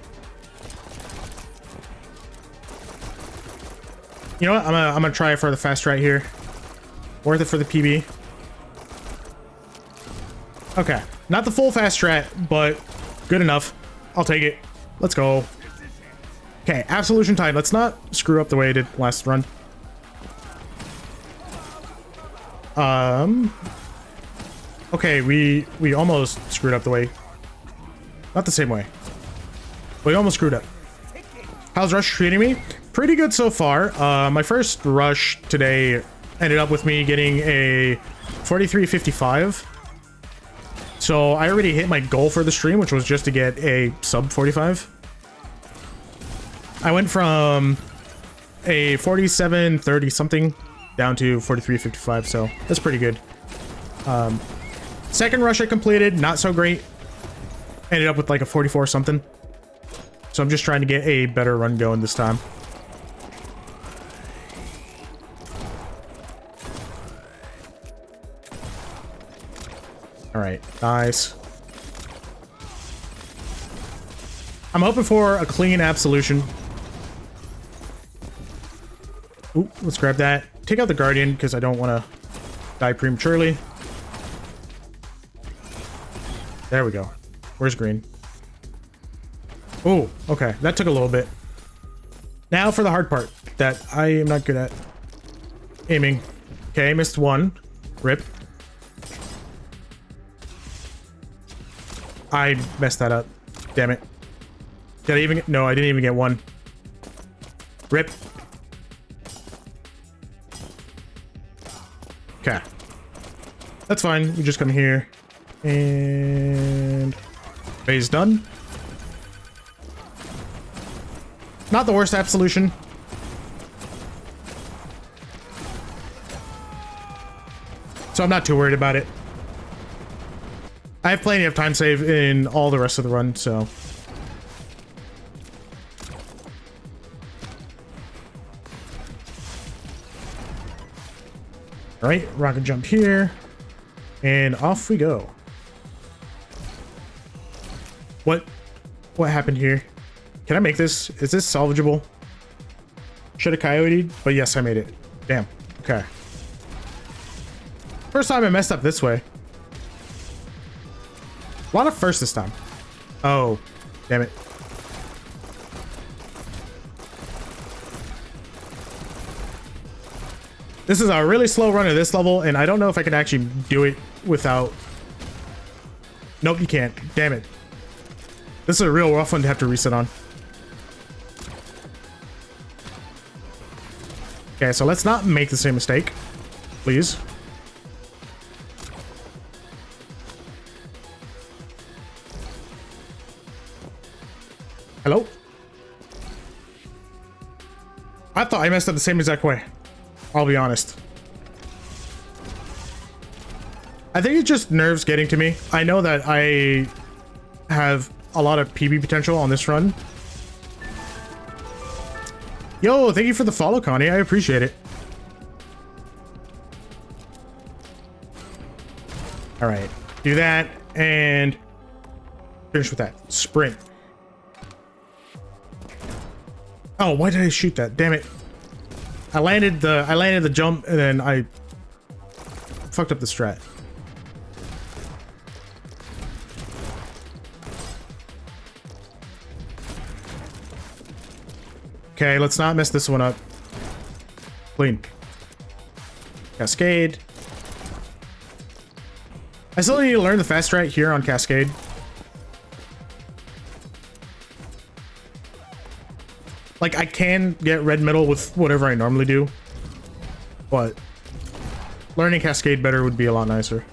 You know what? I'm gonna try it for the fast right here. Worth it for the PB. Okay, not the full fast strat, but good enough. I'll take it. Let's go. Okay, Absolution Tide. Let's not screw up the way I did last run. Okay, we almost screwed up the way. Not the same way. We almost screwed up. How's Rush treating me? Pretty good so far. My first rush today ended up with me getting a 43.55. So I already hit my goal for the stream, which was just to get a sub 45. I went from a 47.30 something down to 43.55, so that's pretty good. Second rush I completed, not so great. Ended up with like a 44 something. So I'm just trying to get a better run going this time. All right, nice. I'm hoping for a clean Absolution. Ooh, let's grab that. Take out the Guardian because I don't want to die prematurely. There we go. Where's green? Oh, okay. That took a little bit. Now for the hard part that I am not good at. Aiming. Okay, missed one. Rip. I messed that up. Damn it. Did I even get... No, I didn't even get one. Rip. Okay. That's fine. We just come here. And... phase done. Not the worst absolution. So I'm not too worried about it. I have plenty of time save in all the rest of the run, so... Alright, rocket jump here. And off we go. What happened here? Can I make this? Is this salvageable? Should have coyoted, but yes, I made it. Damn. Okay. First time I messed up this way. A lot of firsts this time. Oh, damn it. This is a really slow run at this level, and I don't know if I can actually do it without... Nope, you can't. Damn it. This is a real rough one to have to reset on. Okay, so let's not make the same mistake, please. Hello? I thought I messed up the same exact way. I'll be honest. I think it's just nerves getting to me. I know that I have a lot of PB potential on this run. Yo, thank you for the follow, Connie. I appreciate it. All right, do that and finish with that. Sprint. Oh, why did I shoot that? Damn it. I landed the jump and then I fucked up the strat. Okay, let's not mess this one up. Clean. Cascade. I still need to learn the fast strat here on Cascade. Like, I can get red medal with whatever I normally do, but learning Cascade better would be a lot nicer.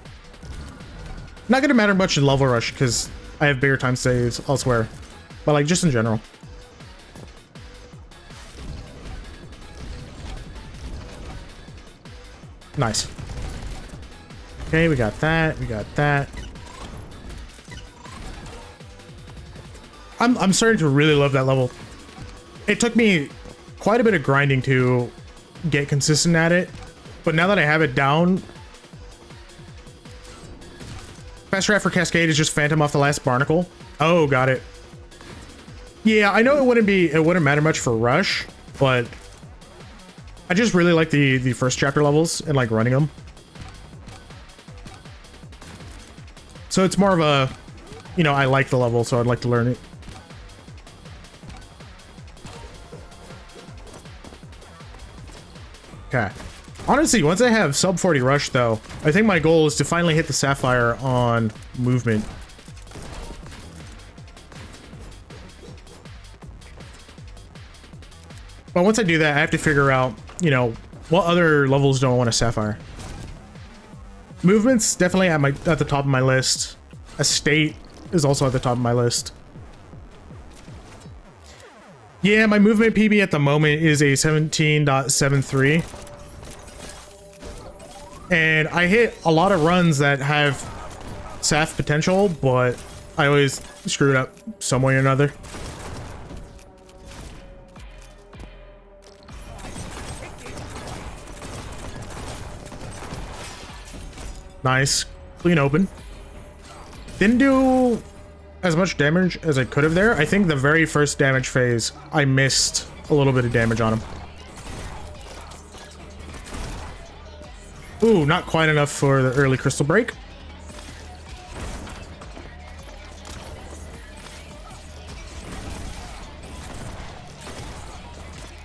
Not gonna matter much in level rush because I have bigger time saves elsewhere, but like just in general. Nice. Okay, we got that. We got that. I'm starting to really love that level. It took me quite a bit of grinding to get consistent at it, but now that I have it down, fast strat for Cascade is just Phantom off the last Barnacle. Oh, got it. Yeah, I know it wouldn't matter much for Rush, but I just really like the first chapter levels and like running them. So it's more of a, you know, I like the level, so I'd like to learn it. Okay. Honestly, once I have sub 40 rush though, I think my goal is to finally hit the Sapphire on movement. But once I do that, I have to figure out, you know, what other levels do I want a Sapphire? Movement's definitely at the top of my list. Estate is also at the top of my list. Yeah, my movement PB at the moment is a 17.73. And I hit a lot of runs that have Saf potential, but I always screw it up some way or another. Nice. Clean open. Didn't do as much damage as I could have there. I think the very first damage phase, I missed a little bit of damage on him. Ooh, not quite enough for the early crystal break.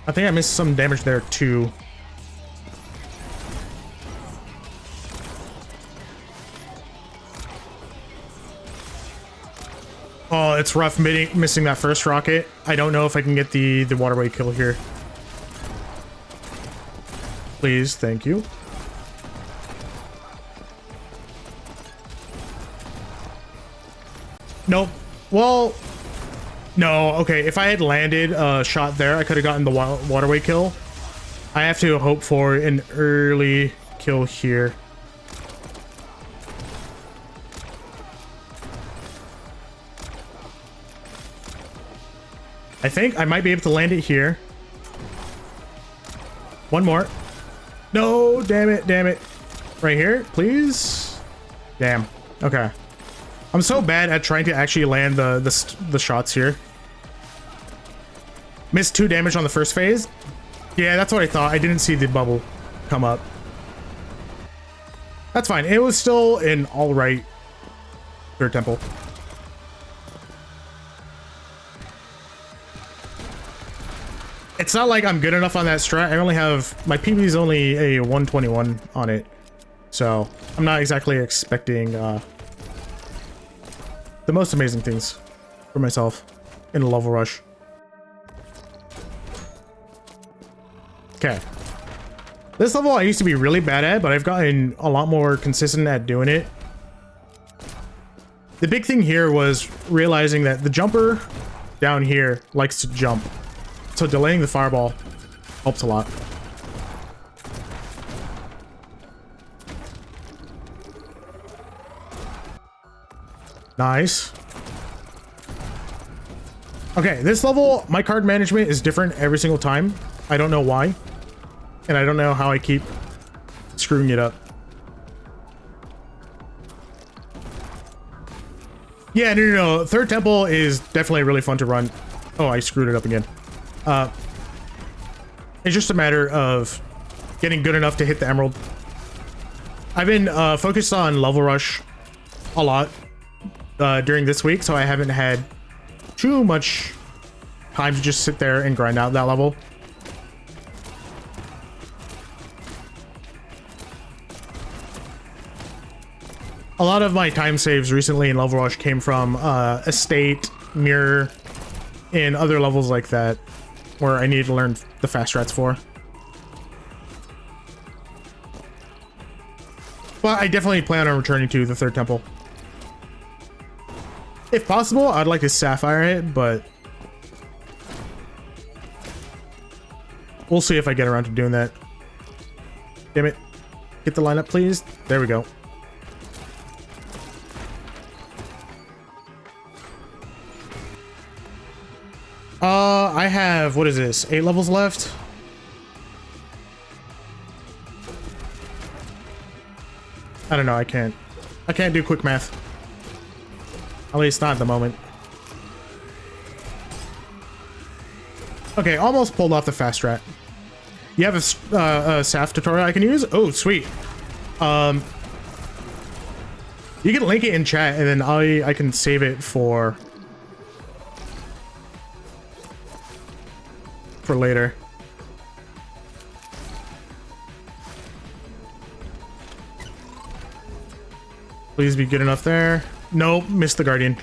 I think I missed some damage there too. Oh, it's rough missing that first rocket. I don't know if I can get the waterway kill here. Please, thank you. Nope. Well, no. Okay, if I had landed a shot there, I could have gotten the waterway kill. I have to hope for an early kill here. I think I might be able to land it here. One more. No, damn it, damn it. Right here, please. Damn. Okay. I'm so bad at trying to actually land the shots here. Missed 2 damage on the first phase. Yeah, that's what I thought. I didn't see the bubble come up. That's fine. It was still an alright third temple. It's not like I'm good enough on that strat. I only have... My PB is only a 121 on it. So, I'm not exactly expecting the most amazing things for myself in a level rush. Okay. This level I used to be really bad at, but I've gotten a lot more consistent at doing it. The big thing here was realizing that the jumper down here likes to jump. So delaying the fireball helps a lot. Nice. Okay, this level, my card management is different every single time. I don't know why. And I don't know how I keep screwing it up. Yeah, no. Third temple is definitely really fun to run. Oh, I screwed it up again. It's just a matter of getting good enough to hit the emerald. I've been focused on level rush a lot during this week, so I haven't had too much time to just sit there and grind out that level. A lot of my time saves recently in level rush came from estate, mirror, and other levels like that, where I needed to learn the fast strats for. But I definitely plan on returning to the third temple. If possible, I'd like to sapphire it, but we'll see if I get around to doing that. Damn it. Get the lineup, please. There we go. I have, what is this? 8 levels left? I don't know, I can't do quick math. At least not at the moment. Okay, almost pulled off the fast strat. You have a SAF tutorial I can use? Oh, sweet. You can link it in chat, and then I can save it for later. Please be good enough there. Nope, missed the guardian.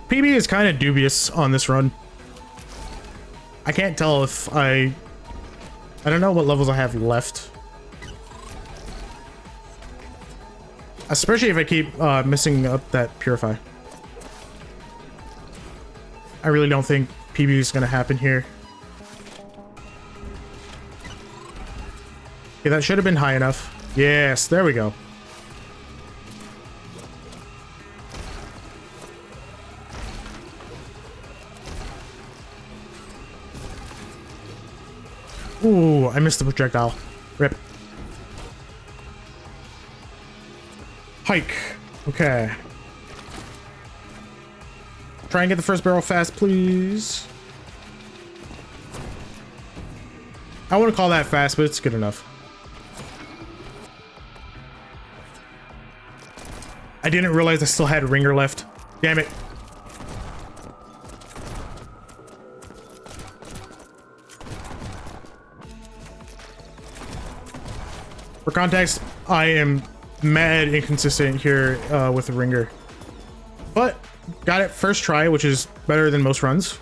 PB is kind of dubious on this run. I can't tell if I don't know what levels I have left. Especially if I keep missing up that purify. I really don't think PB is going to happen here. Okay, that should have been high enough. Yes, there we go. Ooh, I missed the projectile. Rip. Hike. Okay. Try and get the first barrel fast, please. I wouldn't call that fast, but it's good enough. I didn't realize I still had ringer left. Damn it. For context, I am mad inconsistent here with the ringer. But got it first try, which is better than most runs.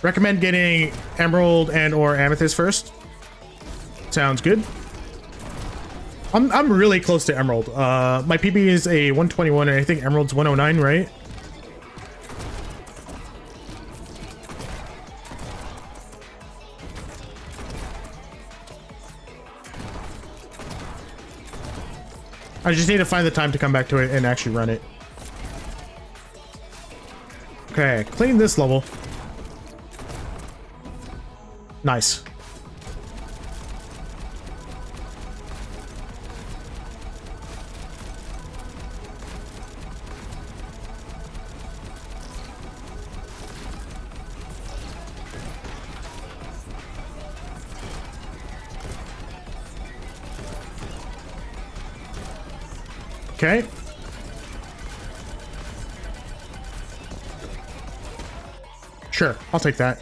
Recommend getting emerald and or amethyst first. Sounds good. I'm really close to emerald. My PB is a 121 and I think emerald's 109, right? I just need to find the time to come back to it and actually run it. Okay, clean this level. Nice. Okay. Sure, I'll take that.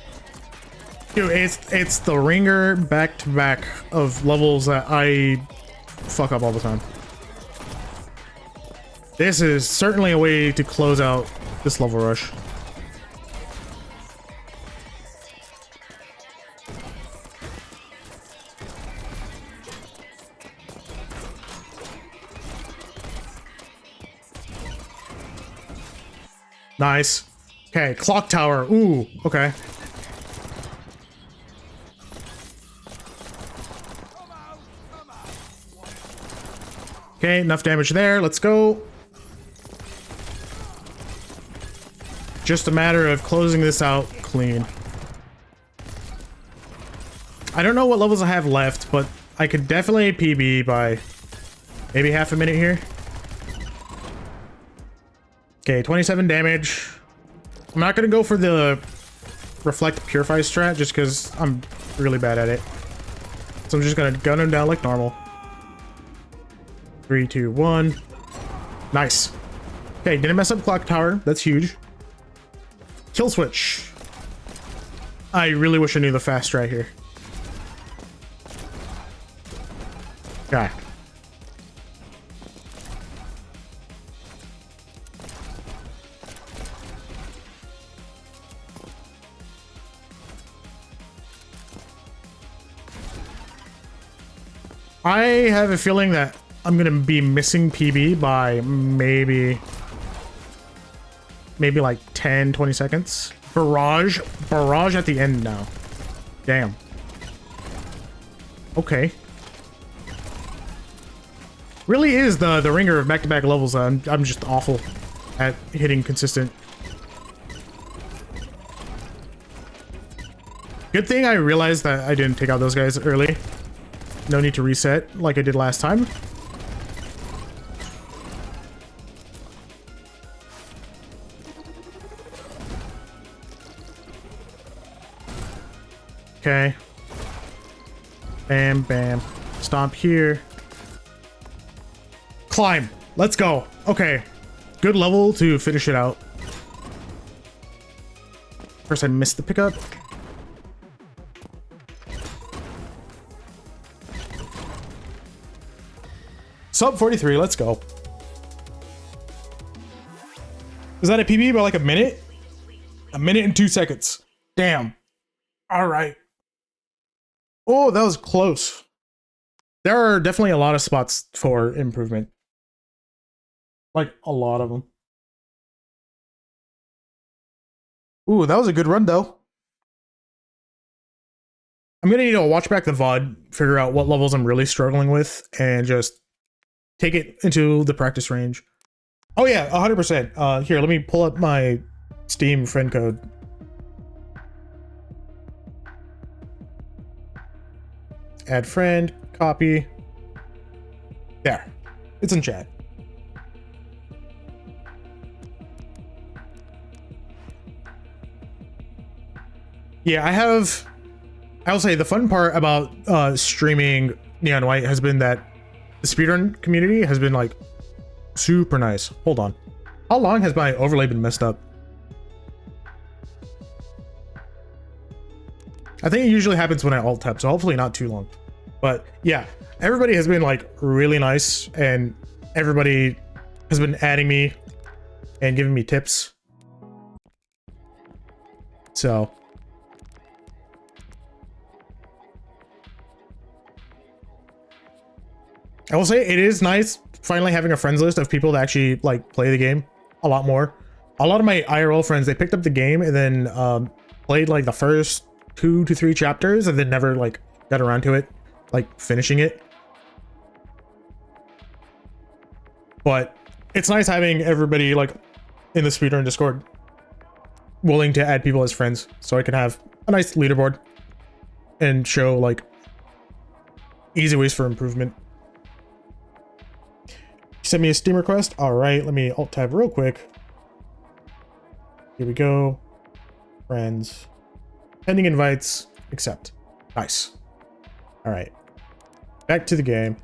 Dude, it's the ringer back to back of levels that I fuck up all the time. This is certainly a way to close out this level rush. Nice. Okay, clock tower. Ooh, okay. Okay, enough damage there. Let's go. Just a matter of closing this out clean. I don't know what levels I have left, but I could definitely PB by maybe half a minute here. Okay, 27 damage. I'm not gonna go for the reflect purify strat just because I'm really bad at it. So I'm just gonna gun him down like normal. 3, 2, 1. Nice. Okay, didn't mess up clock tower. That's huge. Kill switch. I really wish I knew the fast strat here. Okay. I have a feeling that I'm gonna be missing PB by maybe like 10, 20 seconds. Barrage at the end now. Damn. Okay. Really is the ringer of back-to-back levels. I'm just awful at hitting consistent. Good thing I realized that I didn't take out those guys early. No need to reset like I did last time. Okay. Bam, bam. Stomp here. Climb. Let's go. Okay. Good level to finish it out. First, I missed the pickup. Sub 43, let's go. Is that a PB by like a minute? A minute and 2 seconds. Damn. All right. Oh, that was close. There are definitely a lot of spots for improvement. Like a lot of them. Ooh, that was a good run though. I'm gonna need to watch back the VOD, figure out what levels I'm really struggling with, and just take it into the practice range. Oh yeah, 100%. Here, let me pull up my Steam friend code. Add friend, copy. There. It's in chat. Yeah, I will say the fun part about streaming Neon White has been that the speedrun community has been like super nice. Hold on. How long has my overlay been messed up? I think it usually happens when I alt tab, so hopefully not too long. But yeah, everybody has been like really nice, and everybody has been adding me and giving me tips. So I will say it is nice finally having a friends list of people that actually like play the game a lot more. A lot of my IRL friends, they picked up the game and then played like the first 2 to 3 chapters and then never like got around to it, like finishing it. But it's nice having everybody like in the speedrun Discord willing to add people as friends, so I can have a nice leaderboard and show like easy ways for improvement. Send me a Steam request. All right, let me alt tab real quick. Here we go. Friends. Pending invites. Accept. Nice. All right. Back to the game.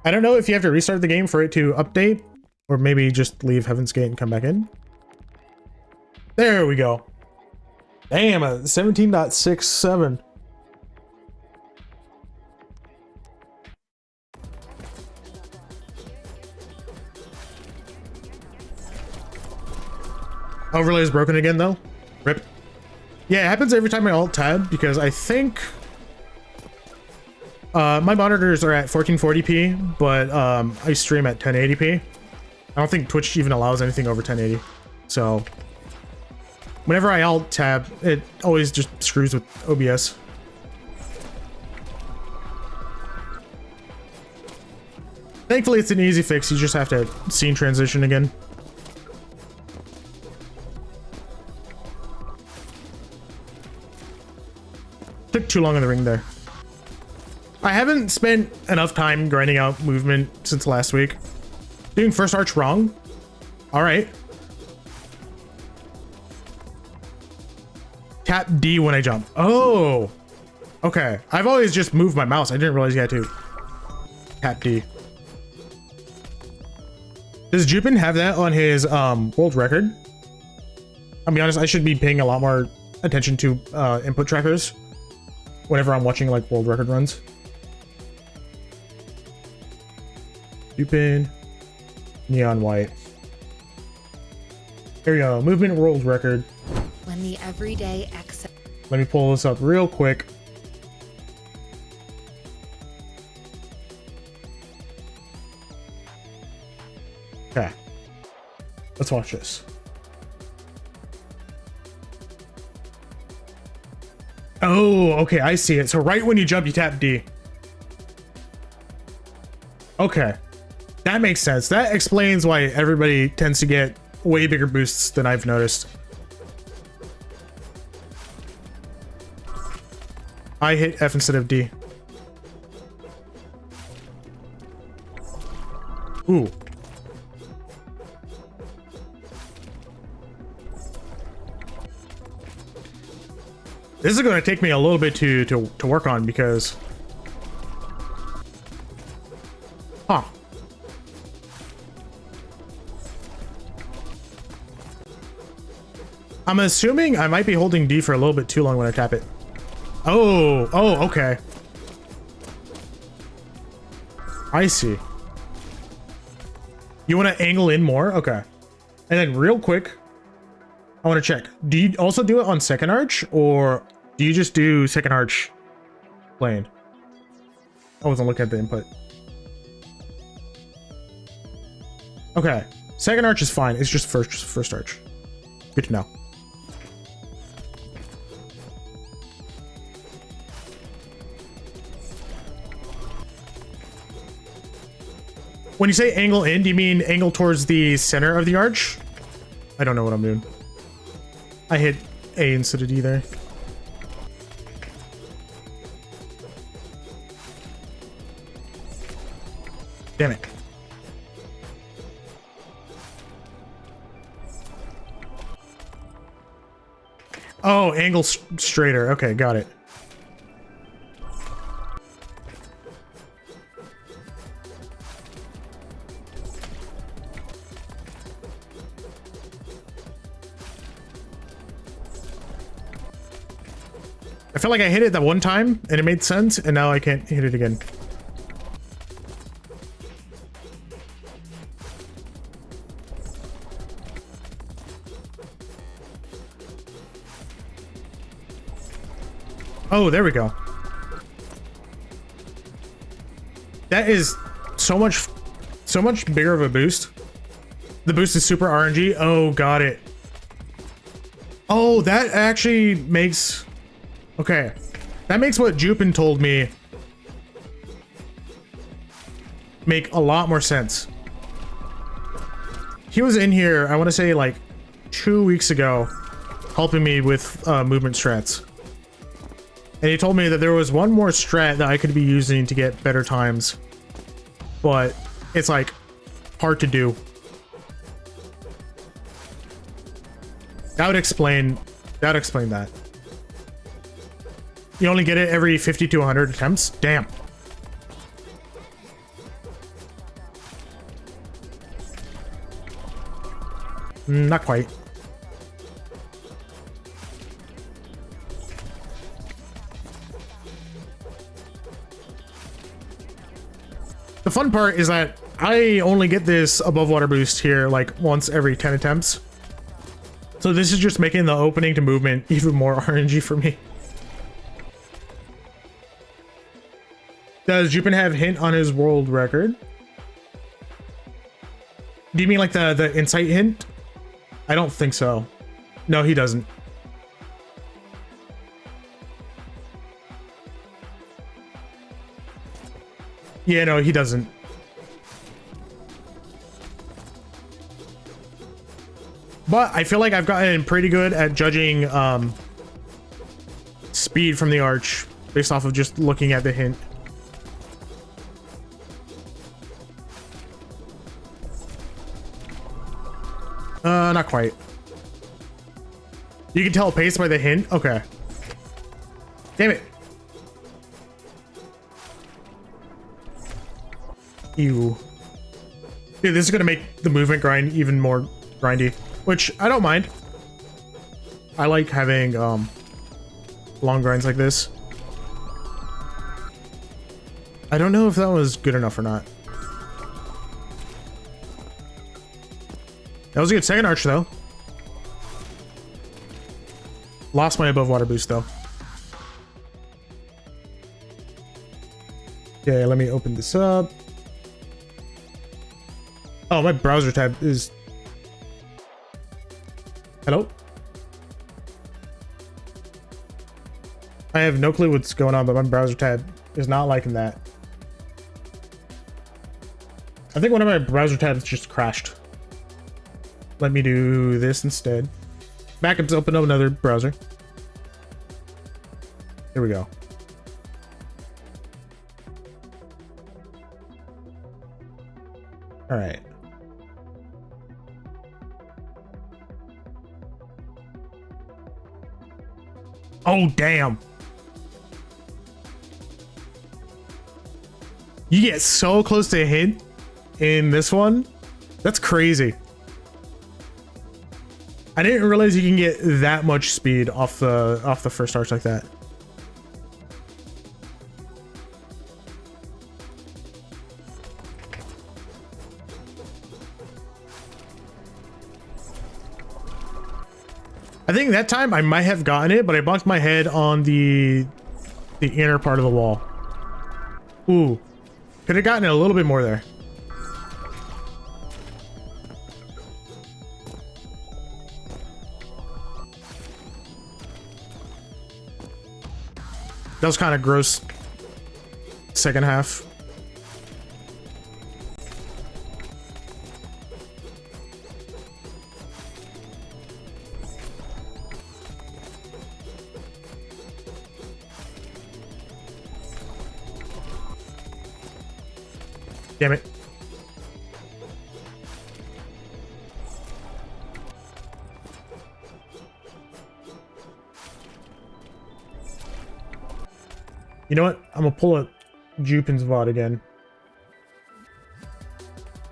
I don't know if you have to restart the game for it to update, or maybe just leave Heaven's Gate and come back in. There we go. Damn, a 17.67. Overlay is broken again though. Rip. Yeah, it happens every time I alt tab because I think my monitors are at 1440p, but I stream at 1080p. I don't think Twitch even allows anything over 1080. So whenever I alt tab, it always just screws with OBS. Thankfully, it's an easy fix. You just have to scene transition again. Took too long in the ring there. I haven't spent enough time grinding out movement since last week. Doing first arch wrong. All right. Tap D when I jump. Oh, okay. I've always just moved my mouse. I didn't realize you had to tap D. Does Jupin have that on his world record? I'll be honest, I should be paying a lot more attention to input trackers whenever I'm watching like world record runs. Jupin, neon white. Here we go, movement world record. When the everyday exit. Let me pull this up real quick. Okay, let's watch this. Oh, okay, I see it. So right when you jump, you tap D. Okay, that makes sense. That explains why everybody tends to get way bigger boosts than I've noticed. I hit F instead of D. Ooh. This is going to take me a little bit to work on because... Huh. I'm assuming I might be holding D for a little bit too long when I tap it. Oh, okay. I see. You want to angle in more? Okay. And then real quick, I want to check. Do you also do it on second arch, or do you just do second arch plain? I wasn't looking at the input. Okay, second arch is fine. It's just first arch. Good to know. When you say angle in, do you mean angle towards the center of the arch? I don't know what I'm doing. I hit A instead of D there. Damn it. Oh, angle straighter. Okay, got it. I felt like I hit it that one time and it made sense, and now I can't hit it again. Oh, there we go. That is so much bigger of a boost. The boost is super RNG. Oh, got it. Oh, that actually makes... Okay. That makes what Jupin told me make a lot more sense. He was in here, I want to say like 2 weeks ago, helping me with movement strats. And he told me that there was one more strat that I could be using to get better times. But it's like hard to do. That would explain that. You only get it every 50 to 100 attempts? Damn. Not quite. The fun part is that I only get this above water boost here like once every 10 attempts. So this is just making the opening to movement even more RNG for me. Does Jupin have hint on his world record? Do you mean like the insight hint? I don't think so. No, he doesn't. Yeah, no, he doesn't. But I feel like I've gotten pretty good at judging speed from the arch based off of just looking at the hint. Not quite. You can tell pace by the hint? Okay. Damn it. Ew. Dude, this is gonna make the movement grind even more grindy, which I don't mind. I like having long grinds like this. I don't know if that was good enough or not. That was a good second arch though. Lost my above water boost though. Okay, let me open this up. Oh, my browser tab is... Hello? I have no clue what's going on, but my browser tab is not liking that. I think one of my browser tabs just crashed. Let me do this instead. Backups, open up another browser. Here we go. All right. Oh, damn. You get so close to a hit in this one. That's crazy. I didn't realize you can get that much speed off the first arch like that. I think that time I might have gotten it, but I bumped my head on the inner part of the wall. Ooh, could have gotten it a little bit more there. That was kind of gross. Second half. Damn it. You know what? I'm gonna pull up Jupin's VOD again.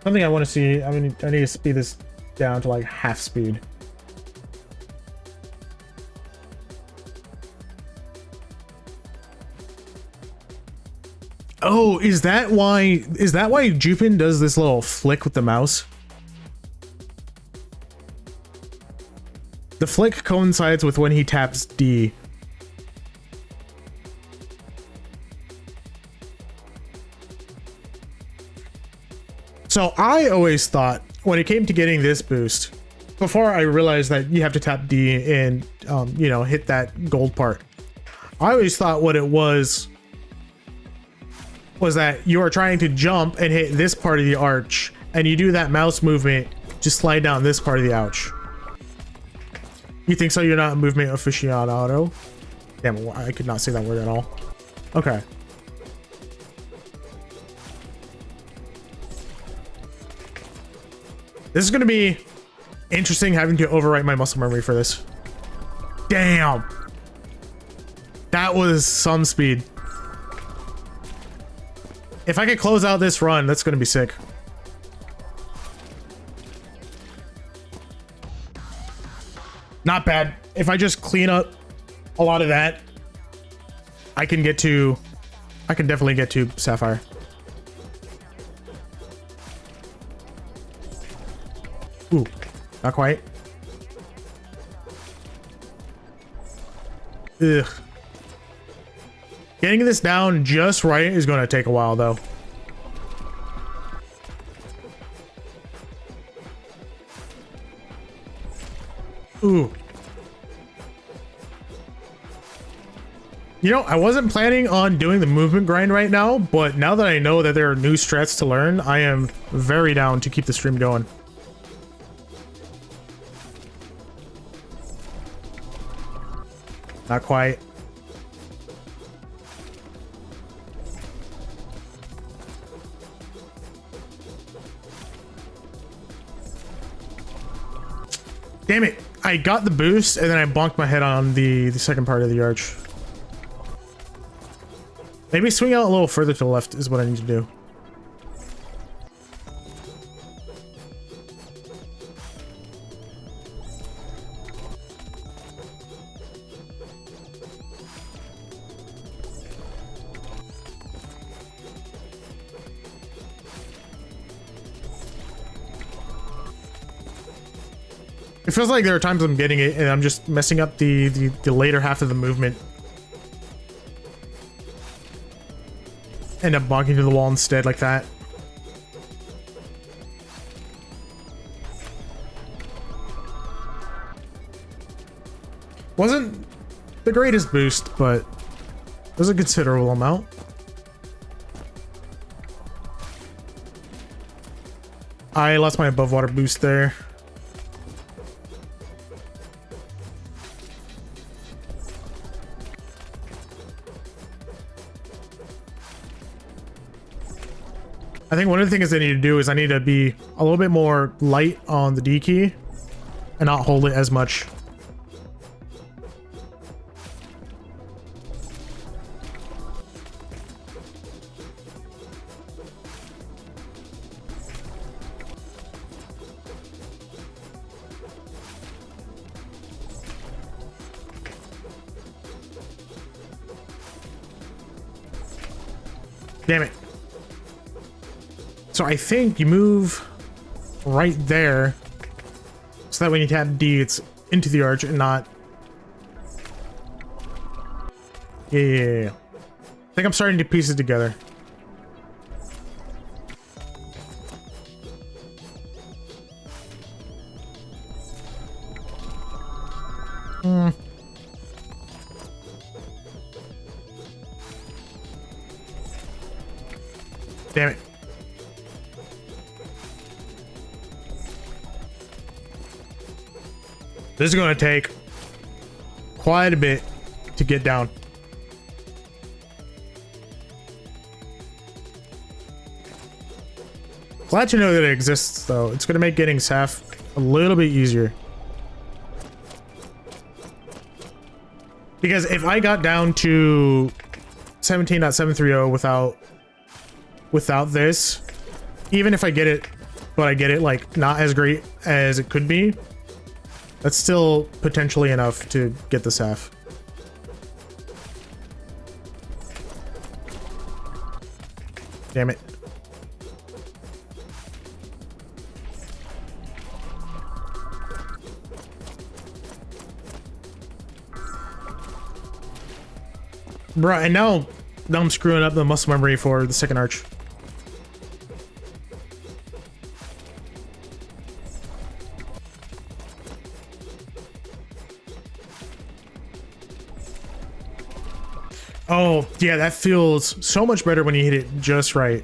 Something I want to see. I need to speed this down to like half speed. Oh, is that why Jupin does this little flick with the mouse? The flick coincides with when he taps D. So I always thought when it came to getting this boost, before I realized that you have to tap D and, you know, hit that gold part, I always thought what it was that you are trying to jump and hit this part of the arch, and you do that mouse movement to slide down this part of the arch. You think so? You're not a movement aficionado? Damn, I could not say that word at all. Okay. This is going to be interesting having to overwrite my muscle memory for this. Damn. That was some speed. If I could close out this run, that's going to be sick. Not bad. If I just clean up a lot of that, I can definitely get to Sapphire. Ooh, not quite. Ugh. Getting this down just right is going to take a while, though. Ooh. You know, I wasn't planning on doing the movement grind right now, but now that I know that there are new strats to learn, I am very down to keep the stream going. Not quite. Damn it. I got the boost and then I bonked my head on the second part of the arch. Maybe swing out a little further to the left is what I need to do. It feels like there are times I'm getting it and I'm just messing up the later half of the movement. End up bonking to the wall instead like that. Wasn't the greatest boost, but it was a considerable amount. I lost my above water boost there. I think one of the things I need to do is I need to be a little bit more light on the D key and not hold it as much. Damn it. So I think you move right there so that when you tap D, it's into the arch and not... Yeah. I think I'm starting to piece it together. Damn it. This is going to take quite a bit to get down. Glad to know that it exists, though. It's going to make getting Saph a little bit easier. Because if I got down to 17.730 without this, even if I get it, but I get it like not as great as it could be, that's still potentially enough to get the Saph. Damn it. Bruh, and now I'm screwing up the muscle memory for the second arch. Oh, yeah, that feels so much better when you hit it just right.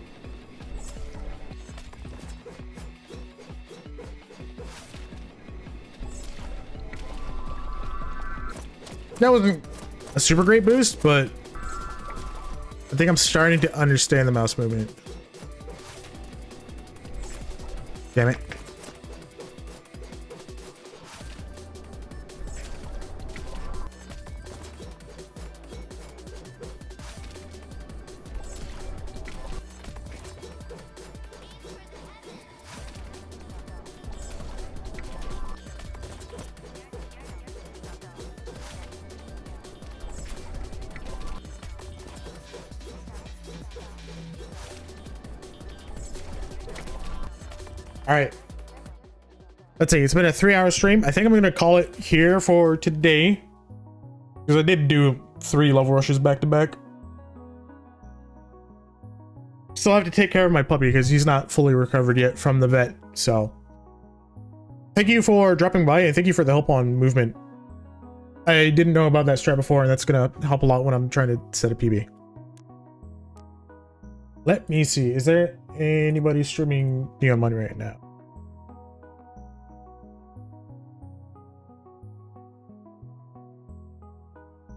That wasn't a super great boost, but I think I'm starting to understand the mouse movement. Damn it. All right. Let's see. It's been a 3-hour stream. I think I'm going to call it here for today. Because I did do 3 level rushes back to back. Still have to take care of my puppy because he's not fully recovered yet from the vet. So thank you for dropping by and thank you for the help on movement. I didn't know about that strat before and that's going to help a lot when I'm trying to set a PB. Let me see. Is there anybody streaming Neon Money right now?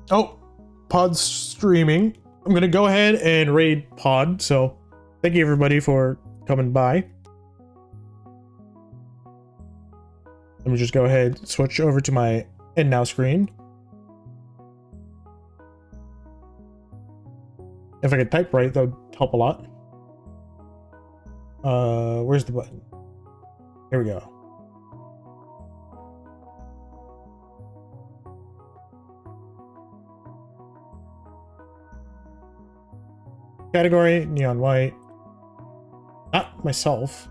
Oh, Pod's streaming. I'm gonna go ahead and raid Pod. So thank you everybody for coming by. Let me just go ahead, switch over to my end now screen. If I could type right, that would help a lot. Where's the button? Here we go. Category, neon white. Not myself.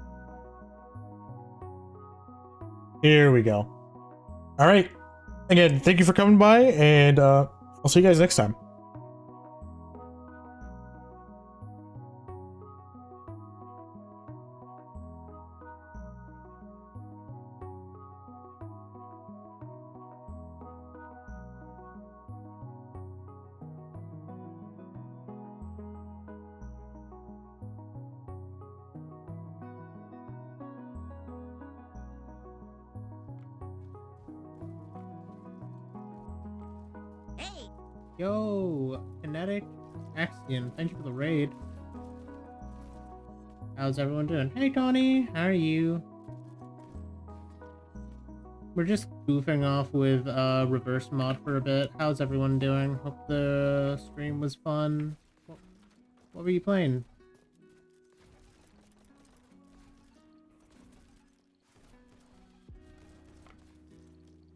Here we go. All right. Again, thank you for coming by, and I'll see you guys next time. Yo, Kinetic Axion, thank you for the raid. How's everyone doing? Hey Tony, how are you? We're just goofing off with reverse mod for a bit. How's everyone doing? Hope the stream was fun. What were you playing?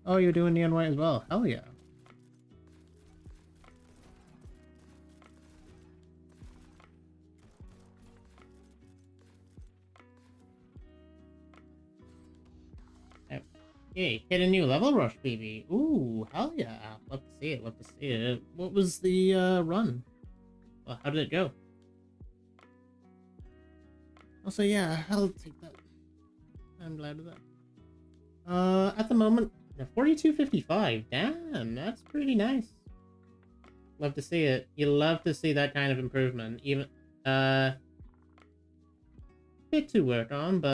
Oh, you're doing Neon White as well. Hell yeah. Hey, hit a new level rush, baby. Ooh, hell yeah. Love to see it, love to see it. What was the run? Well, how did it go? Also, yeah, I'll take that. I'm glad of that. At the moment, 4255. Damn, that's pretty nice. Love to see it. You love to see that kind of improvement. Even, bit to work on, but